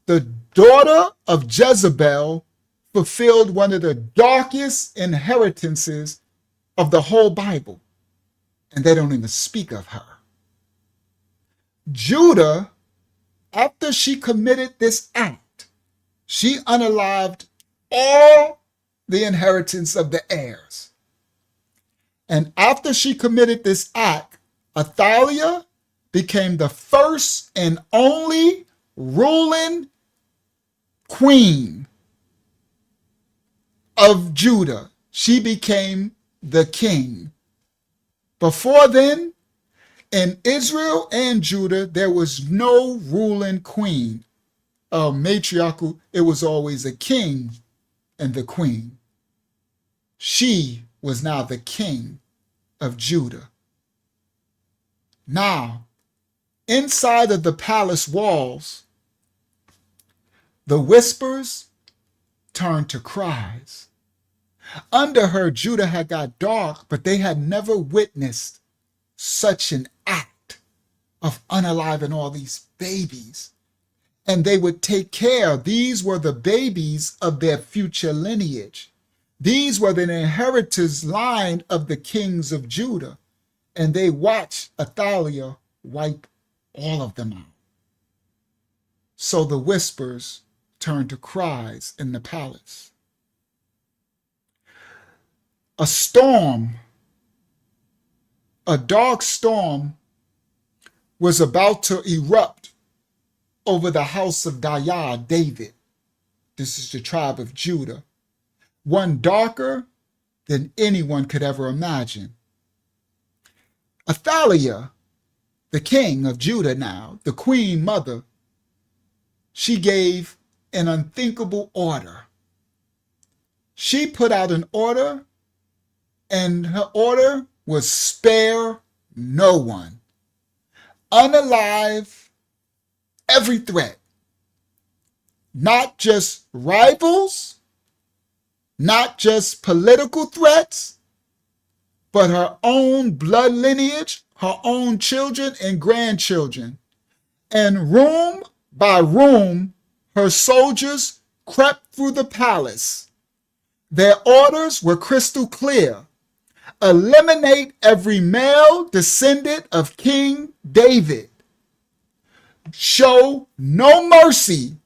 The daughter of Jezebel fulfilled one of the darkest inheritances of the whole Bible, and they don't even speak of her. Judah, after she committed this act, she unalived all the inheritance of the heirs. And after she committed this act, Athaliah became the first and only ruling queen of Judah. She became the king. Before then, in Israel and Judah, there was no ruling queen. Matriarchal, it was always a king and the queen. She was now the king of Judah. Now, inside of the palace walls, the whispers turned to cries. Under her, Judah had got dark, but they had never witnessed such an act of unaliving all these babies. And they would take care. These were the babies of their future lineage. These were the inheritors line of the kings of Judah. And they watched Athaliah wipe all of them out. So the whispers turned to cries in the palace. A storm, a dark storm, was about to erupt over the house of David. This is the tribe of Judah. One darker than anyone could ever imagine. Athaliah, the king of Judah now, the queen mother, she gave an unthinkable order. She put out an order, and her order was spare no one. Unalive every threat. Not just rivals, not just political threats, but her own blood lineage, her own children and grandchildren. And room by room, her soldiers crept through the palace. Their orders were crystal clear. Eliminate every male descendant of King David. Show no mercy.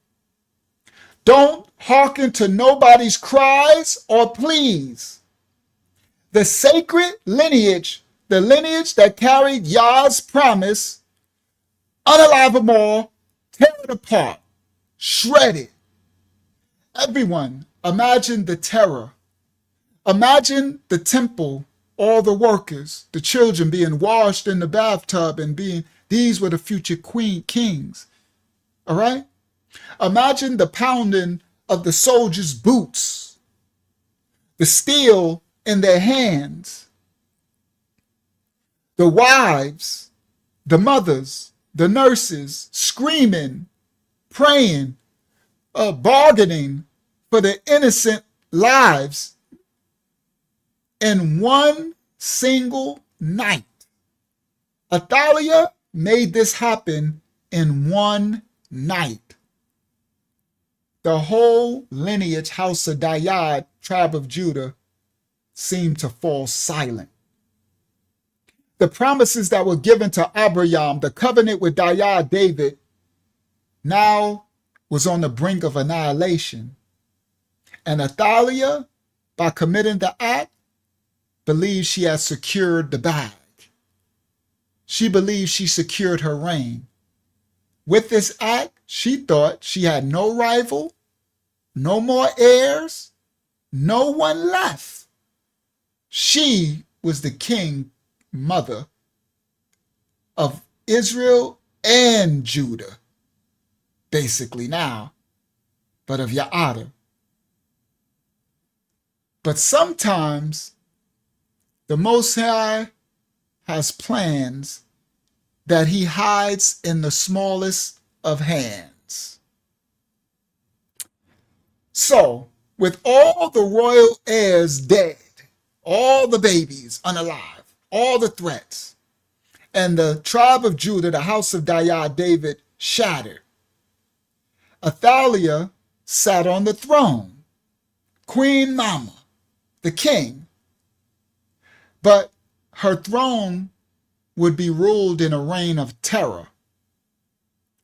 Don't hearken to nobody's cries or pleas. The sacred lineage, the lineage that carried Yah's promise, unalive them all, tear it apart, shred it. Everyone, imagine the terror. Imagine the temple, all the workers, the children being washed in the bathtub and these were the future kings. All right? Imagine the pounding of the soldiers' boots, the steel in their hands, the wives, the mothers, the nurses screaming, praying, bargaining for their innocent lives in one single night. Athaliah made this happen in one night. The whole lineage, house of David, tribe of Judah, seemed to fall silent. The promises that were given to Abraham, the covenant with David, now was on the brink of annihilation. And Athaliah, by committing the act, believed she had secured the bag. She believed she secured her reign. With this act, she thought she had no rival, no more heirs, no one left. She was the king mother of Israel and Judah, basically now, but of Ya'ada. But sometimes the Most High has plans that he hides in the smallest of hands. So, with all the royal heirs dead, all the babies unalive, all the threats, and the tribe of Judah, the house of David, shattered, Athaliah sat on the throne, Queen Mama, the king. But her throne would be ruled in a reign of terror.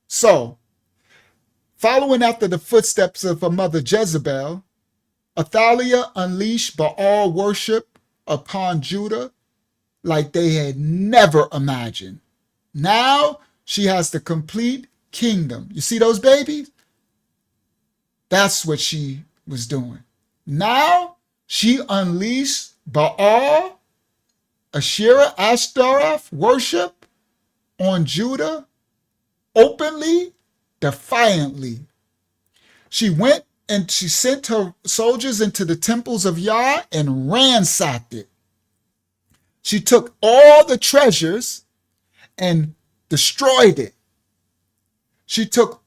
So, following after the footsteps of her mother Jezebel, Athaliah unleashed Baal worship upon Judah like they had never imagined. Now she has the complete kingdom. You see those babies? That's what she was doing. Now she unleashed Baal, Asherah, Ashtaroth worship on Judah openly, defiantly. She went and she sent her soldiers into the temples of Yah and ransacked it. She took all the treasures and destroyed it. She took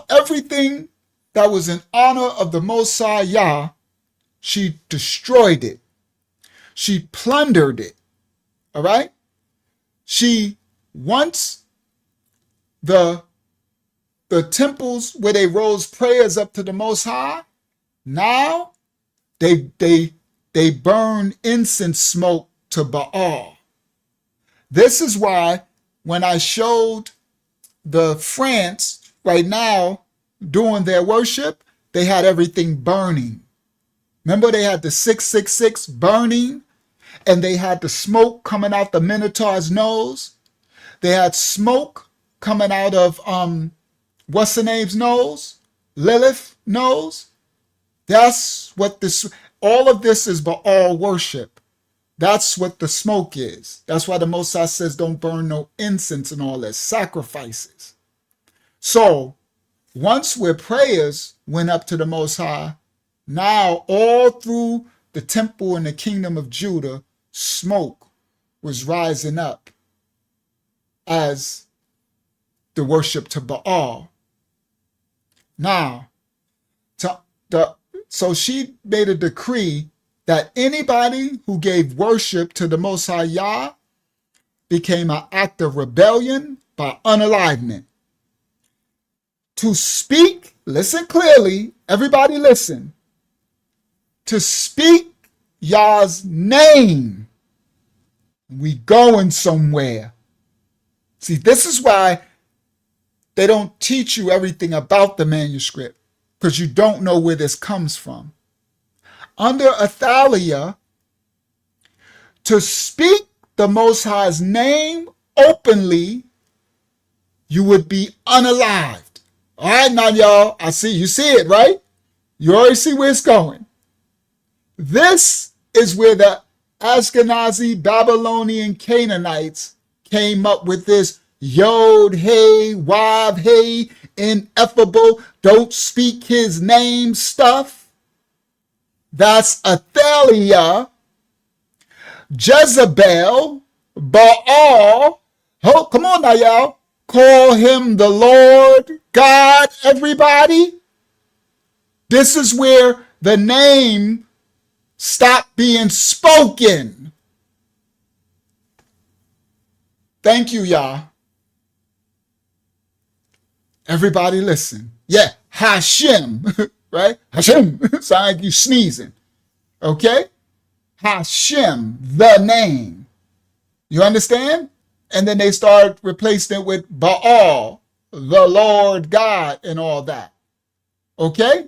everything that was in honor of the Most High Yah. She destroyed it. She plundered it. All right? Once the temples where they rose prayers up to the Most High, now they burn incense smoke to Baal. This is why when I showed the France right now doing their worship, they had everything burning. Remember, they had the 666 burning, and they had the smoke coming out the Minotaur's nose. They had smoke coming out of what's the name's nose? Lilith nose. That's what all of this is Baal worship. That's what the smoke is. That's why the Most High says don't burn no incense and all that, sacrifices. So once where prayers went up to the Most High, now all through the temple and the kingdom of Judah, smoke was rising up as the worship to Baal. Now, so she made a decree that anybody who gave worship to the Most High Yah became an act of rebellion by unalivement. To speak, listen clearly, everybody listen, to speak Yah's name, we going somewhere. See, this is why they don't teach you everything about the manuscript, because you don't know where this comes from. Under Athaliah, to speak the Most High's name openly, you would be unalived. All right, now, y'all, you see it, right? You already see where it's going. This is where the Ashkenazi Babylonian Canaanites came up with this Yod, Hey, Wav, Hey, ineffable, don't speak his name stuff. That's Athaliah, Jezebel, Baal. Oh, come on now, y'all. Call him the Lord God, everybody. This is where the name stopped being spoken. Thank you, y'all. Everybody listen. Yeah, Hashem, right? Hashem, sound like you sneezing. Okay? Hashem, the name. You understand? And then they start replacing it with Baal, the Lord God, and all that. Okay?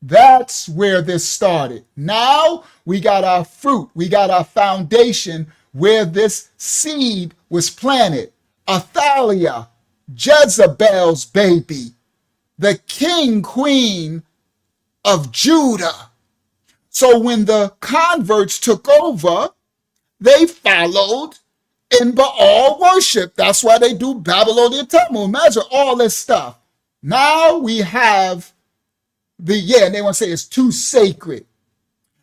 That's where this started. Now we got our fruit. We got our foundation where this seed was planted. Athaliah, Jezebel's baby, the queen of Judah. So when the converts took over, they followed in Baal worship. That's why they do Babylonian temple. Imagine all this stuff. Now we have and they want to say it's too sacred.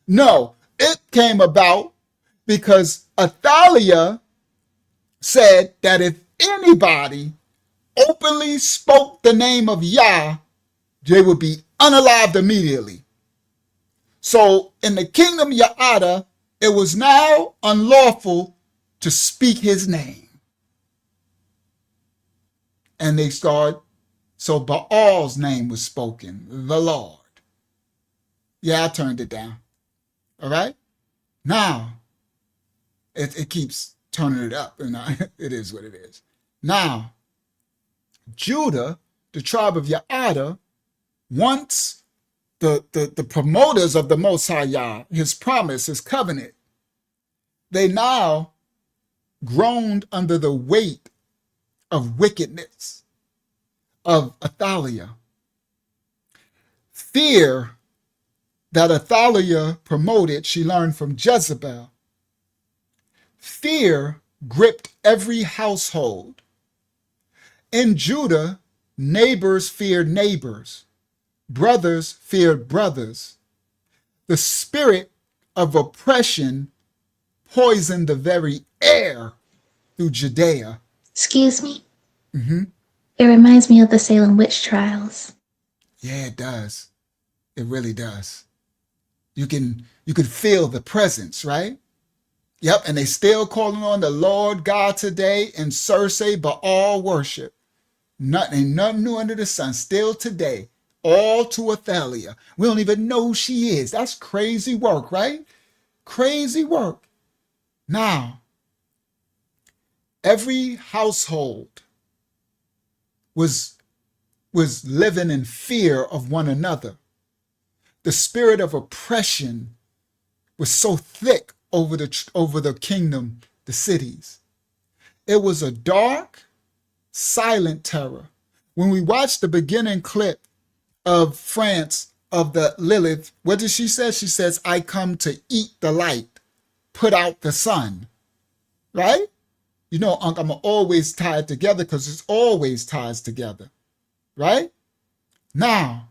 No, it came about because Athaliah said that if anybody openly spoke the name of Yah, they would be unalived immediately. So in the kingdom Ya'ada, it was now unlawful to speak his name. And they started, so Baal's name was spoken, the Lord. Yeah, I turned it down. All right? Now, it keeps turning it up, and it is what it is. Now, Judah, the tribe of Ya'ada, once the promoters of the Most High Yah, his promise, his covenant, they now groaned under the weight of wickedness of Athaliah. Fear that Athaliah promoted, she learned from Jezebel. Fear gripped every household. In Judah, neighbors feared neighbors. Brothers feared brothers. The spirit of oppression poisoned the very air through Judea. Excuse me? Mm-hmm. It reminds me of the Salem witch trials. Yeah, it does. It really does. You can feel the presence, right? Yep, and they still calling on the Lord God today in Circe, Baal worship. Ain't nothing new under the sun. Still today, all to Athaliah. We don't even know who she is. That's crazy work, right? Crazy work. Now, every household was living in fear of one another. The spirit of oppression was so thick over the kingdom, the cities. It was a dark, silent terror. When we watched the beginning clip of France of the Lilith, what does she say? She says, I come to eat the light, put out the sun, right? You know, I'm always tied together because it's always ties together, right? Now,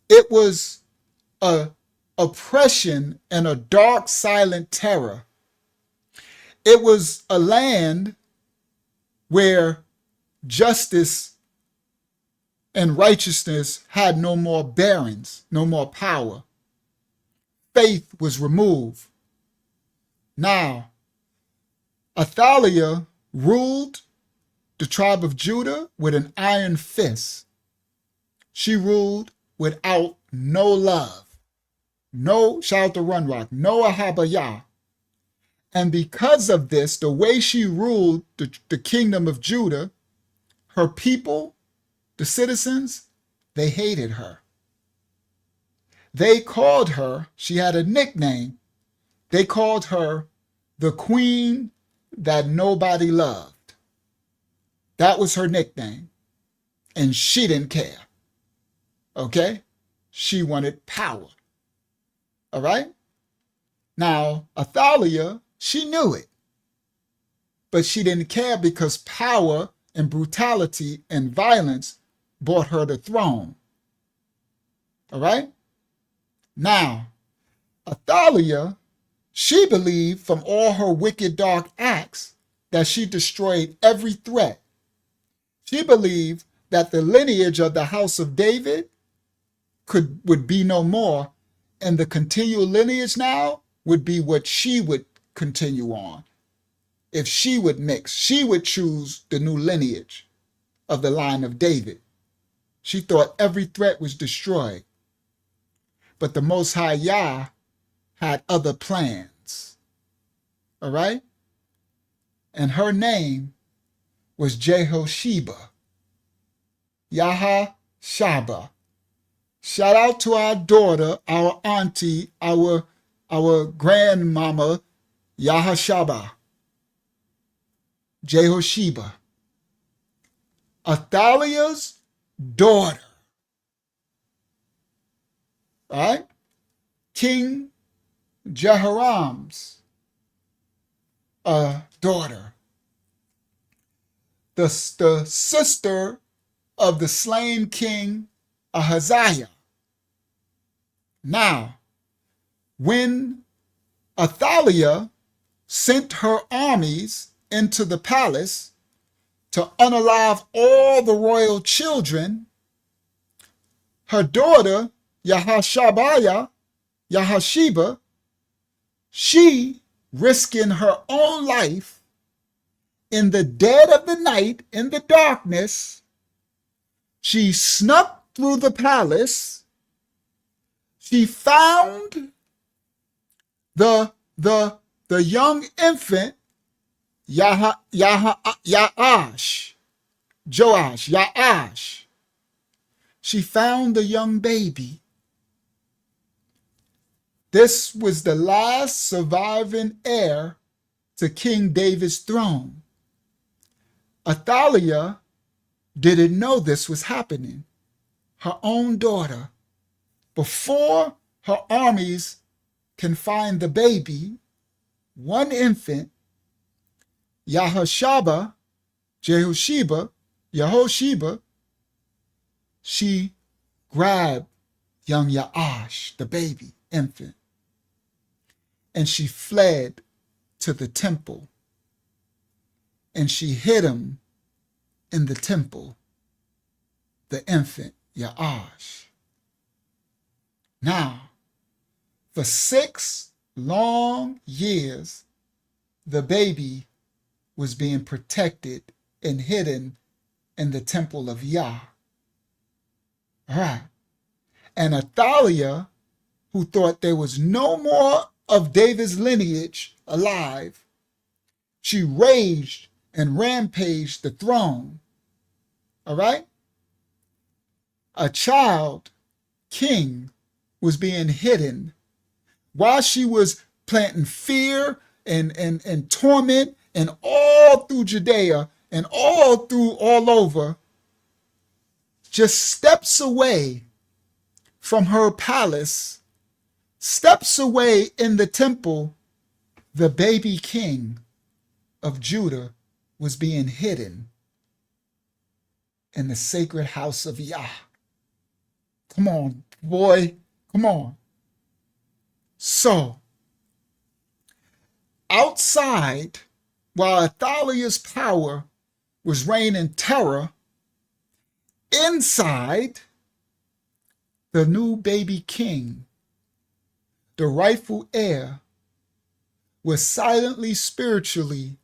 it was a oppression and a dark, silent terror. It was a land where justice and righteousness had no more bearings, no more power. Faith was removed. Now, Athaliah ruled the tribe of Judah with an iron fist. She ruled without no love. No, shout out to Run Rock, no Ahabayah. And because of this, the way she ruled the kingdom of Judah, her people, the citizens, they hated her. They called her, she had a nickname, they called her the queen that nobody loved. That was her nickname. And she didn't care. Okay? She wanted power. All right? Now, Athaliah, she knew it. But she didn't care because power and brutality and violence brought her the throne. All right? Now, Athaliah, she believed from all her wicked dark acts that she destroyed every threat. She believed that the lineage of the house of David would be no more, and the continual lineage now would be what she would continue on. If she would mix, she would choose the new lineage of the line of David. She thought every threat was destroyed. But the Most High Yah had other plans. All right? And her name was Jehosheba. Yahashaba. Shout out to our daughter, our auntie, our grandmama, Yahashaba. Jehosheba. Athaliah's daughter. All right? King Jehoram's daughter. The sister of the slain king Ahaziah. Now, when Athaliah sent her armies into the palace to unalive all the royal children, her daughter, Yahasheba, she, risking her own life in the dead of the night, in the darkness, she snuck through the palace. She found the young infant, Joash. She found the young baby. This was the last surviving heir to King David's throne. Athaliah didn't know this was happening. Her own daughter, before her armies can find the baby, one infant, Yehosheba, she grabbed young Ya'ash, the baby, infant, and she fled to the temple, and she hid him in the temple, the infant Ya'ash. Now, for 6 long years, the baby was being protected and hidden in the temple of Yah. All right. And Athaliah, who thought there was no more of David's lineage alive, she raged and rampaged the throne. All right? A child king was being hidden while she was planting fear and torment and all through Judea and all over, just steps away from her palace, steps away in the temple, the baby king of Judah was being hidden in the sacred house of Yah. Come on, boy, come on. So, outside, while Athaliah's power was reigning terror, inside, the new baby king, the rightful heir, was silently, spiritually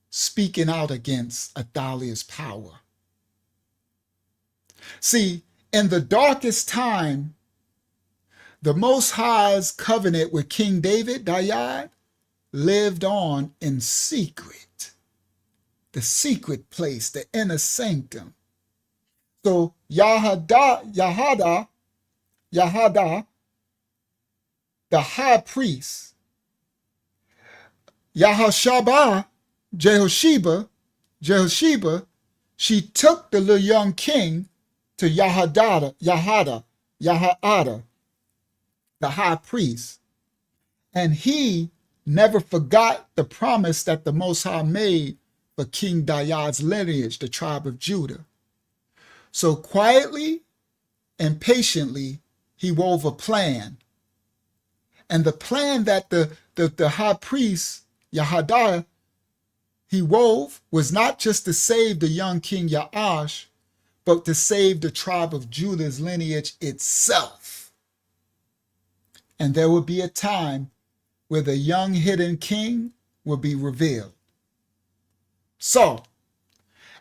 speaking out against Athaliah's power. See, in the darkest time, the Most High's covenant with King David, Dayad, lived on in secret, the secret place, the inner sanctum. So Yahada, the high priest, Jehosheba, she took the little young king to Yahada, the high priest, and he never forgot the promise that the Most High made for King Dayad's lineage, the tribe of Judah. So quietly and patiently, he wove a plan. And the plan that the high priest, Yahadiah, he wove was not just to save the young king Ya'ash, but to save the tribe of Judah's lineage itself. And there would be a time where the young hidden king will be revealed. So,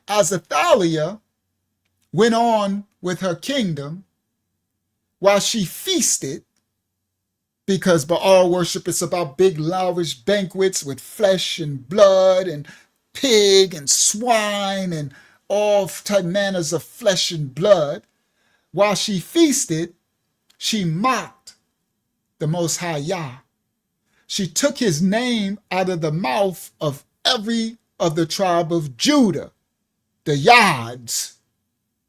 as Athaliah went on with her kingdom, while she feasted, because Baal worship is about big lavish banquets with flesh and blood and pig and swine and all type manners of flesh and blood, while she feasted, she mocked the Most High Yah. She took his name out of the mouth of every of the tribe of Judah, the Yads.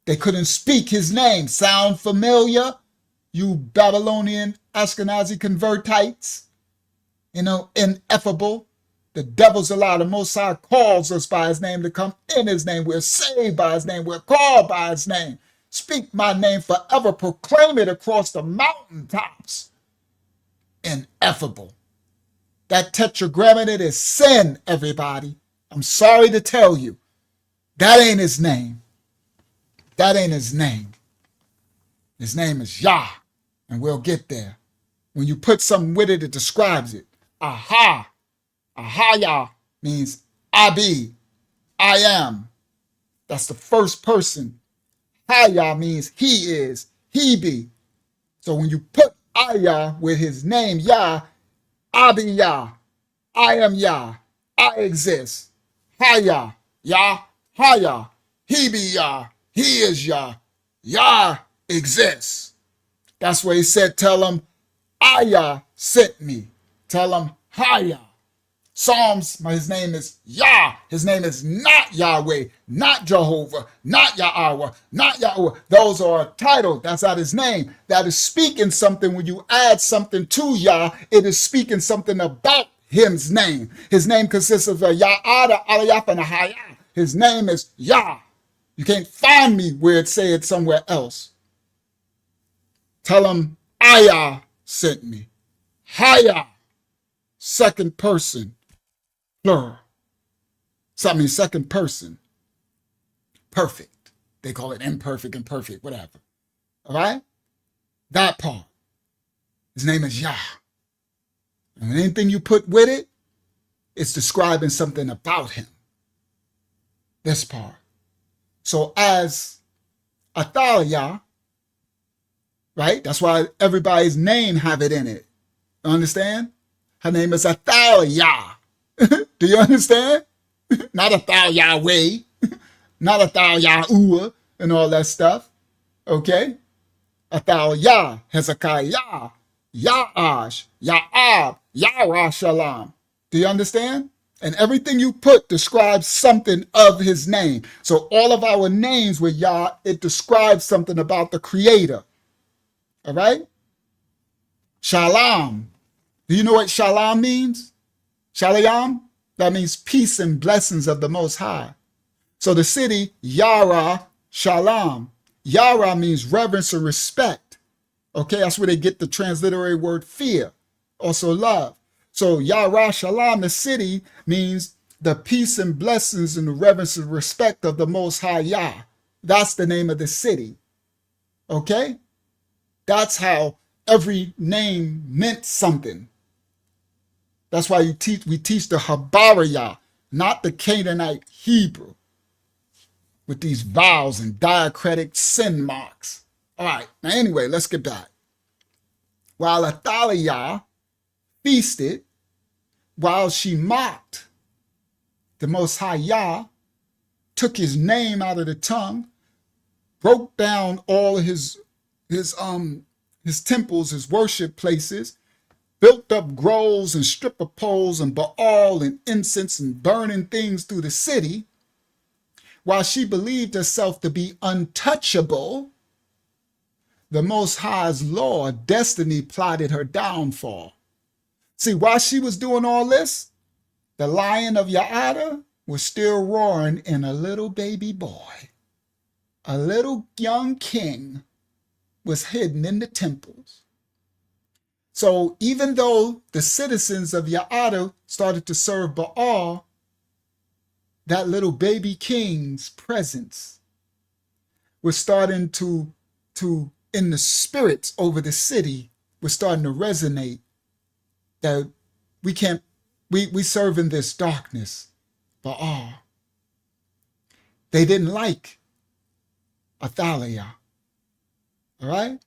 They couldn't speak his name. Sound familiar, you Babylonian Ashkenazi convertites? You know, ineffable. The devil's a lie. The Most High calls us by his name to come in his name. We're saved by his name. We're called by his name. Speak my name forever. Proclaim it across the mountaintops. Ineffable. That tetragrammaton is sin, everybody. I'm sorry to tell you. That ain't his name. That ain't his name. His name is Yah, and we'll get there. When you put something with it, it describes it. Aha. Ahaya means I be, I am. That's the first person. Haya means he is, he be. So when you put Ayah with his name, Yah, I be Yah, I am Yah, I exist. Haya, Yah, Haya, he be Yah, he is Yah, Yah exists. That's why he said, tell him, Ayah sent me. Tell him, Haya. Psalms, his name is Yah. His name is not Yahweh, not Jehovah, not Yahweh, not Yahweh. Those are a title. That's not his name. That is speaking something. When you add something to Yah, it is speaking something about his name. His name consists of a Ya'ada, Aliyah, and a Haya. His name is Yah. You can't find me where it said somewhere else. Tell them Aya sent me. Haya, second person, plural. So I mean second person, perfect. They call it imperfect and perfect, whatever. All right? That part. His name is Yah. And anything you put with it, it's describing something about him. This part. So as Athaliah, right? That's why everybody's name have it in it. You understand? Her name is Athaliah. Do you understand? Not Athaliah way, not Athaliah and all that stuff. Okay? Athaliah, Hezekiah, Ya'ash, Ya'ab, Yarashalam. Do you understand? And everything you put describes something of his name. So all of our names with Yah, it describes something about the creator. All right? Shalom. Do you know what shalom means? Shalom? That means peace and blessings of the Most High. So the city, Yara, Shalom. Yara means reverence and respect. Okay, that's where they get the transliterary word fear, also love. So Yara Shalom, the city, means the peace and blessings and the reverence and respect of the Most High Yah. That's the name of the city. Okay? That's how every name meant something. That's why we teach the Habariyah, not the Canaanite Hebrew, with these vowels and diacritic sin marks. All right, now anyway, let's get back. While Athaliah feasted, while she mocked, the Most High Yah took his name out of the tongue, broke down all his temples, his worship places, built up groves and stripper poles and Baal and incense and burning things through the city, while she believed herself to be untouchable, the Most High's law, destiny, plotted her downfall. See, while she was doing all this, the lion of Ya'ada was still roaring in a little baby boy. A little young king was hidden in the temples. So even though the citizens of Ya'ada started to serve Baal, that little baby king's presence was starting to in the spirits over the city, was starting to resonate that we serve in this darkness, Baal. They didn't like Athaliah. All right?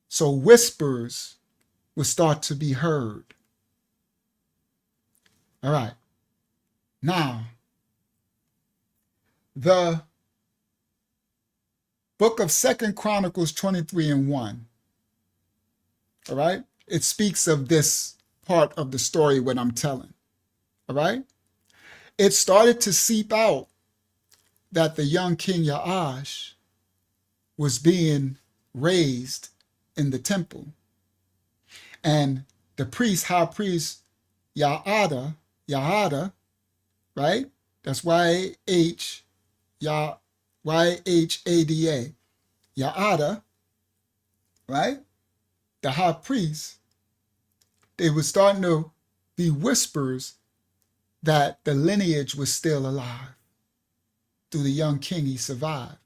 So whispers will start to be heard. All right. Now, the book of 2 Chronicles 23:1, all right? It speaks of this part of the story what I'm telling, all right? It started to seep out that the young king Ya'ash was being raised in the temple. And the priest, high priest Yahada, right? That's Y-H-A-D-A, Yahada, right? The high priest, they were starting to be whispers that the lineage was still alive. Through the young king, he survived.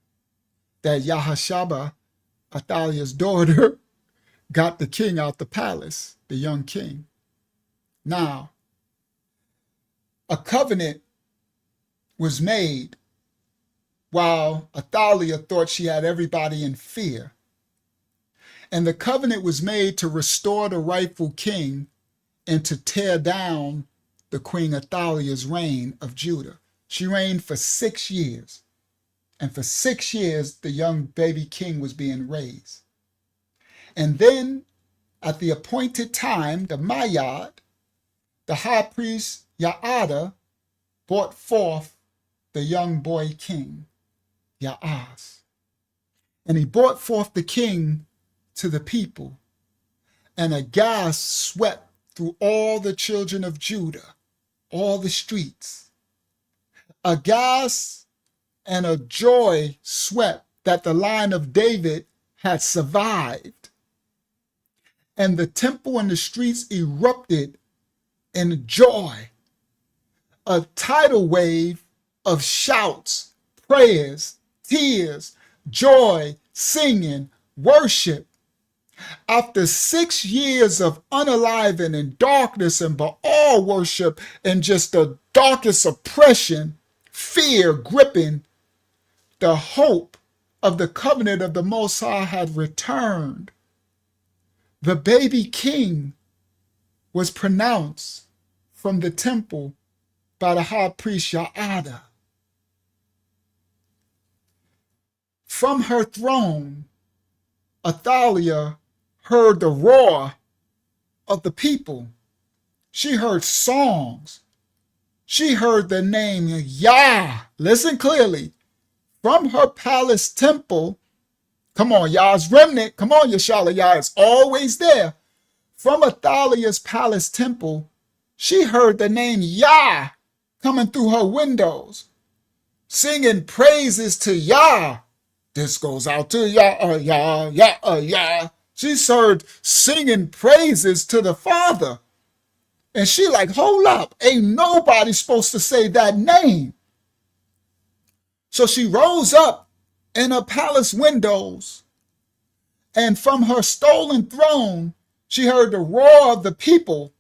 That Yahashaba, Athaliah's daughter, got the king out the palace, the young king. Now, a covenant was made while Athaliah thought she had everybody in fear. And the covenant was made to restore the rightful king and to tear down the Queen Athaliah's reign of Judah. She reigned for 6 years. And for 6 years, the young baby king was being raised. And then, at the appointed time, the Mayad, the high priest Ya'ada, brought forth the young boy king, Ya'az. And he brought forth the king to the people. And a gas swept through all the children of Judah, all the streets. A gas and a joy swept that the line of David had survived. and the temple and the streets erupted in joy. A tidal wave of shouts, prayers, tears, joy, singing, worship. After 6 years of unaliving and darkness and Baal worship and just the darkest oppression, fear gripping, the hope of the covenant of the Most High had returned. The baby king was pronounced from the temple by the high priest Yaada. From her throne, Athaliah heard the roar of the people. She heard songs. She heard the name Yah. Listen clearly. From her palace temple, come on, Yah's remnant. Come on, Yashala, Yah is always there. From Athaliah's palace temple, she heard the name Yah coming through her windows, singing praises to Yah. This goes out to Yah, Yah, Yah, Yah. She's heard singing praises to the Father. And she like, hold up, ain't nobody supposed to say that name. So she rose up in her palace windows, and from her stolen throne, she heard the roar of the people.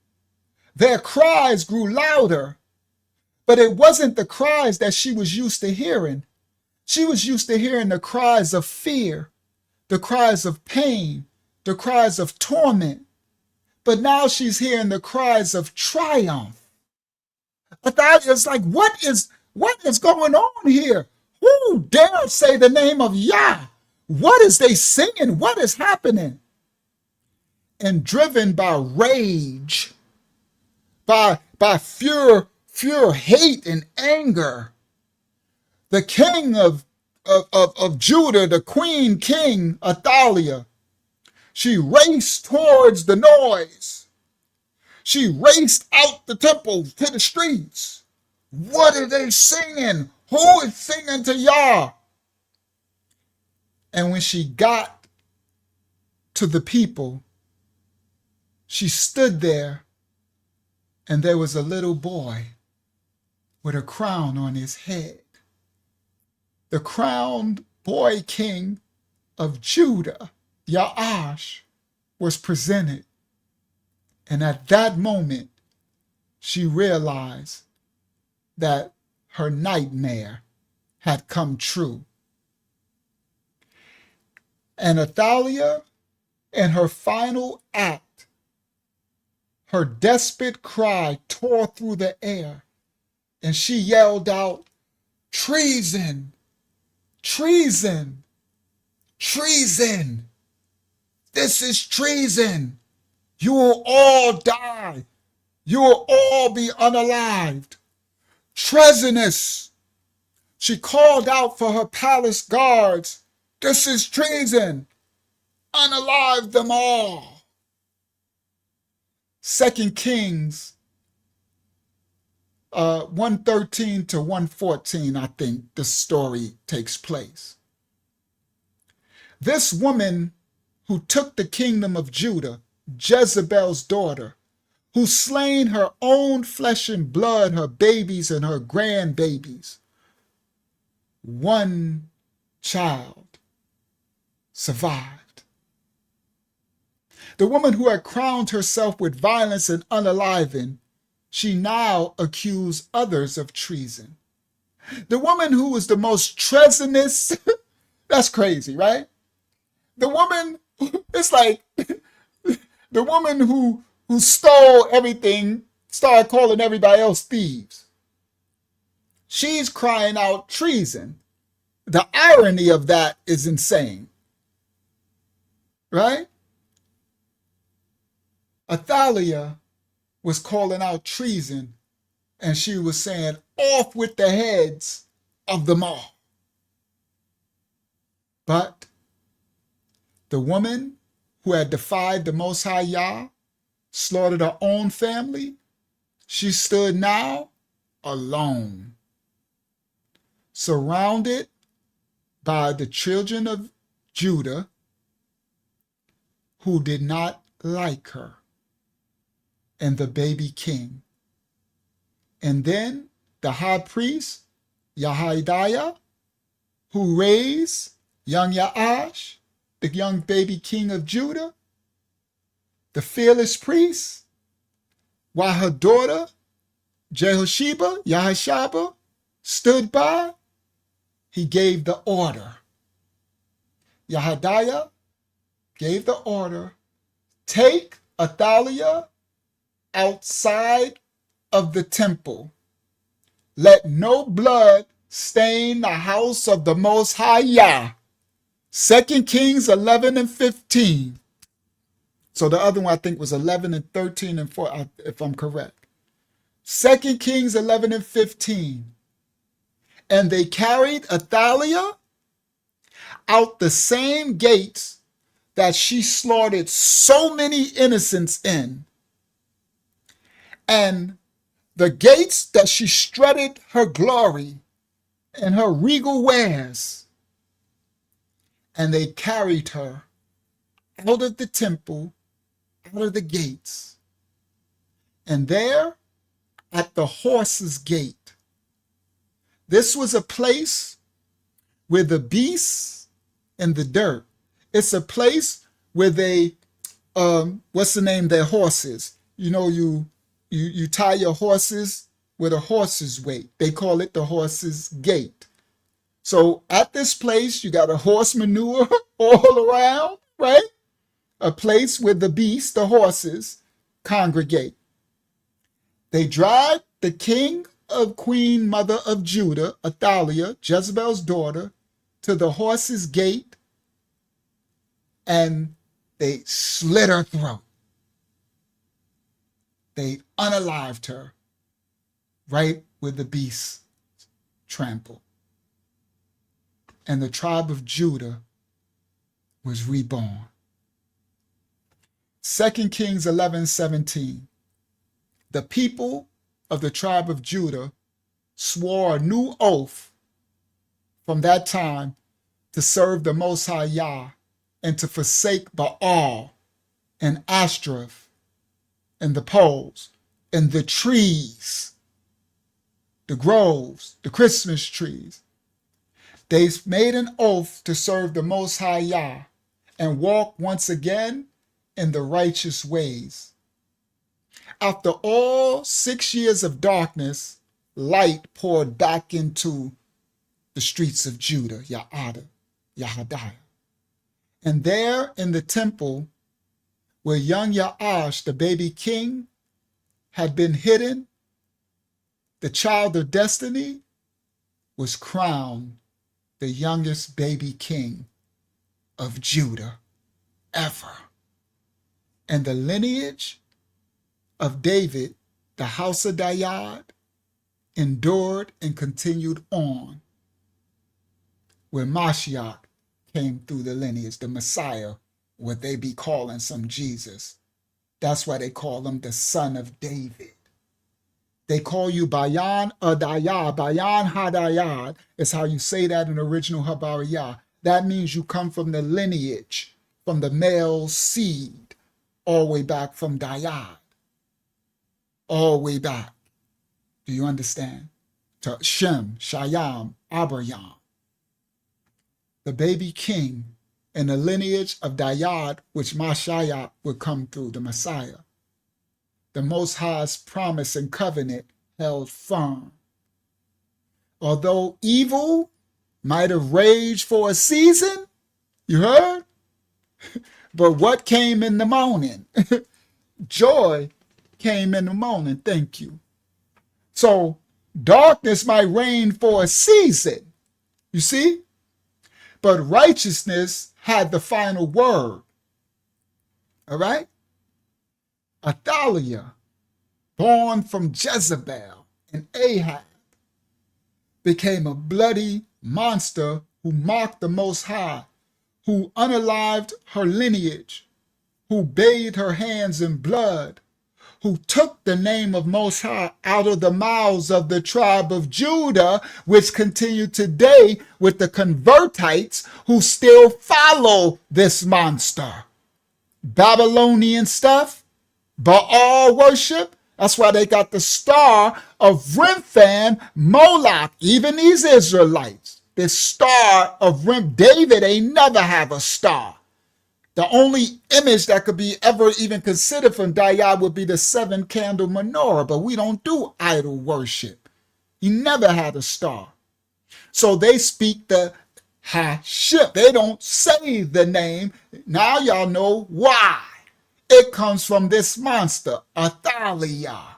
Their cries grew louder, but it wasn't the cries that she was used to hearing. She was used to hearing the cries of fear, the cries of pain, the cries of torment. But now she's hearing the cries of triumph. Athaliah's like, what is going on here? Who dare say the name of Yah? What is they singing? What is happening? And driven by rage, by fear, hate, and anger, the king of Judah, the queen king, Athaliah, she raced towards the noise. She raced out the temple to the streets. What are they singing? Who is singing to Yah? And when she got to the people, she stood there, and there was a little boy with a crown on his head. The crowned boy king of Judah, Ya'ash, was presented. And at that moment, she realized that her nightmare had come true. And Athaliah, in her final act, her desperate cry tore through the air, and she yelled out, "Treason! Treason! Treason! This is treason! You will all die! You will all be unalived! Treasonous!" She called out for her palace guards, "This is treason! Unalive them all!" 2 Kings 113 to 114, I think the story takes place. This woman who took the kingdom of Judah, Jezebel's daughter, who slain her own flesh and blood, her babies and her grandbabies, one child survived. The woman who had crowned herself with violence and unaliving, she now accused others of treason. The woman who was the most treasonous, that's crazy, right? The woman, it's like the woman who stole everything started calling everybody else thieves. She's crying out treason. The irony of that is insane, right? Athaliah was calling out treason, and she was saying, "Off with the heads of them all." But the woman who had defied the Most High Yah, slaughtered her own family, she stood now alone, surrounded by the children of Judah who did not like her and the baby king. And then the high priest, Yahidiah, who raised young Yaash, the young baby king of Judah, the fearless priest, while her daughter, Yahashaba, stood by, he gave the order. Yahidiah gave the order, take Athaliah outside of the temple. Let no blood stain the house of the Most High Yah. 2 Kings 11 and 15. So the other one I think was 11 and 13 and 4, if I'm correct. 2 Kings 11 and 15. And they carried Athaliah out the same gates that she slaughtered so many innocents in, and the gates that she strutted her glory and her regal wares. And they carried her out of the temple, out of the gates. And there at the horse's gate, this was a place where the beasts and the dirt, it's a place where they, their horses. You know, you tie your horses with a horse's weight. They call it the horse's gate. So at this place, you got a horse manure all around, right? A place where the beasts, the horses, congregate. They drive the king of Queen Mother of Judah, Athaliah, Jezebel's daughter, to the horse's gate, and they slit her throat. They unalived her right where the beasts trampled. And the tribe of Judah was reborn. 2 Kings 11:17. The people of the tribe of Judah swore a new oath from that time to serve the Most High Yah and to forsake Baal and Ashtaroth and the poles and the trees, the groves, the Christmas trees. They made an oath to serve the Most High Yah and walk once again in the righteous ways. After all 6 years of darkness, light poured back into the streets of Judah, Yahidiah. And there in the temple where young Yaash, the baby king, had been hidden, the child of destiny was crowned the youngest baby king of Judah ever. And the lineage of David, the house of Dayad, endured and continued on, where Mashiach came through the lineage, the Messiah, what they be calling some Jesus. That's why they call him the son of David. They call you Bayan Adayah, Bayan Hadayad is how you say that in original Habariyah. That means you come from the lineage, from the male seed, all the way back from Dayad. All the way back. Do you understand? To Shem, Shayam, Abraham. The baby king in the lineage of Dayad, which Mashiach would come through, the Messiah. The Most High's promise and covenant held firm. Although evil might have raged for a season, you heard? But what came in the morning? Joy came in the morning, thank you. So darkness might reign for a season, you see? But righteousness had the final word, all right? Athaliah, born from Jezebel and Ahab, became a bloody monster who mocked the Most High, who unalived her lineage, who bathed her hands in blood, who took the name of Most High out of the mouths of the tribe of Judah, which continue today with the convertites who still follow this monster. Babylonian stuff, Baal worship. That's why they got the star of Remphan, Moloch, even these Israelites. The star of David ain't never have a star. The only image that could be ever even considered from Dayah would be the 7-candle menorah, but we don't do idol worship. He never had a star. So they speak the Haship. They don't say the name. Now y'all know why. It comes from this monster, Athaliah.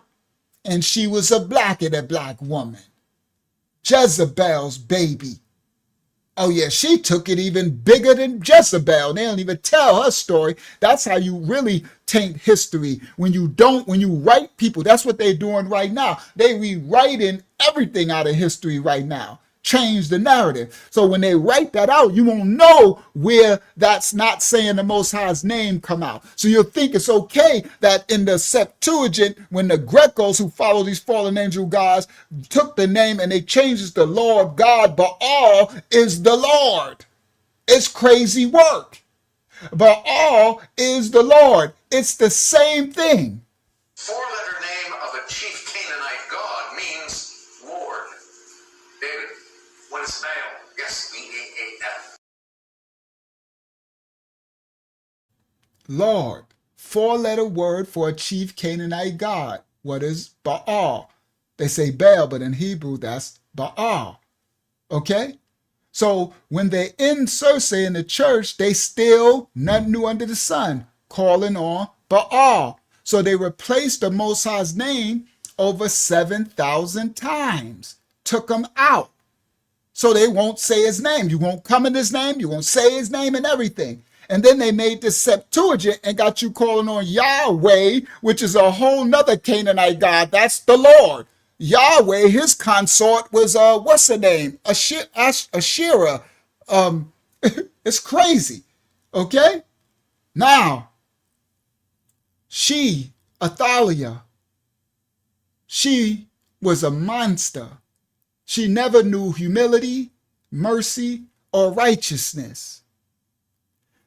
And she was a black woman. Jezebel's baby. Oh yeah, she took it even bigger than Jezebel. They don't even tell her story. That's how you really taint history. When you write people, that's what they're doing right now. They rewriting everything out of history right now. Change the narrative. So when they write that out, you won't know where that's not saying the Most High's name come out. So you'll think it's okay that in the Septuagint, when the Grecos who follow these fallen angel gods took the name and they changed it to Lord God, Baal is the Lord. It's crazy work. Baal is the Lord. It's the same thing. Four-letter name of a chief Canaanite god means Lord. David, what is Baal? Yes, B-A-A-L. Lord, 4-letter word for a chief Canaanite god. What is Baal? They say Baal, but in Hebrew, that's Baal. Okay? So when they're in Circe in the church, they still, nothing new under the sun, calling on Baal. So they replaced the Most High's name over 7,000 times. Took him out. So they won't say his name. You won't come in his name. You won't say his name and everything. And then they made this Septuagint and got you calling on Yahweh, which is a whole nother Canaanite god. That's the Lord. Yahweh, his consort was, what's her name? Asherah. It's crazy. Okay? Now, she, Athaliah, she was a monster. She never knew humility, mercy, or righteousness.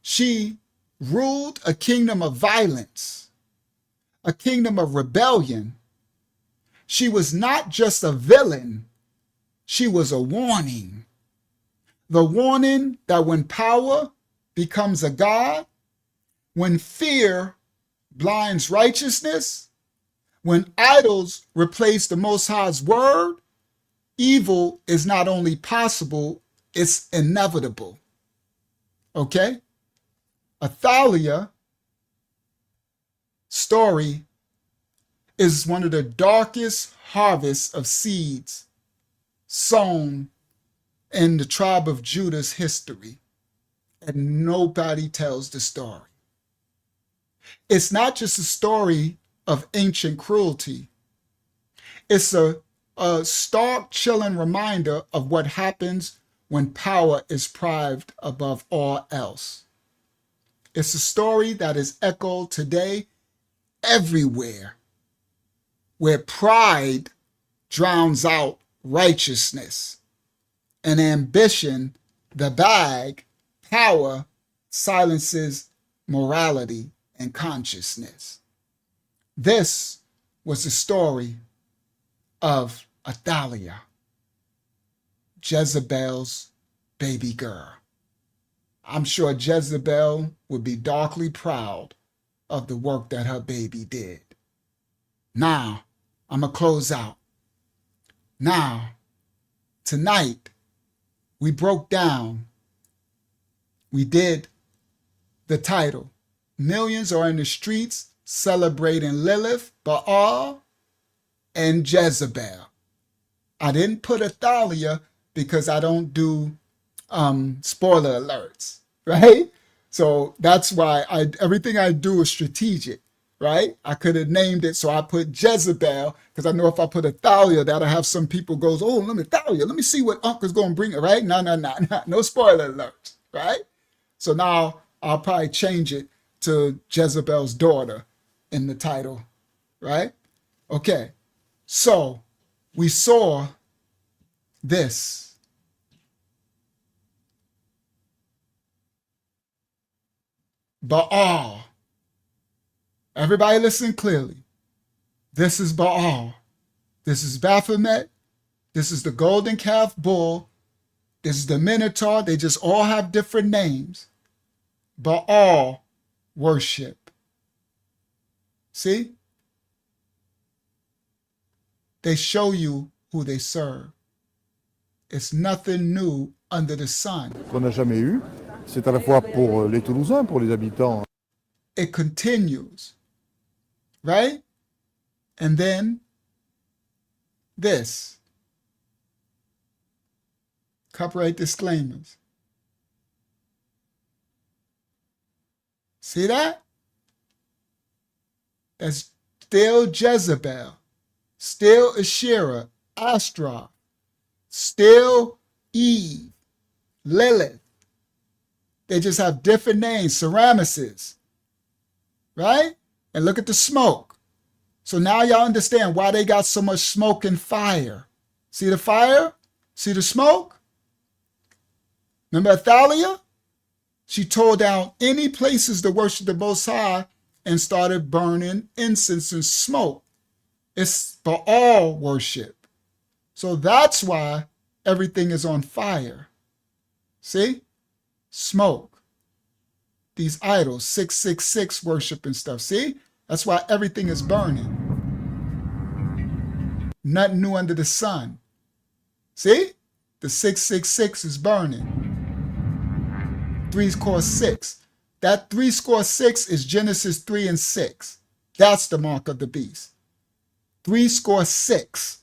She ruled a kingdom of violence, a kingdom of rebellion. She was not just a villain, she was a warning. The warning that when power becomes a god, when fear blinds righteousness, when idols replace the Most High's word, evil is not only possible, it's inevitable. Okay? Athaliah's story is one of the darkest harvests of seeds sown in the tribe of Judah's history, and nobody tells the story. It's not just a story of ancient cruelty. It's a stark, chilling reminder of what happens when power is prized above all else. It's a story that is echoed today everywhere, where pride drowns out righteousness and ambition, the bag, power, silences morality and consciousness. This was the story of Athaliah, Jezebel's baby girl. I'm sure Jezebel would be darkly proud of the work that her baby did. Now, I'm going to close out. Now, tonight, we broke down, we did the title. Millions are in the streets celebrating Lilith, Baal, and Jezebel. I didn't put Athaliah because I don't do spoiler alerts, right? So that's why everything I do is strategic, right? I could have named it, so I put Jezebel because I know if I put Athaliah, that'll have some people goes, oh, let me see what Uncle's going to bring, right? No spoiler alerts, right? So now I'll probably change it to Jezebel's daughter in the title, right? Okay, so we saw this. Baal, Everybody listen clearly. This is Baal. This is Baphomet. This is the golden calf bull. This is the Minotaur. They just all have different names. Baal worship. See? They show you who they serve. It's nothing new under the sun. Qu'on n'a jamais eu. C'est à la fois pour les Toulousains, pour les habitants. It continues, right? And then this. Copyright disclaimers. See that? That's still Jezebel, still Asherah, Astra, still Eve, Lilith. They just have different names, Ceramices, right? And look at the smoke. So now y'all understand why they got so much smoke and fire. See the fire? See the smoke? Remember Athaliah? She tore down any places to worship the Most High and started burning incense and smoke. It's Baal worship. So that's why everything is on fire. See? Smoke. These idols, 666 worship and stuff. See? That's why everything is burning. Nothing new under the sun. See? The 666 is burning. 6. That 6 is Genesis 3 and 6. That's the mark of the beast. 6.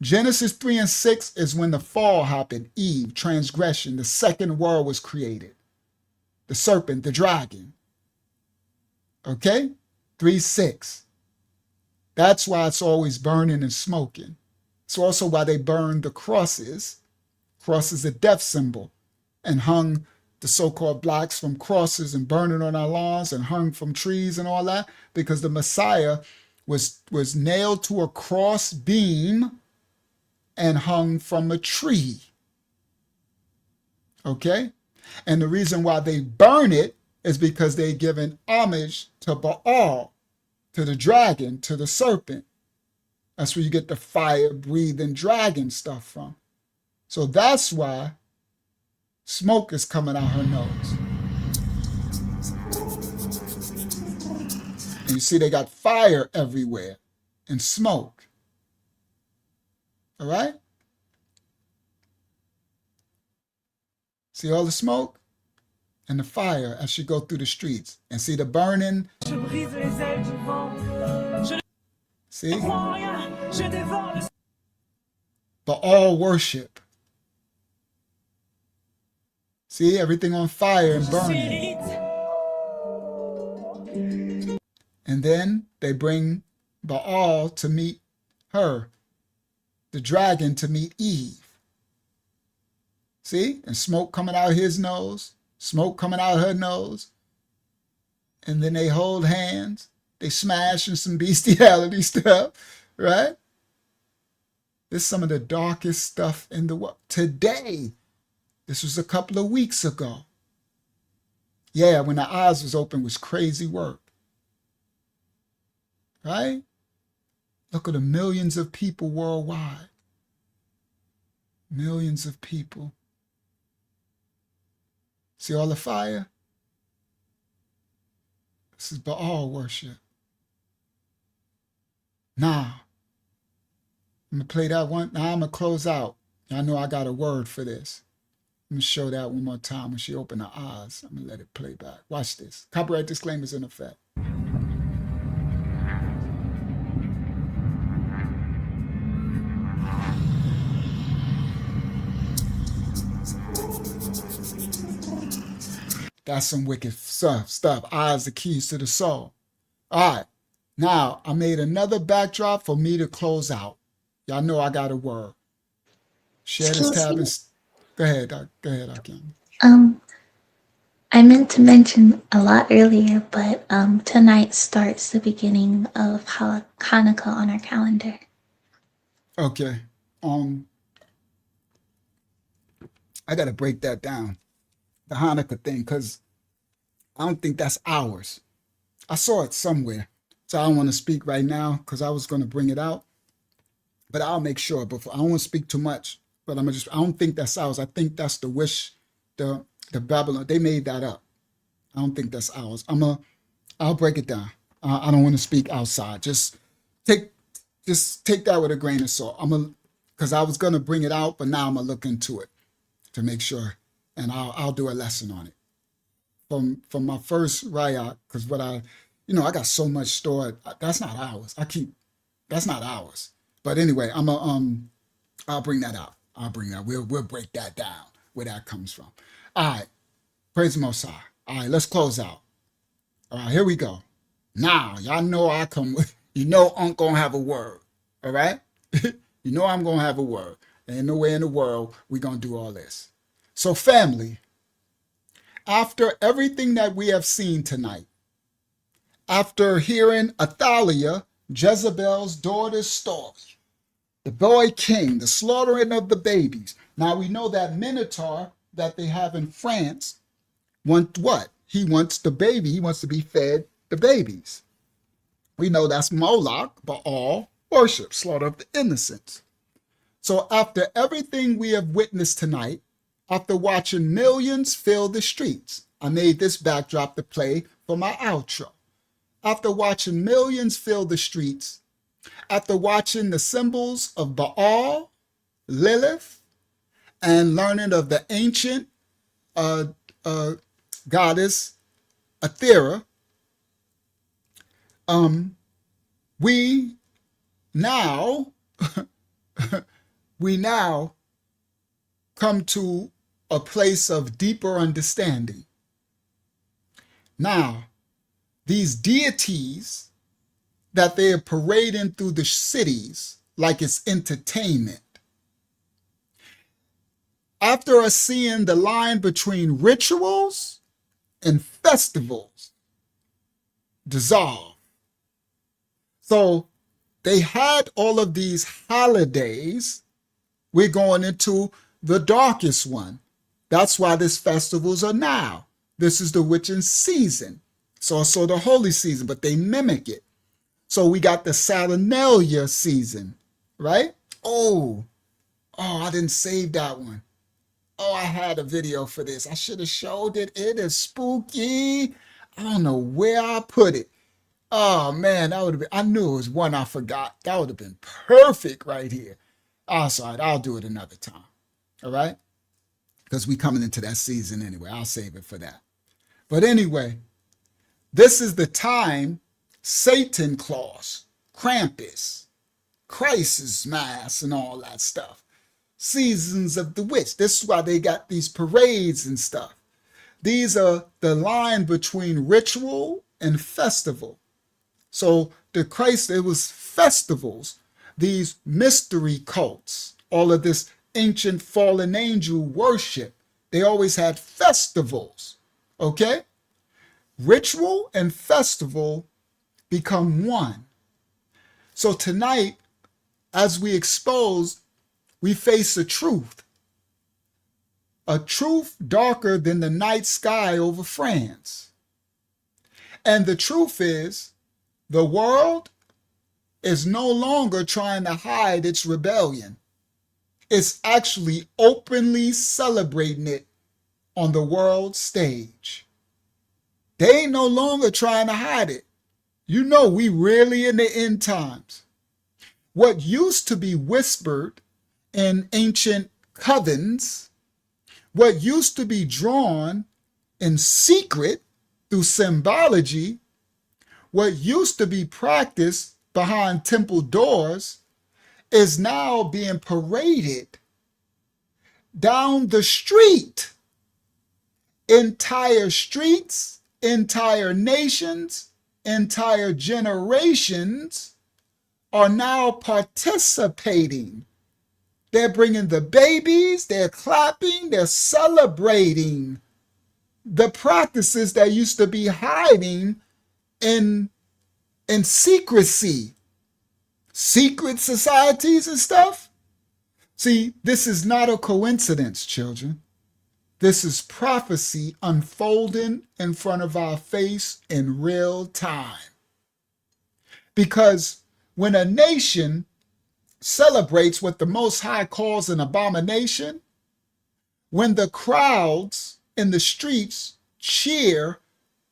Genesis 3 and 6 is when the fall happened, Eve, transgression, the second world was created. The serpent, the dragon. Okay? 6. That's why it's always burning and smoking. It's also why they burned the crosses. Cross is a death symbol, and hung the so-called blacks from crosses and burning on our lawns and hung from trees and all that, because the Messiah was nailed to a cross beam and hung from a tree. Okay? And the reason why they burn it is because they're giving homage to Baal, to the dragon, to the serpent. That's where you get the fire-breathing dragon stuff from. So that's why smoke is coming out her nose. And you see they got fire everywhere and smoke. All right? See all the smoke and the fire as she go through the streets. And see the burning. See? Baal worship. See, everything on fire and burning. And then they bring Baal to meet her, the dragon to meet Eve. See? And smoke coming out his nose, smoke coming out her nose. And then they hold hands. They smashing some bestiality stuff, right? This is some of the darkest stuff in the world. Today, this was a couple of weeks ago. Yeah, when the eyes was open was crazy work. Right? Look at the millions of people worldwide. Millions of people. See all the fire? This is Baal worship. Now, I'm going to play that one. Now I'm going to close out. I know I got a word for this. Let me show that one more time when she opened her eyes. I'm going to let it play back. Watch this. Copyright disclaimers in effect. That's some wicked stuff. Eyes the keys to the soul. All right. Now, I made another backdrop for me to close out. Y'all know I got a word. Share this tab and... Go ahead, Akim. I meant to mention a lot earlier, but tonight starts the beginning of Hanukkah on our calendar. Okay. I got to break that down, the Hanukkah thing, because I don't think that's ours. I saw it somewhere. So I don't want to speak right now because I was going to bring it out, but I'll make sure. Before I don't want to speak too much, but I don't think that's ours. I think that's the wish, the Babylon. They made that up. I don't think that's ours. I'll break it down. I don't want to speak outside. Just take that with a grain of salt. Because I was going to bring it out, but now I'm gonna look into it to make sure, and I'll do a lesson on it from my first rayat. Because I got so much stored. That's not ours. That's not ours. But anyway, I'll bring that out. We'll break that down where that comes from. All right, praise the Most High. All right, let's close out. All right, here we go. Now, y'all know I come with, I'm going to have a word. All right? I'm going to have a word. Ain't no way in the world we're going to do all this. So, family, after everything that we have seen tonight, after hearing Athaliah, Jezebel's daughter's story, the boy king, the slaughtering of the babies. Now, we know that Minotaur that they have in France wants what? He wants the baby. He wants to be fed the babies. We know that's Moloch, Baal, worship, slaughter of the innocents. So after everything we have witnessed tonight, after watching millions fill the streets, I made this backdrop to play for my outro. After watching millions fill the streets, after watching the symbols of Baal, Lilith, and learning of the ancient goddess Athera, we now come to a place of deeper understanding. Now, these deities that they are parading through the cities like it's entertainment. After us seeing the line between rituals and festivals dissolve. So they had all of these holidays. We're going into the darkest one. That's why these festivals are now. This is the witching season. It's also the holy season, but they mimic it. So we got the Saturnalia season, right? Oh, I didn't save that one. Oh, I had a video for this. I should have showed it. It is spooky. I don't know where I put it. Oh, man, that would have been, I knew it was one I forgot. That would have been perfect right here. Oh, sorry, I'll do it another time. All right? Because we coming into that season anyway. I'll save it for that. But anyway, this is the time Satan Claus, Krampus, Crisis Mass, and all that stuff. Seasons of the witch. This is why they got these parades and stuff. These are the line between ritual and festival. So it was festivals, these mystery cults, all of this ancient fallen angel worship. They always had festivals, okay? Ritual and festival become one. So tonight, as we expose, we face a truth darker than the night sky over France. And the truth is, the world is no longer trying to hide its rebellion. It's actually openly celebrating it on the world stage. They ain't no longer trying to hide it. You know, we really in the end times. What used to be whispered in ancient covens, what used to be drawn in secret through symbology, what used to be practiced behind temple doors is now being paraded down the street. Entire streets, entire nations, entire generations are now participating. They're bringing the babies, they're clapping, they're celebrating the practices that used to be hiding in secrecy, secret societies and stuff. See, this is not a coincidence, children. This is prophecy unfolding in front of our face in real time. Because when a nation celebrates what the Most High calls an abomination, when the crowds in the streets cheer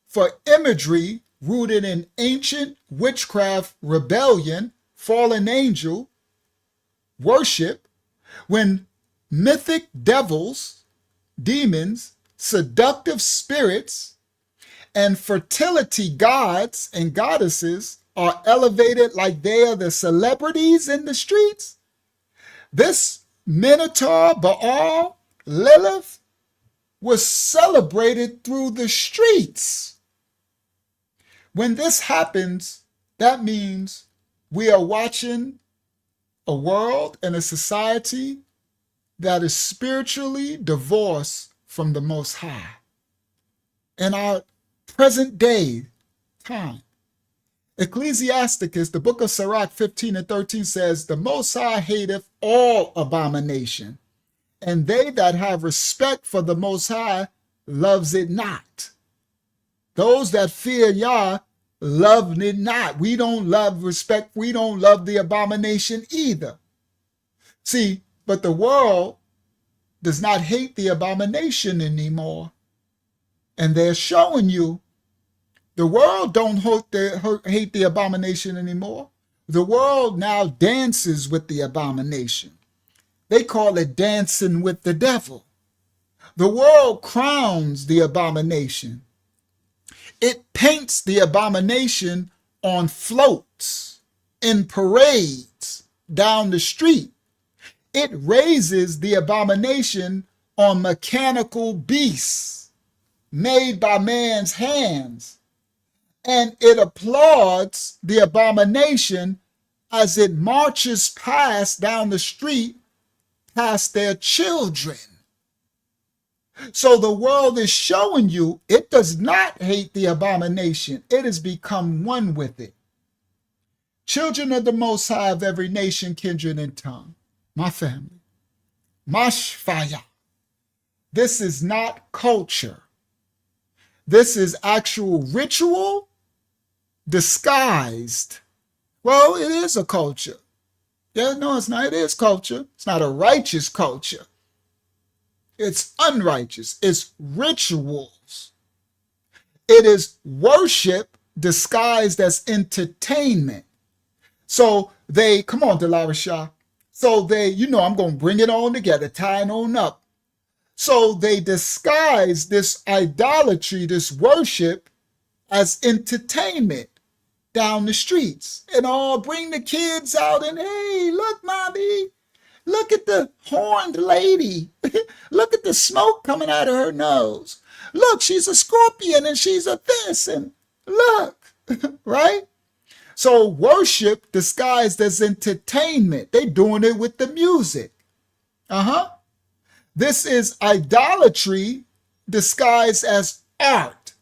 for imagery rooted in ancient witchcraft rebellion, fallen angel worship, when mythic devils, demons, seductive spirits, and fertility gods and goddesses are elevated like they are the celebrities in the streets, this Minotaur, Baal, Lilith was celebrated through the streets. When this happens, that means we are watching a world and a society that is spiritually divorced from the Most High. In our present day time, Ecclesiasticus, the book of Sirach 15 and 13 says, the Most High hateth all abomination, and they that have respect for the Most High loves it not. Those that fear Yah love it not. We don't love respect. We don't love the abomination either. See, but the world does not hate the abomination anymore. And they're showing you the world don't hate the abomination anymore. The world now dances with the abomination. They call it dancing with the devil. The world crowns the abomination. It paints the abomination on floats, in parades, down the street. It raises the abomination on mechanical beasts made by man's hands. And it applauds the abomination as it marches past down the street past their children. So the world is showing you it does not hate the abomination. It has become one with it. Children of the Most High of every nation, kindred, and tongue, my family, Mashfaya. This is not culture. This is actual ritual disguised. Well, it is a culture. Yeah, no, it's not. It is culture. It's not a righteous culture. It's unrighteous. It's rituals. It is worship disguised as entertainment. So they, come on, Delilah Shah. So they, I'm going to bring it on together, tying on up. So they disguise this idolatry, this worship as entertainment down the streets. And all bring the kids out and, hey, look, mommy. Look at the horned lady. Look at the smoke coming out of her nose. Look, she's a scorpion and she's a this and look, right? So worship disguised as entertainment. They doing it with the music. This is idolatry disguised as art.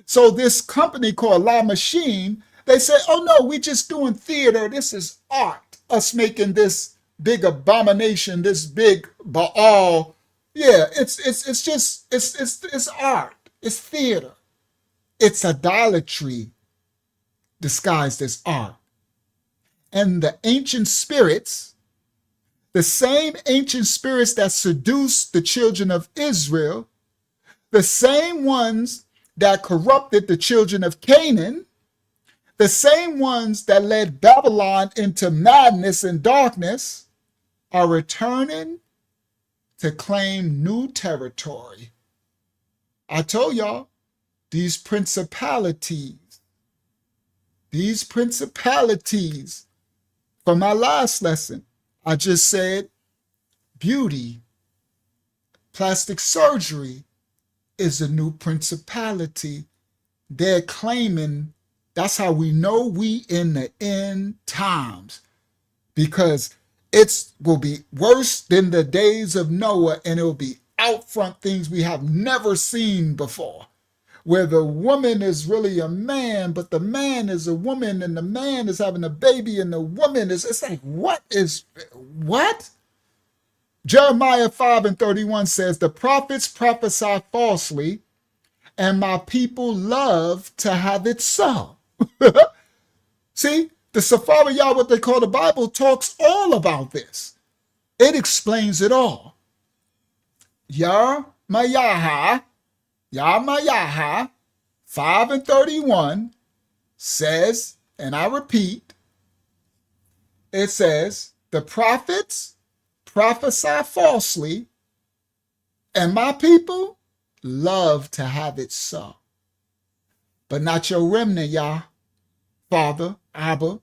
So this company called La Machine, they say, oh no, we just doing theater. This is art. Us making this big abomination, this big Baal. Yeah, it's art. It's theater. It's idolatry disguised as art. And the ancient spirits, the same ancient spirits that seduced the children of Israel, the same ones that corrupted the children of Canaan, the same ones that led Babylon into madness and darkness, are returning to claim new territory. I told y'all, these principalities, from my last lesson, I just said beauty, plastic surgery is a new principality. They're claiming, that's how we know we in the end times, because it will be worse than the days of Noah, and it will be out front things we have never seen before, where the woman is really a man, but the man is a woman, and the man is having a baby, and the woman is, it's like, what? Jeremiah 5:31 says, the prophets prophesy falsely, and my people love to have it so. See, The Sefer Yah, what they call the Bible, talks all about this. It explains it all. Yah-Mayaha, 5:31 says, and I repeat, it says, the prophets prophesy falsely, and my people love to have it so. But not your remnant, Yah, Father, Abba,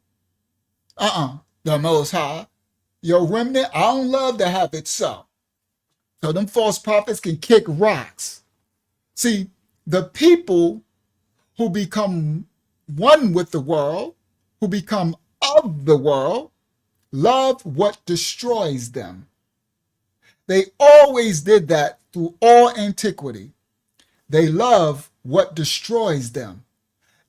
the Most High. Your remnant, I don't love to have it so. So them false prophets can kick rocks. See, the people who become one with the world, who become of the world, love what destroys them. They always did that through all antiquity. They love what destroys them.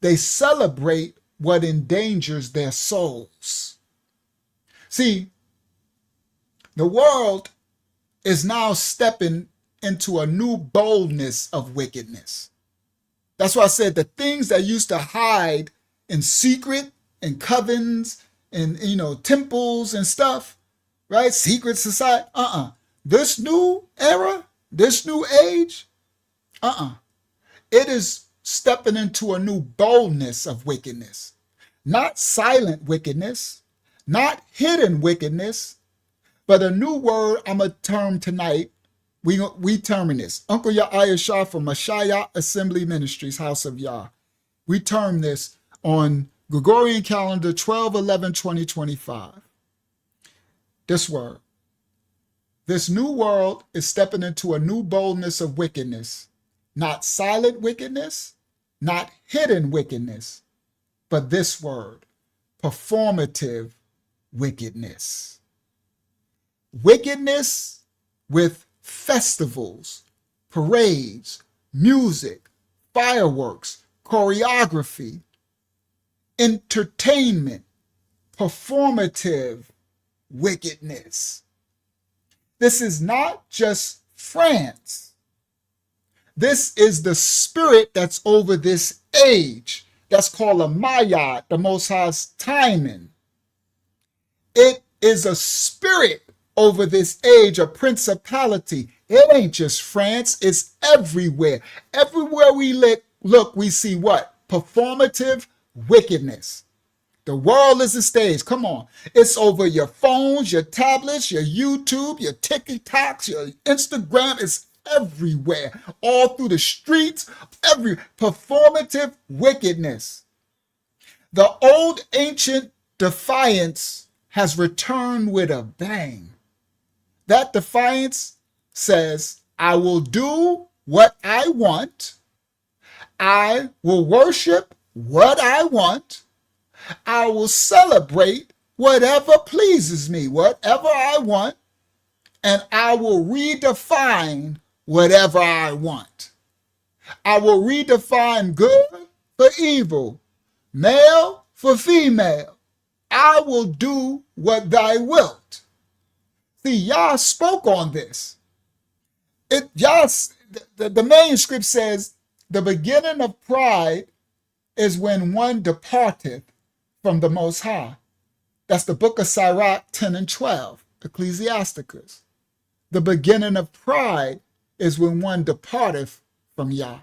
They celebrate what endangers their souls. See, the world is now stepping into a new boldness of wickedness. That's why I said the things that used to hide in secret, in covens, in temples and stuff, right? Secret society. This new era, this new age, it is stepping into a new boldness of wickedness. Not silent wickedness, not hidden wickedness, but a new word I'm going to term tonight. We terming this. Uncle Yahya Shah from Mashayah Assembly Ministries, House of Yah. We term this on Gregorian calendar 12/11/2025. This word. This new world is stepping into a new boldness of wickedness. Not silent wickedness, not hidden wickedness, but this word, performative wickedness. Wickedness with festivals, parades, music, fireworks, choreography, entertainment, performative wickedness. This is not just France. This is the spirit that's over this age. That's called a Maya, the Most High's timing. It is a spirit over this age, a principality. It ain't just France, it's everywhere. Everywhere we look, we see what? Performative wickedness. The world is the stage. Come on. It's over your phones, your tablets, your YouTube, your TikToks, your Instagram. It's everywhere. All through the streets. Every performative wickedness. The old ancient defiance has returned with a bang. That defiance says, I will do what I want. I will worship what I want. I will celebrate whatever pleases me, whatever I want, and I will redefine whatever I want. I will redefine good for evil, male for female. I will do what thy wilt. See, Yah spoke on this. The manuscript says, the beginning of pride is when one departeth from the Most High. That's the book of Sirach 10 and 12, Ecclesiasticus. The beginning of pride is when one departeth from Yah.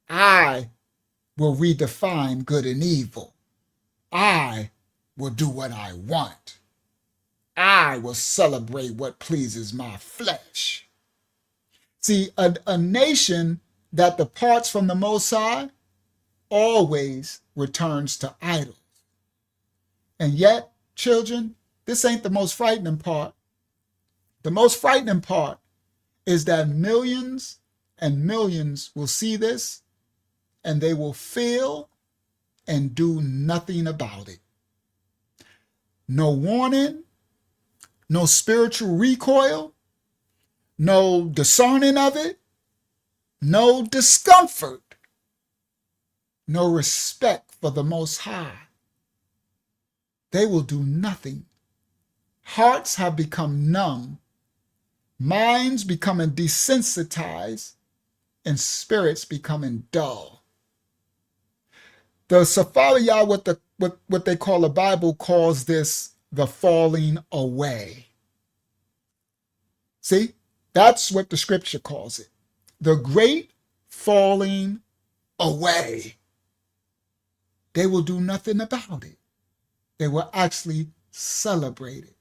I will redefine good and evil. I will do what I want. I will celebrate what pleases my flesh. See, a nation that departs from the Most High always returns to idols. And yet, children, this ain't the most frightening part. The most frightening part is that millions and millions will see this and they will feel and do nothing about it. No warning, no spiritual recoil, no discerning of it, no discomfort, no respect for the Most High. They will do nothing. Hearts have become numb, minds becoming desensitized, and spirits becoming dull. The Sefer Yah, what the what they call the Bible calls this the falling away. See, that's what the scripture calls it. The great falling away. They will do nothing about it. They will actually celebrate it.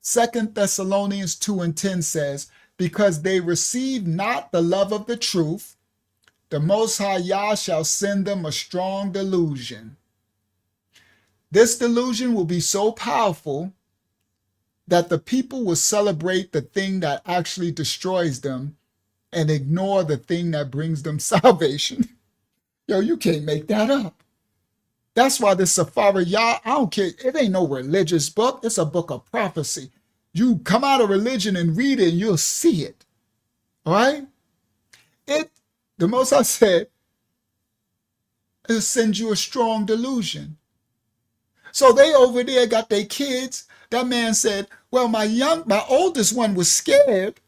2 Thessalonians 2:10 says, because they receive not the love of the truth, the Most High Yah shall send them a strong delusion. This delusion will be so powerful that the people will celebrate the thing that actually destroys them and ignore the thing that brings them salvation. Yo, you can't make that up. That's why this Safari Yah, I don't care. It ain't no religious book. It's a book of prophecy. You come out of religion and read it and you'll see it. All right? The Most High said, it'll send you a strong delusion. So they over there got their kids. That man said, well, my oldest one was scared,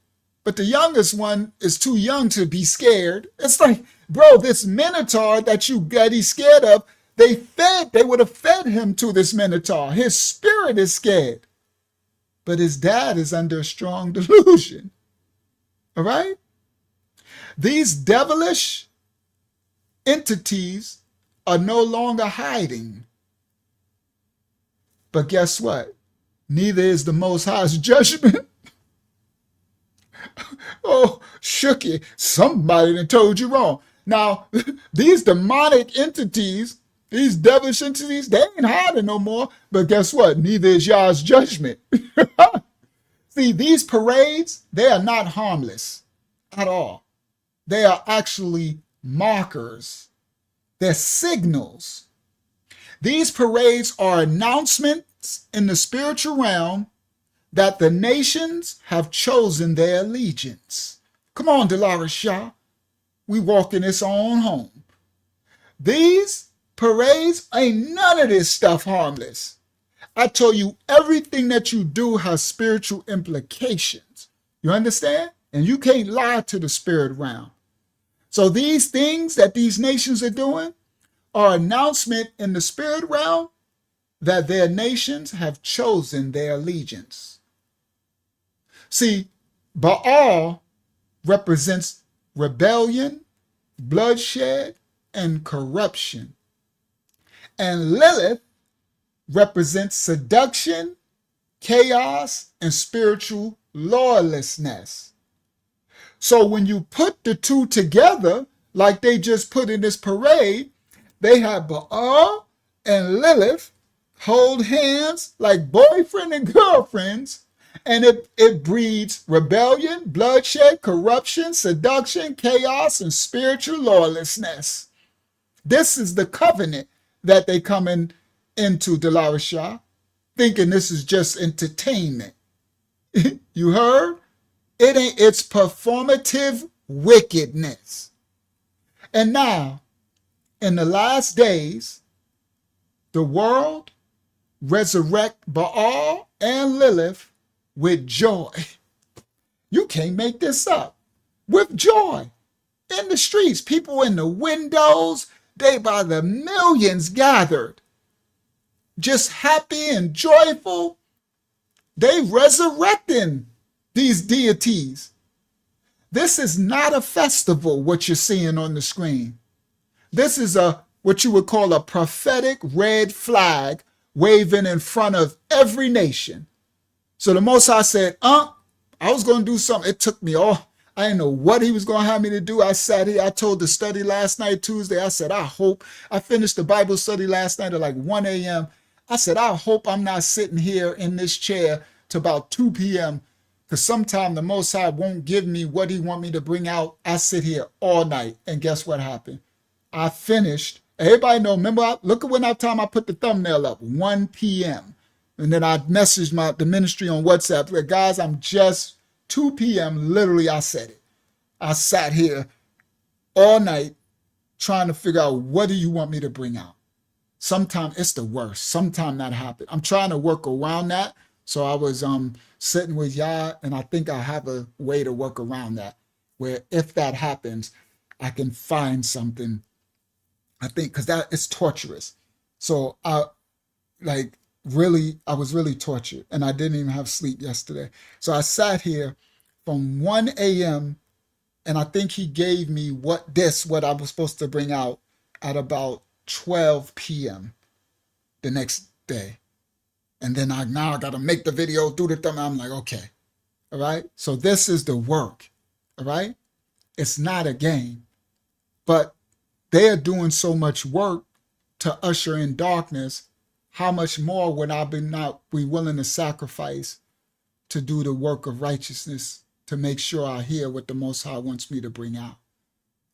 but the youngest one is too young to be scared. It's like, bro, this minotaur that he's scared of, they would have fed him to this minotaur. His spirit is scared. But his dad is under a strong delusion. All right? These devilish entities are no longer hiding. But guess what? Neither is the Most High's judgment. Oh, Shooky, somebody done told you wrong. Now, these demonic entities, these devilish entities, they ain't hiding no more. But guess what? Neither is Yah's judgment. See, these parades, they are not harmless at all. They are actually markers. They're signals. These parades are announcements in the spiritual realm that the nations have chosen their allegiance. Come on, Dolores Shaw. We walking this on home. These parades ain't none of this stuff harmless. I told you everything that you do has spiritual implications. You understand? And you can't lie to the spirit realm. So these things that these nations are doing are announcement in the spirit realm that their nations have chosen their allegiance. See, Baal represents rebellion, bloodshed, and corruption. And Lilith represents seduction, chaos, and spiritual lawlessness. So when you put the two together, like they just put in this parade, they have Baal and Lilith hold hands like boyfriend and girlfriends, and it breeds rebellion, bloodshed, corruption, seduction, chaos, and spiritual lawlessness. This is the covenant that they come into Dolores Shaw, thinking this is just entertainment. You heard? It's performative wickedness. And now, in the last days, the world resurrect Baal and Lilith with joy. You can't make this up. With joy. In the streets, people in the windows, they by the millions gathered. Just happy and joyful. They resurrecting these deities. This is not a festival, what you're seeing on the screen. This is what you would call a prophetic red flag waving in front of every nation. So the Most High said, I was going to do something. It took me all. I didn't know what he was going to have me to do. I sat here. I told the study last night, Tuesday. I said, I finished the Bible study last night at like 1 a.m. I said, I hope I'm not sitting here in this chair to about 2 p.m. because sometime the Most High won't give me what he want me to bring out. I sit here all night. And guess what happened? I finished. Everybody know, remember, look at when that time I put the thumbnail up, 1 p.m. And then I messaged the ministry on WhatsApp. Like, guys, I'm just 2 p.m. Literally, I said it. I sat here all night trying to figure out what do you want me to bring out. Sometimes it's the worst. Sometimes that happens. I'm trying to work around that. So I was sitting with Yah, and I think I have a way to work around that, where if that happens, I can find something. I think because that is torturous. So I was really tortured, and I didn't even have sleep yesterday. So I sat here from 1 a.m. and I think he gave me what I was supposed to bring out at about 12 p.m. the next day. And then I got to make the video, do the thumb. I'm like, okay, all right. So this is the work, all right. It's not a game, but they are doing so much work to usher in darkness. How much more would I not be willing to sacrifice to do the work of righteousness, to make sure I hear what the Most High wants me to bring out?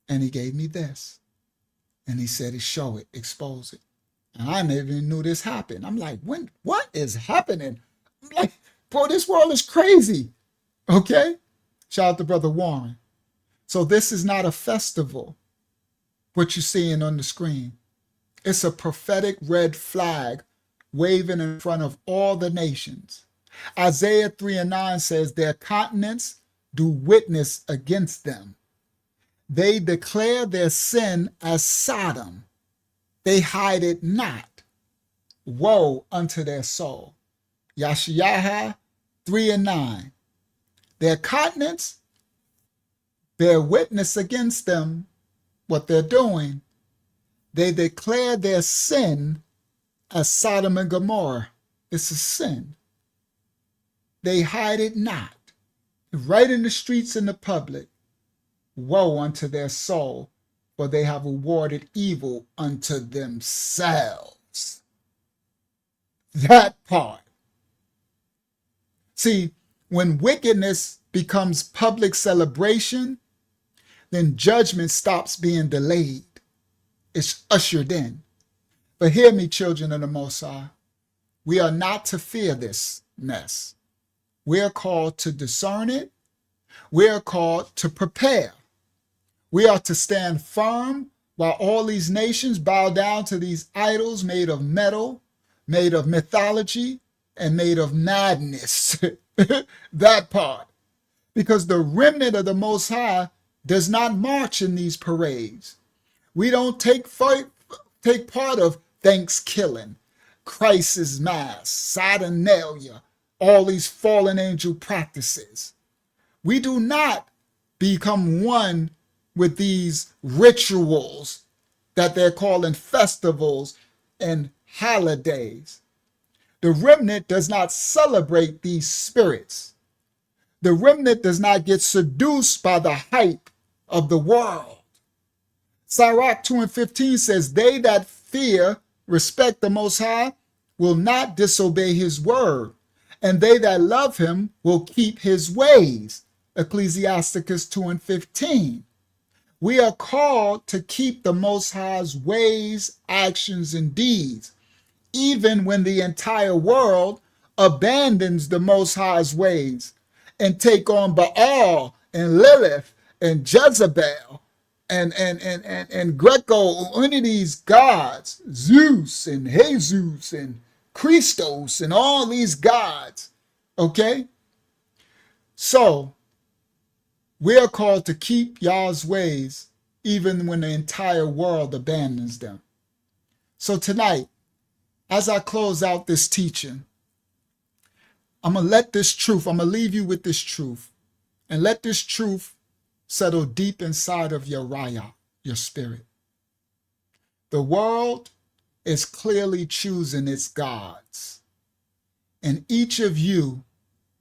And he gave me this. And he said, show it, expose it. And I never even knew this happened. I'm like, what is happening? I'm like, bro, this world is crazy. Okay? Shout out to Brother Warren. So this is not a festival, what you're seeing on the screen. It's a prophetic red flag waving in front of all the nations. Isaiah 3:9 says, their continents do witness against them. They declare their sin as Sodom. They hide it not. Woe unto their soul. Yashayaha 3:9. Their continents bear witness against them, what they're doing. They declare their sin as Sodom and Gomorrah. It's a sin. They hide it not. Right in the streets in the public. Woe unto their soul, for they have awarded evil unto themselves. That part. See, when wickedness becomes public celebration, then judgment stops being delayed. It's ushered in. But hear me, children of the Most High. We are not to fear this mess. We are called to discern it. We are called to prepare. We are to stand firm while all these nations bow down to these idols made of metal, made of mythology, and made of madness. That part. Because the remnant of the Most High does not march in these parades. We don't take part of Thanksgiving, Christ's Mass, Saturnalia, all these fallen angel practices. We do not become one with these rituals that they're calling festivals and holidays. The remnant does not celebrate these spirits. The remnant does not get seduced by the hype of the world. Sirach 2:15 says, they that fear, respect the Most High, will not disobey his word, and they that love him will keep his ways. Ecclesiasticus 2:15. We are called to keep the Most High's ways, actions, and deeds, even when the entire world abandons the Most High's ways and take on Baal and Lilith and Jezebel and Greco, any of these gods, Zeus and Jesus and Christos and all these gods. Okay? So, we are called to keep Yah's ways even when the entire world abandons them. So tonight, as I close out this teaching, I'm going to leave you with this truth, and let this truth settle deep inside of your raya, your spirit. The world is clearly choosing its gods, and each of you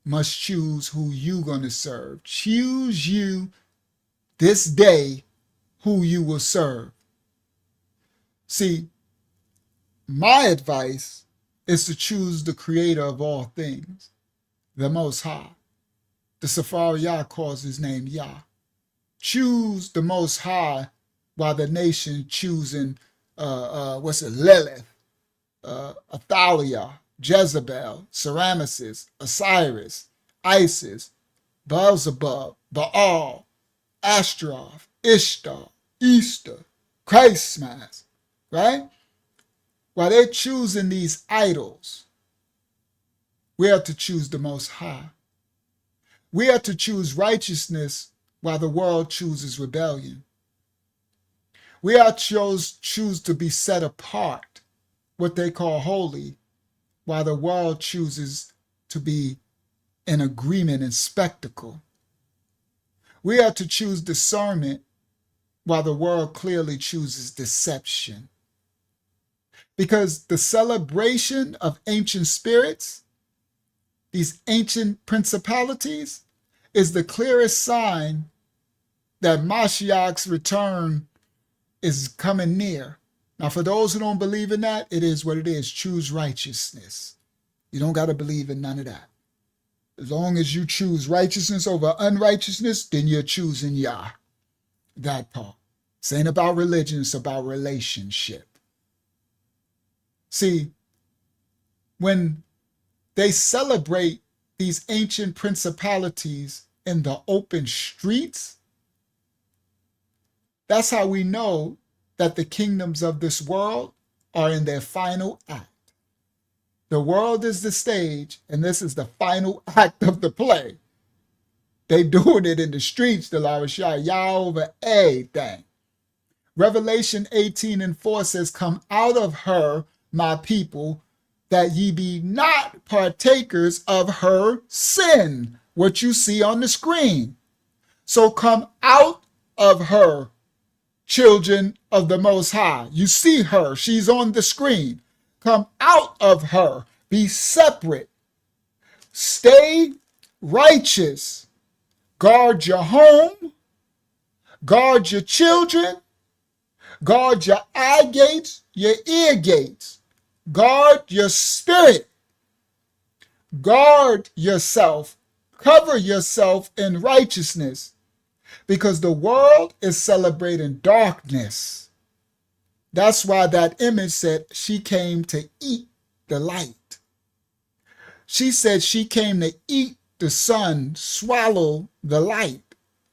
must choose who you're going to serve. Choose you this day who you will serve. See, my advice is to choose the creator of all things, the Most High. The Safari Yah calls his name Yah. Choose the Most High while the nation choosing, Lilith, Athaliah, Jezebel, Semiramis, Osiris, Isis, Beelzebub, Baal, Ashtaroth, Ishtar, Easter, Christmas, right? While they're choosing these idols, we are to choose the Most High. We are to choose righteousness while the world chooses rebellion. We are choose to be set apart what they call holy, while the world chooses to be in agreement and spectacle. We are to choose discernment, while the world clearly chooses deception. Because the celebration of ancient spirits, these ancient principalities, is the clearest sign that Mashiach's return is coming near. Now, for those who don't believe in that, it is what it is. Choose righteousness. You don't got to believe in none of that. As long as you choose righteousness over unrighteousness, then you're choosing Yah. That part. This ain't about religion, it's about relationship. See, when they celebrate these ancient principalities in the open streets, that's how we know that the kingdoms of this world are in their final act. The world is the stage, and this is the final act of the play. They doing it in the streets, the Larashah, y'all over everything. Revelation 18:4 says, "Come out of her, my people, that ye be not partakers of her sin," what you see on the screen. So come out of her, children of the Most High. You see her, she's on the screen. Come out of her, be separate, stay righteous, guard your home, guard your children, guard your eye gates, your ear gates, guard your spirit, guard yourself, cover yourself in righteousness, because the world is celebrating darkness. That's why that image said she came to eat the light. She said she came to eat the sun, swallow the light,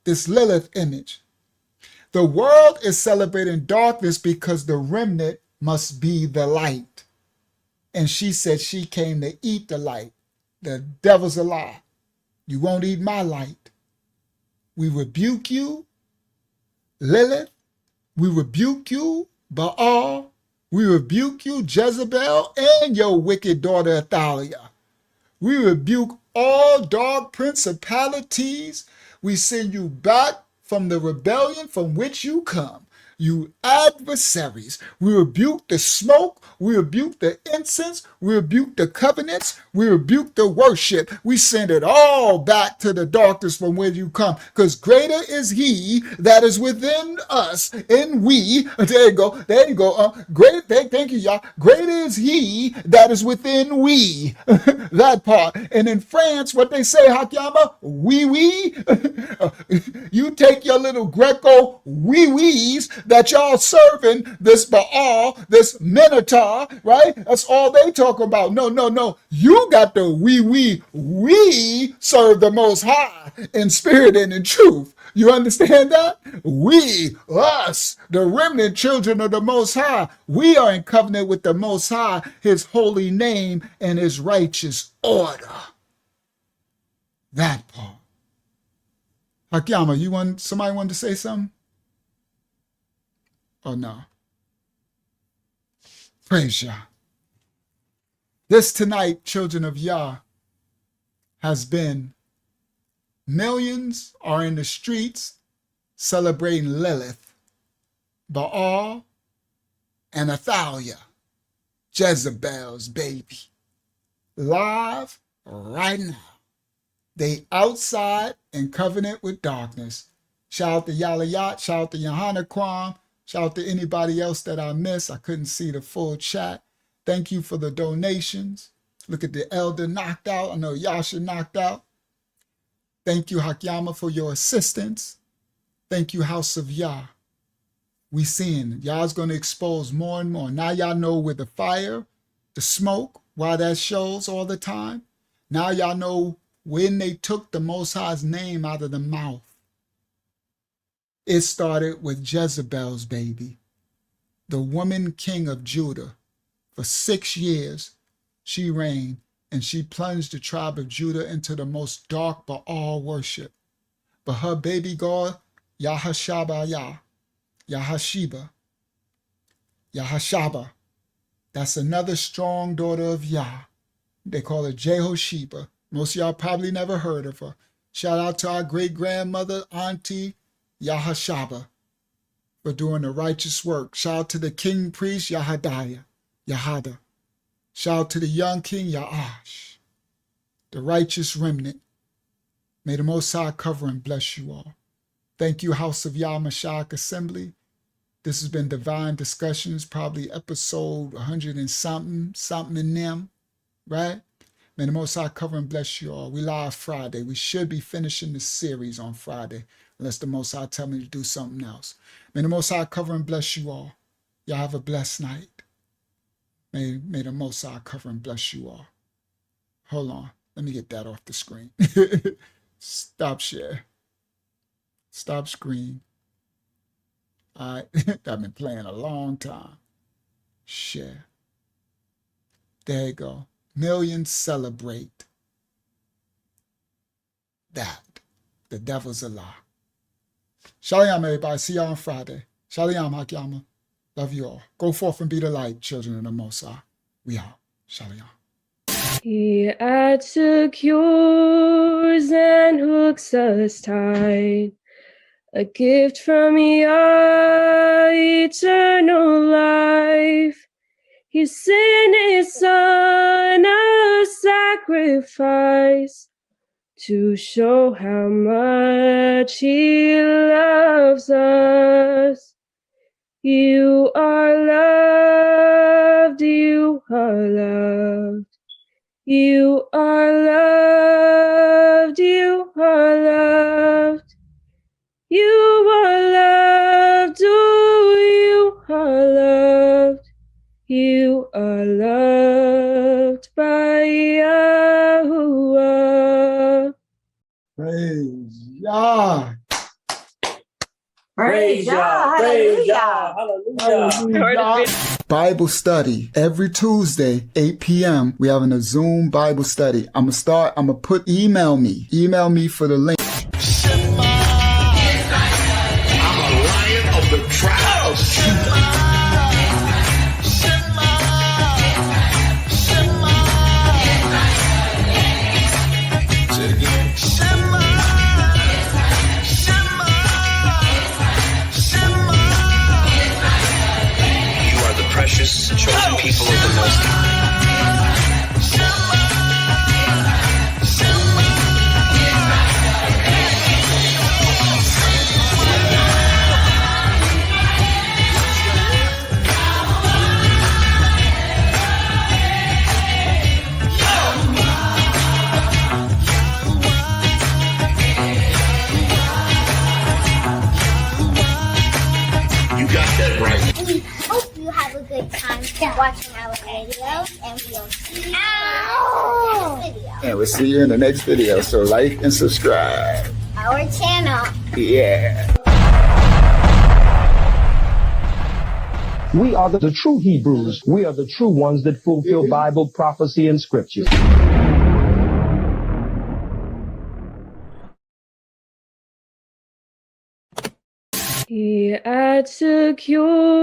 this Lilith image. The world is celebrating darkness because the remnant must be the light. And she said she came to eat the light. The devil's a lie. You won't eat my light. We rebuke you, Lilith. We rebuke you, Baal. We rebuke you, Jezebel, and your wicked daughter Athaliah. We rebuke all dark principalities. We send you back from the rebellion from which you come, you adversaries. We rebuke the smoke. We rebuke the incense. We rebuke the covenants. We rebuke the worship. We send it all back to the darkness from where you come, because greater is he that is within us and we. There you go. There you go. Thank you, y'all. Greater is he that is within we. That part. And in France, what they say, Hakyama, oui. You take your little Greco wee-wees that y'all serving this Baal, this Minotaur, right? That's all they talk about. No. You got the wee-wee. We serve the Most High in spirit and in truth. You understand that? We, us, the remnant children of the Most High, we are in covenant with the Most High, his holy name and his righteous order. That part. Hakyama, somebody wanted to say something? Oh, no. Praise Yah. This tonight, children of Yah, has been millions are in the streets celebrating Lilith, Baal, and Athaliah, Jezebel's baby. Live right now. They outside in covenant with darkness. Shout out to Yalayat, shout out to Yohana Kwam, shout out to anybody else that I missed. I couldn't see the full chat. Thank you for the donations. Look at the elder knocked out. I know Yasha knocked out. Thank you, Hakyama, for your assistance. Thank you, House of Yah. We seeing Yah's going to expose more and more. Now y'all know where the fire, the smoke, why that shows all the time. Now y'all know when they took the Most High's name out of the mouth. It started with Jezebel's baby, the woman king of Judah. For 6 years, she reigned, and she plunged the tribe of Judah into the most dark Baal worship. But her baby God, Yahashaba, That's another strong daughter of Yah. They call her Jehosheba. Most of y'all probably never heard of her. Shout out to our great-grandmother, Auntie Yahashaba, for doing the righteous work. Shout out to the king priest, Yahada. Shout out to the young king, Ya'ash, the righteous remnant. May the Most High cover and bless you all. Thank you, House of Yah Mashiach Assembly. This has been Divine Discussions, probably episode 100 and something in them, right? May the Most High cover and bless you all. We live Friday. We should be finishing the series on Friday, unless the Most High tell me to do something else. May the Most High cover and bless you all. Y'all have a blessed night. May the Most High cover and bless you all. Hold on. Let me get that off the screen. Stop share. Stop screen. All right. I've been playing a long time. Share. There you go. Millions celebrate that. The devil's a lie. Shalom, everybody. See y'all on Friday. Shalom, Hakyama. Love you all. Go forth and be the light, children of the Most High. We out. Shalom. He adds secures and hooks us tight. A gift from Yah, eternal life. He sent his son a sacrifice to show how much he loves us. You are loved, you are loved. You are loved, you are loved. You are loved, oh, you are loved. You are loved by Yahuwah. Praise Yah. Praise Yah. Praise Yah. Hallelujah. Bible study every Tuesday, 8 p.m. We having a Zoom Bible study. I'm gonna put email me for the link. I'm a lion of the tribe of Judah. Say it again. You are the precious chosen people of the Most High. You got that right. We hope you have a good time watching our videos, and we'll see you in the next video. And we'll see you in the next video. So like and subscribe. Our channel. Yeah. We are the true Hebrews. We are the true ones that fulfill Bible prophecy and scripture. He adds secure